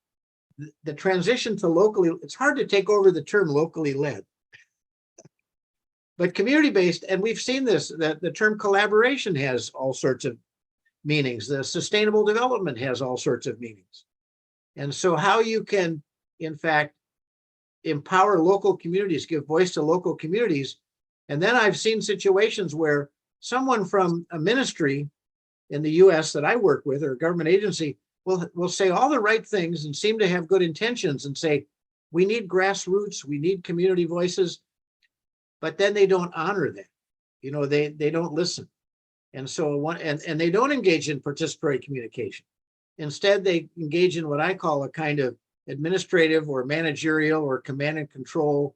the transition to locally, it's hard to take over the term locally led. But community-based, and we've seen this, that the term collaboration has all sorts of meanings. The sustainable development has all sorts of meanings. And so how you can, in fact, empower local communities, give voice to local communities. And then I've seen situations where someone from a ministry in the US that I work with, or a government agency, will say all the right things and seem to have good intentions and say, we need grassroots, we need community voices, but then they don't honor that. You know, they don't listen. And so and they don't engage in participatory communication. Instead, they engage in what I call a kind of administrative or managerial or command and control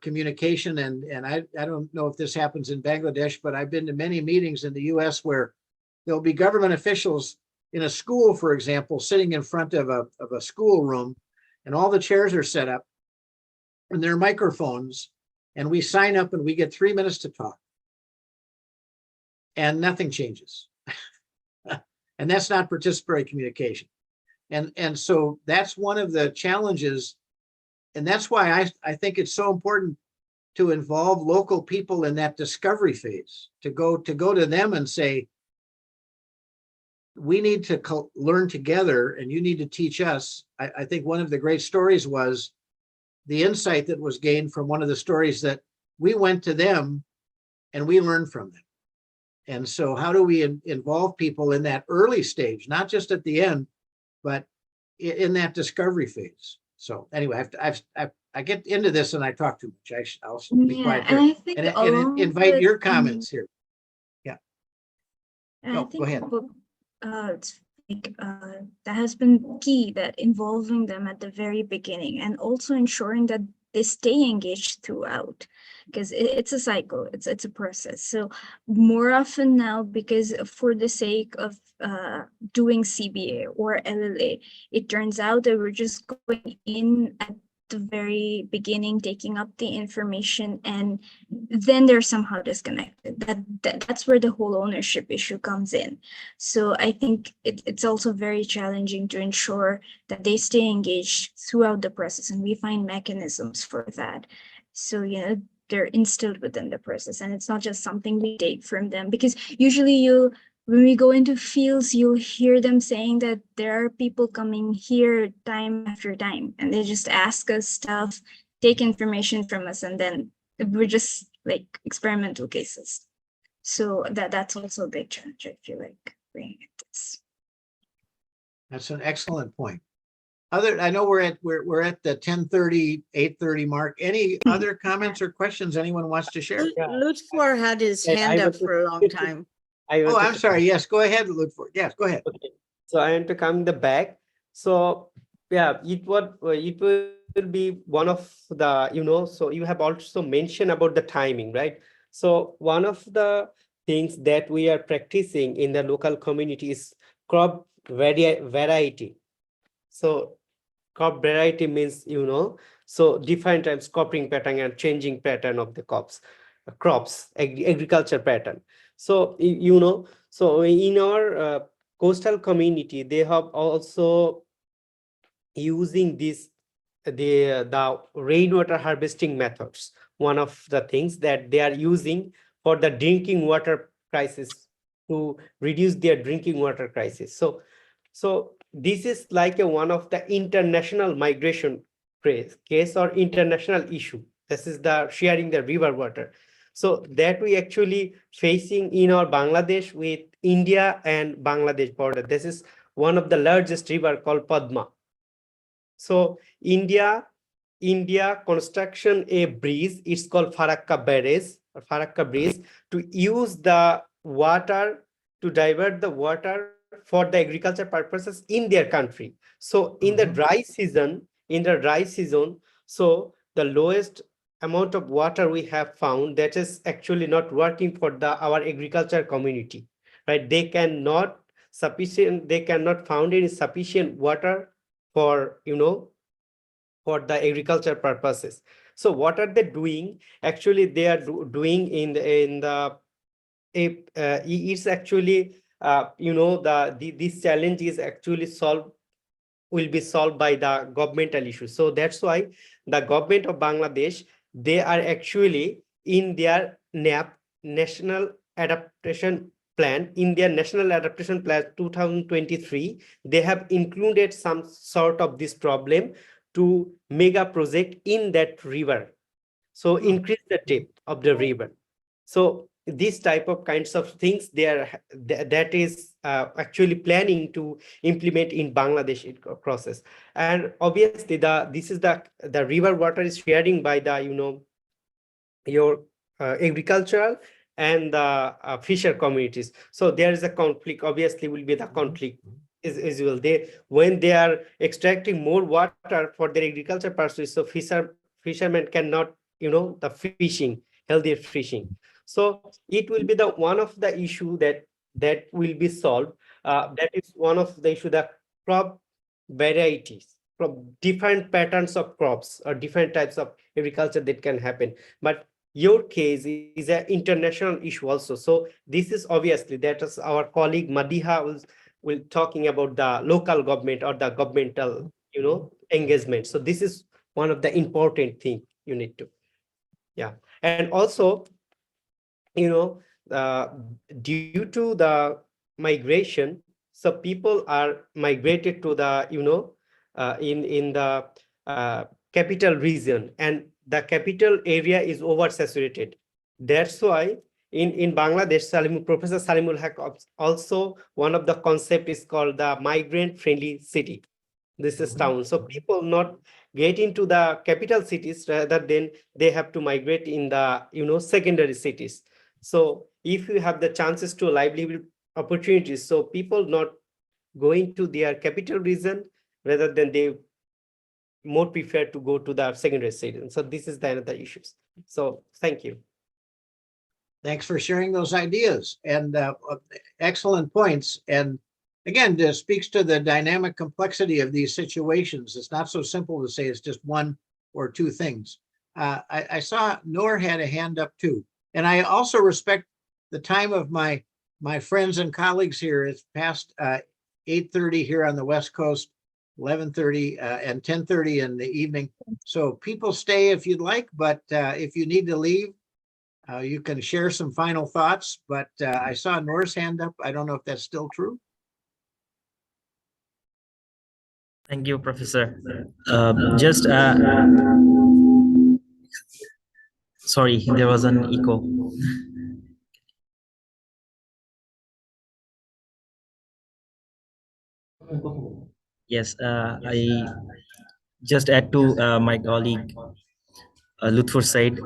communication. And I don't know if this happens in Bangladesh, but I've been to many meetings in the US where there'll be government officials in a school, for example, sitting in front of a school room, and all the chairs are set up and there are microphones, and we sign up and we get 3 minutes to talk. And nothing changes. And that's not participatory communication. And so that's one of the challenges. And that's why I think it's so important to involve local people in that discovery phase, to go to them and say, we need to learn together and you need to teach us. I think one of the great stories was the insight that was gained from one of the stories that we went to them and we learned from them. And so how do we involve people in that early stage, not just at the end, but in that discovery phase? So anyway, I get into this and I talk too much. I'll be quiet here.
And I think
and invite your comments here. Yeah.
No,
go ahead.
That has been key, that involving them at the very beginning and also ensuring that they stay engaged throughout, because it's a cycle, it's a process. So more often now, because for the sake of doing CBA or LLA, it turns out that we're just going in at the very beginning, taking up the information, and then they're somehow disconnected. That's where the whole ownership issue comes in. So I think it's also very challenging to ensure that they stay engaged throughout the process, and we find mechanisms for that. So, you know, they're instilled within the process, and it's not just something we take from them, because usually when we go into fields, you'll hear them saying that there are people coming here time after time, and they just ask us stuff, take information from us, and then we're just like experimental cases. So that's also a big challenge, I feel like, bringing it to this.
That's an excellent point. I know we're at the 10:30, 8:30 mark. Any other comments or questions anyone wants to share?
Lutfor had his hand up for a long time.
Oh, I'm sorry. Yes, go ahead, Lutfor. Yes, go ahead.
Okay. So I want to come in the back. So yeah, it will be one of the, so you have also mentioned about the timing, right? So one of the things that we are practicing in the local community is crop variety. So crop variety means, so different times cropping pattern and changing pattern of the crops, agriculture pattern. So, so in our coastal community, they have also using the rainwater harvesting methods. One of the things that they are using for the drinking water crisis, to reduce their drinking water crisis. So this is like one of the international migration case or international issue. This is the sharing the river water. So that we actually facing in our Bangladesh with India and Bangladesh border. This is one of the largest river called Padma. So India construction a bridge, it's called Farakka Bridge, to use the water, to divert the water for the agriculture purposes in their country. So in the dry season, So the lowest amount of water we have found, that is actually not working for our agriculture community, right? They cannot found any sufficient water for, for the agriculture purposes. So what are they doing? Actually, they are doing it's actually, this challenge is actually will be solved by the governmental issues. So that's why the government of Bangladesh, they are actually in their NAP, National Adaptation Plan, in their National Adaptation Plan 2023, they have included some sort of this problem to mega project in that river. So increase the depth of the river. So these type of kinds of things that is actually planning to implement in Bangladesh process. And obviously this is the river water is sharing by the your agricultural and the fisher communities. So there is a conflict, obviously will be the conflict is well. When they are extracting more water for their agriculture purposes, so fishermen cannot, the fishing, healthier fishing. So it will be the one of the issue that will be solved. That is one of the issue, that crop varieties, from different patterns of crops or different types of agriculture that can happen. But your case is an international issue also. So this is obviously, that is our colleague Madiha will talking about the local government or the governmental, engagement. So this is one of the important thing you need to, yeah. And also, due to the migration, so people are migrated to the, in the capital region, and the capital area is oversaturated. That's why in Bangladesh, Professor Salimul Haq also, one of the concept is called the migrant friendly city. This is town. So people not get into the capital cities, rather than they have to migrate in the, secondary cities. So if you have the chances to livelihood opportunities, so people not going to their capital region, rather than they more prefer to go to the secondary cities. So this is the another issues. So thank you.
Thanks for sharing those ideas and excellent points. And again, this speaks to the dynamic complexity of these situations. It's not so simple to say it's just one or two things. I saw Noor had a hand up too. And I also respect the time of my friends and colleagues here. It's past 8:30 here on the West Coast, 11:30 and 10:30 in the evening. So people stay if you'd like, but if you need to leave, you can share some final thoughts. But I saw Noor's hand up. I don't know if that's still true.
Thank you, Professor. Sorry, there was an echo. Yes, I just add to my colleague Lutfur said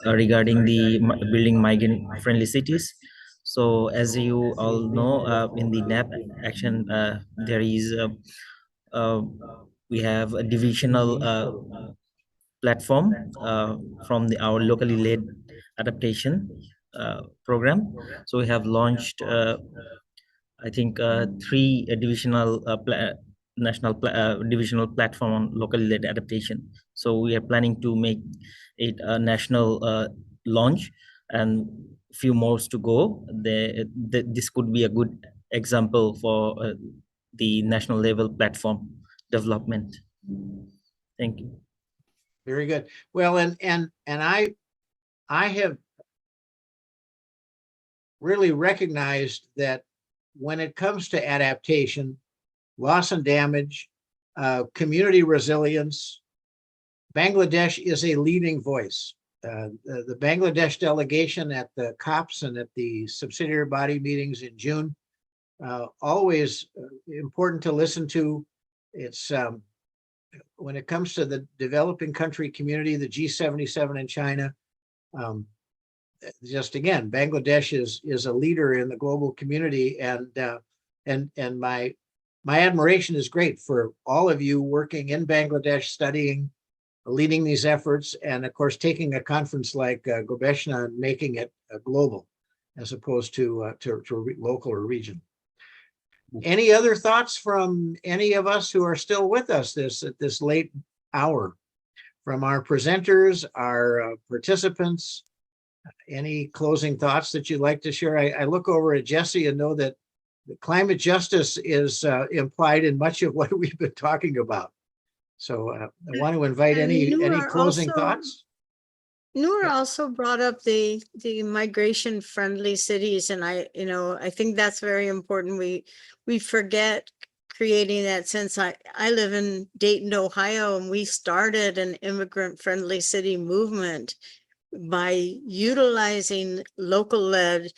regarding the building migrant-friendly cities. So as you all know, in the NAP action, there is we have a divisional platform from our locally led adaptation program. So we have launched, I think, 3 divisional divisional platform on locally led adaptation. So we are planning to make it a national launch, and few more to go. This could be a good example for the national level platform development. Thank you.
Very good. Well, and I have really recognized that when it comes to adaptation, loss and damage, community resilience, Bangladesh is a leading voice. The Bangladesh delegation at the COPs and at the subsidiary body meetings in June, always important to listen to. It's when it comes to the developing country community, the G77 in China, just again, Bangladesh is a leader in the global community, and my admiration is great for all of you working in Bangladesh, studying leading these efforts, and of course, taking a conference like Gobeshona and making it global, as opposed to local or regional. Any other thoughts from any of us who are still with us at this late hour? From our presenters, our participants, any closing thoughts that you'd like to share? I look over at Jesse and know that the climate justice is implied in much of what we've been talking about. So I want to invite any closing thoughts.
Noor also brought up the migration friendly cities, and I think that's very important. We forget creating that sense. I live in Dayton, Ohio, and we started an immigrant friendly city movement by utilizing local led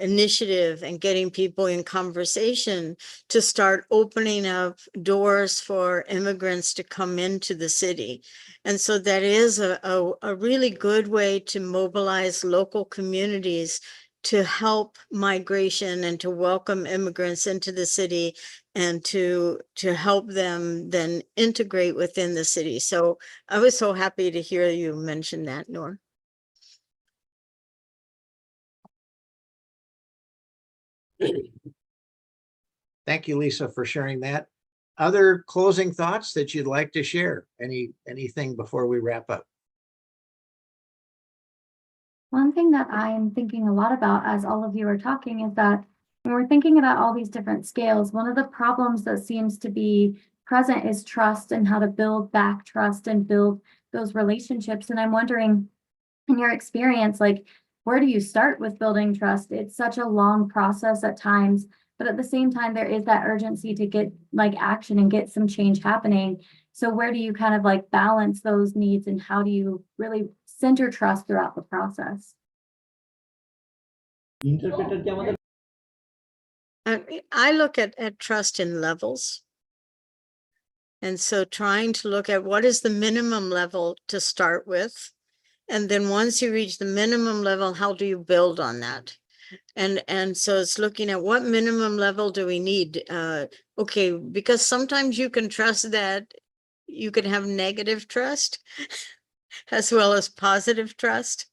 initiative and getting people in conversation to start opening up doors for immigrants to come into the city. And so that is a really good way to mobilize local communities to help migration and to welcome immigrants into the city and to help them then integrate within the city. So I was so happy to hear you mention that, Noor.
Thank you, Lisa, for sharing that. Other closing thoughts that you'd like to share? Anything before we wrap up?
One thing that I'm thinking a lot about as all of you are talking is that when we're thinking about all these different scales, one of the problems that seems to be present is trust and how to build back trust and build those relationships. And I'm wondering, in your experience, like, where do you start with building trust? It's such a long process at times, but at the same time, there is that urgency to get like action and get some change happening. So where do you kind of like balance those needs, and how do you really center trust throughout the process?
I look at trust in levels. And so trying to look at what is the minimum level to start with. And then once you reach the minimum level, how do you build on that? And so it's looking at what minimum level do we need? Okay, because sometimes you can trust that you can have negative trust as well as positive trust.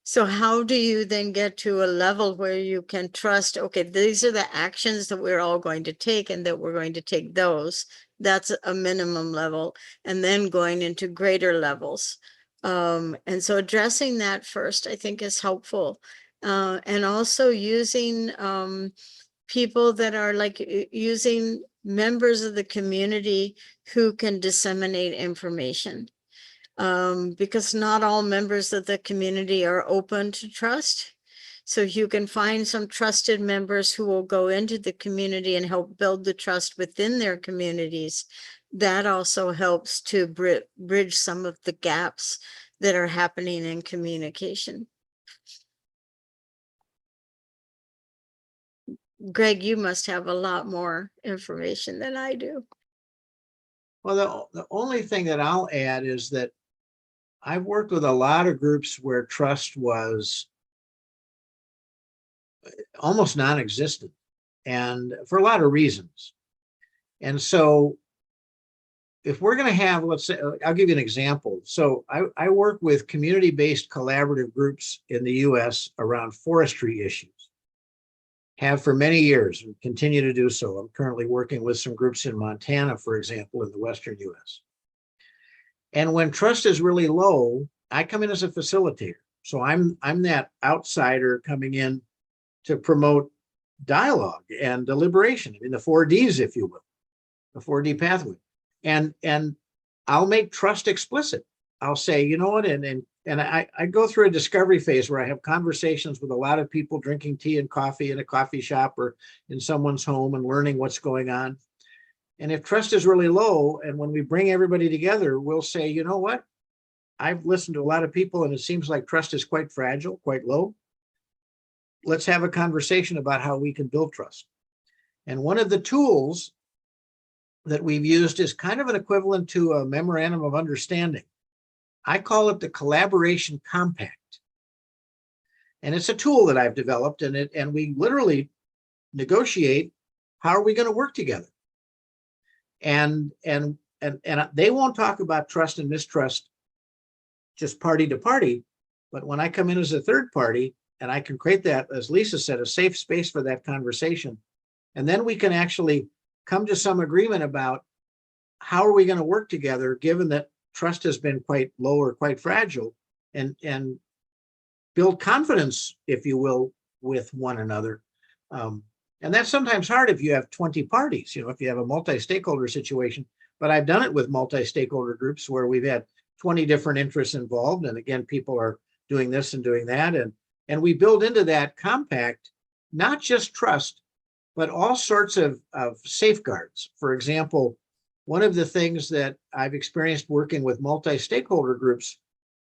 So how do you then get to a level where you can trust, okay, these are the actions that we're all going to take and that we're going to take those. That's a minimum level, and then going into greater levels. And so addressing that first, I think, is helpful. And also using people that are like using members of the community who can disseminate information. Because not all members of the community are open to trust. So you can find some trusted members who will go into the community and help build the trust within their communities. That also helps to bridge some of the gaps that are happening in communication. Gregg, you must have a lot more information than I do.
Well, the only thing that I'll add is that I've worked with a lot of groups where trust was almost non-existent, and for a lot of reasons. And so if we're going to have, let's say, I'll give you an example. So I work with community-based collaborative groups in the US around forestry issues. Have for many years and continue to do so. I'm currently working with some groups in Montana, for example, in the Western US. And when trust is really low, I come in as a facilitator. So I'm that outsider coming in to promote dialogue and deliberation. I mean, the 4Ds, if you will, the 4D pathway. And I'll make trust explicit. I'll say, you know what, and I go through a discovery phase where I have conversations with a lot of people drinking tea and coffee in a coffee shop or in someone's home and learning what's going on. And if trust is really low, and when we bring everybody together, we'll say, you know what? I've listened to a lot of people and it seems like trust is quite fragile, quite low. Let's have a conversation about how we can build trust. And one of the tools that we've used is kind of an equivalent to a memorandum of understanding. I call it the collaboration compact. And it's a tool that I've developed, and we literally negotiate how are we going to work together. And and they won't talk about trust and mistrust just party to party. But when I come in as a third party and I can create that, as Lisa said, a safe space for that conversation, and then we can actually come to some agreement about how are we going to work together, given that trust has been quite low or quite fragile, and build confidence, if you will, with one another. And that's sometimes hard if you have 20 parties, if you have a multi-stakeholder situation. But I've done it with multi-stakeholder groups where we've had 20 different interests involved. And again, people are doing this and doing that. And we build into that compact, not just trust, but all sorts of safeguards. For example, one of the things that I've experienced working with multi-stakeholder groups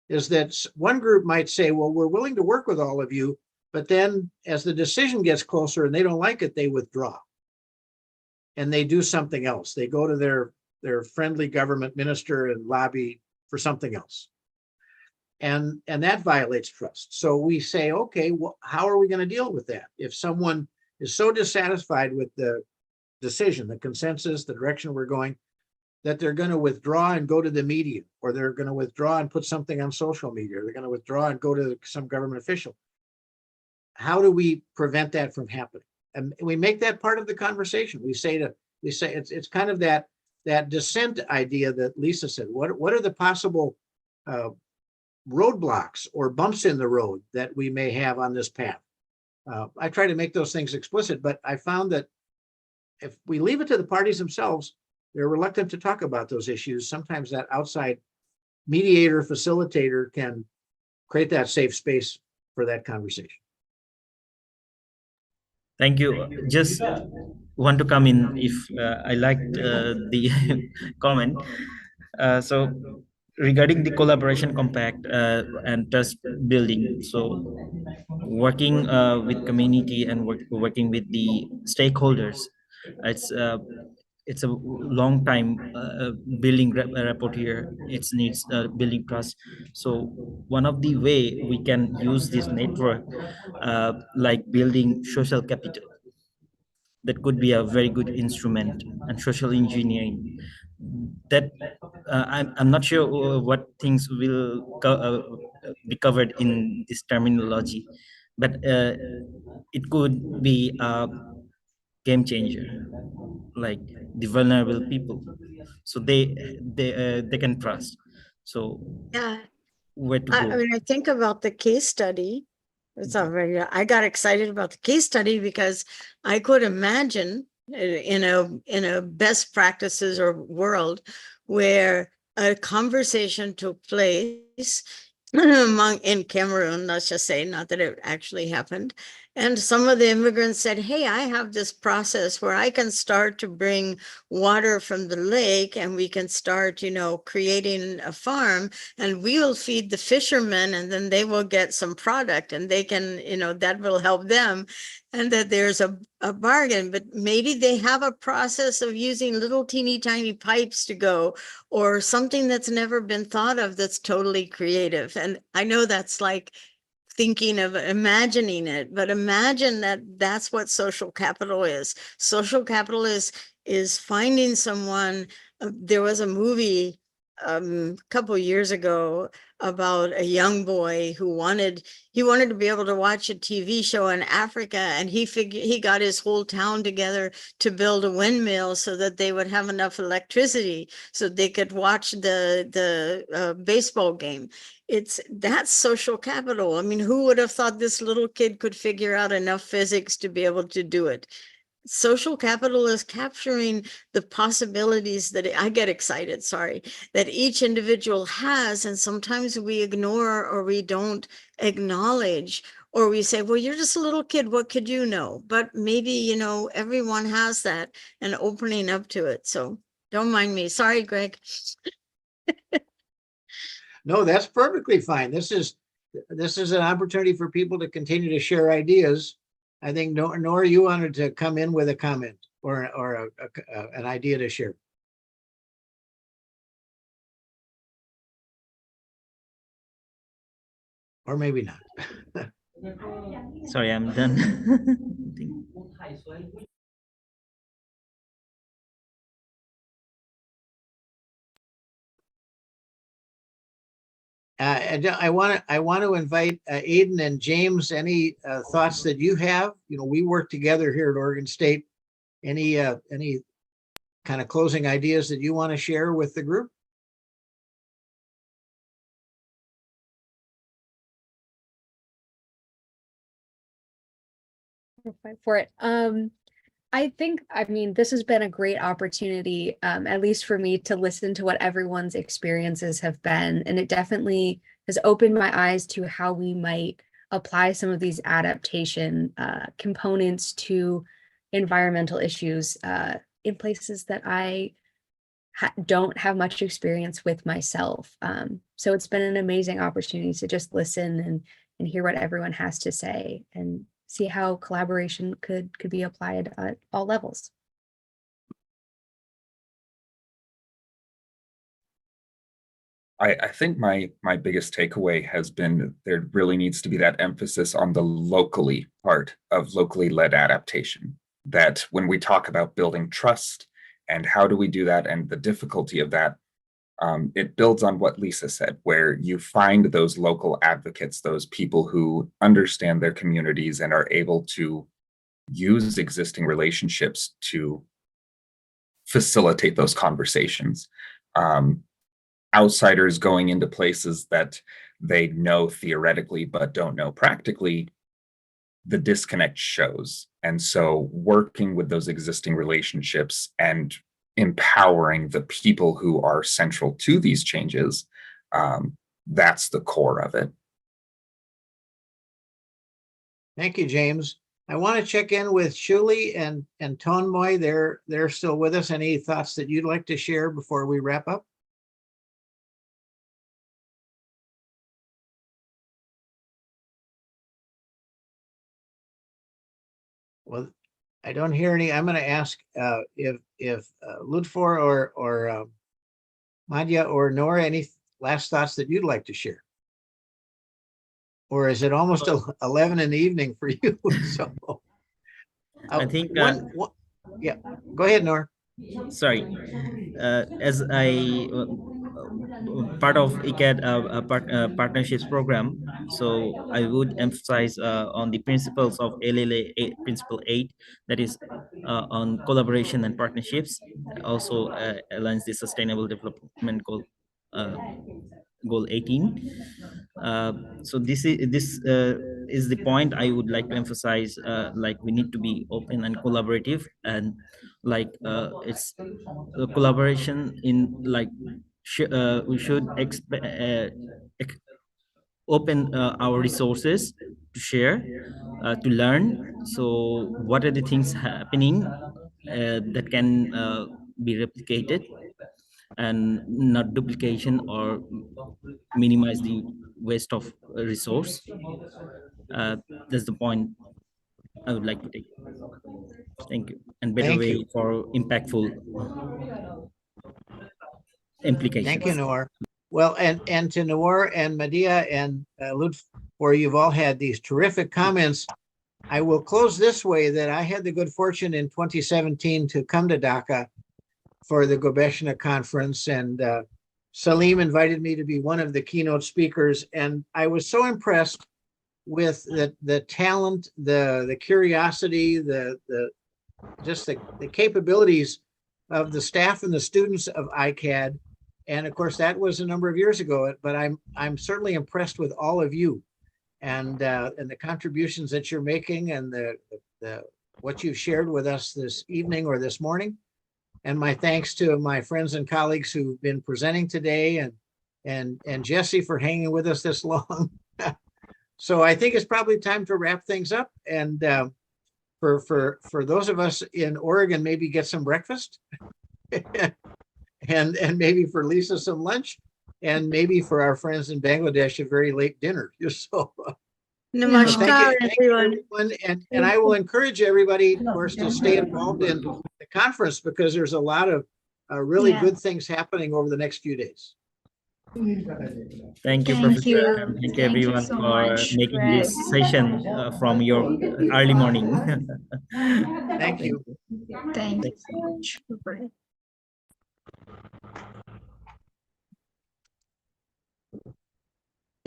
is that one group might say, well, we're willing to work with all of you, but then as the decision gets closer and they don't like it, they withdraw. And they do something else. They go to their friendly government minister and lobby for something else. And that violates trust. So we say, okay, well, how are we going to deal with that? If someone is so dissatisfied with the decision, the consensus, the direction we're going, that they're going to withdraw and go to the media, or they're going to withdraw and put something on social media, or they're going to withdraw and go to some government official. How do we prevent that from happening? And we make that part of the conversation. We say it's kind of that dissent idea that Lisa said. What are the possible roadblocks or bumps in the road that we may have on this path? I try to make those things explicit, but I found that if we leave it to the parties themselves, they're reluctant to talk about those issues. Sometimes that outside mediator, facilitator can create that safe space for that conversation.
Thank you. Just want to come in if I liked the comment. So regarding the collaboration compact and trust building, so working with community and working with the stakeholders, it's a long time building rapport here. It needs building trust. So one of the way we can use this network, like building social capital, that could be a very good instrument, and social engineering. That I'm not sure what things will be covered in this terminology, but it could be a game changer, like the vulnerable people, so they can trust. So
Yeah,
where to
I
go?
mean, I think about the case study. It's already, I got excited about the case study because I could imagine in a best practices or world where a conversation took place in Cameroon, let's just say, not that it actually happened. And some of the immigrants said, hey, I have this process where I can start to bring water from the lake, and we can start, creating a farm, and we will feed the fishermen, and then they will get some product, and they can, that will help them. And that there's a bargain, but maybe they have a process of using little teeny tiny pipes to go, or something that's never been thought of that's totally creative. And I know that's like thinking of imagining it, but imagine that that's what social capital is. Social capital is finding someone. There was a movie a couple years ago about a young boy who wanted to be able to watch a TV show in Africa, and he got his whole town together to build a windmill so that they would have enough electricity so they could watch the baseball game. That's social capital. I mean, who would have thought this little kid could figure out enough physics to be able to do it? Social capital is capturing the possibilities that I get excited, that each individual has. And sometimes we ignore, or we don't acknowledge, or we say, well, you're just a little kid, what could you know? But maybe, everyone has that, and opening up to it. So don't mind me. Sorry, Greg.
No, that's perfectly fine. This is an opportunity for people to continue to share ideas. I think Nora, you wanted to come in with a comment or an idea to share. Or maybe not.
Sorry, I'm done.
I want to invite Aiden and James. Any thoughts that you have? You know, we work together here at Oregon State. Any kind of closing ideas that you want to share with the group?
For it. I think, I mean, this has been a great opportunity, at least for me, to listen to what everyone's experiences have been. And it definitely has opened my eyes to how we might apply some of these adaptation components to environmental issues in places that I don't have much experience with myself. So it's been an amazing opportunity to just listen and hear what everyone has to say and see how collaboration could be applied at all levels.
I think my biggest takeaway has been there really needs to be that emphasis on the locally part of locally led adaptation. That when we talk about building trust and how do we do that and the difficulty of that, it builds on what Lisa said, where you find those local advocates, those people who understand their communities and are able to use existing relationships to facilitate those conversations. Outsiders going into places that they know theoretically but don't know practically, the disconnect shows. And so working with those existing relationships and empowering the people who are central to these changes, that's the core of it.
Thank you, James. I want to check in with Shuli and Tonmoy. They're still with us. Any thoughts that you'd like to share before we wrap up? Well, I don't hear any. I'm going to ask if Ludfor or Madhya or Nora, any last thoughts that you'd like to share? Or is it almost 11 in the evening for you? So
I think
yeah, go ahead, Nora.
sorry, as I part of ICAT partnerships program, so I would emphasize on the principles of LLA principle 8, that is on collaboration and partnerships, also aligns the sustainable development goal goal 18. So this is the point I would like to emphasize, like we need to be open and collaborative, and like it's collaboration in like we should open our resources to share, to learn. So what are the things happening that can be replicated and not duplication or minimize the waste of resource. That's the point I would like to take. Thank you. And better
Thank
way
you.
for impactful implications.
Thank you, Noor. Well, and to Noor and Medea and Ludfor, you've all had these terrific comments. I will close this way, that I had the good fortune in 2017 to come to Dhaka for the Gobeshona conference, and Salim invited me to be one of the keynote speakers, and I was so impressed with the talent, the curiosity, just the capabilities of the staff and the students of ICAD. And of course, that was a number of years ago, but I'm certainly impressed with all of you and the contributions that you're making and the what you've shared with us this evening or this morning. And my thanks to my friends and colleagues who've been presenting today, and Jesse for hanging with us this long. So I think it's probably time to wrap things up. And for those of us in Oregon, maybe get some breakfast, and maybe for Lisa some lunch, and maybe for our friends in Bangladesh a very late dinner. So
Namaskar, everyone.
And I will encourage everybody, of course, to stay involved in the conference, because there's a lot of really good things happening over the next few days.
Thank you, Professor. And thank you, everyone,
so
for
much,
making
Greg.
this session from your early morning.
Thank you.
Thank you so much.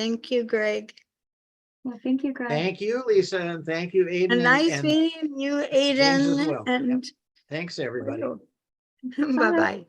Thank you, Greg.
Well, thank you, Greg.
Thank you, Lisa, and thank you, Aiden.
And nice
and
meeting you,
James as
Aiden.
well.
And
Thanks, everybody.
bye-bye.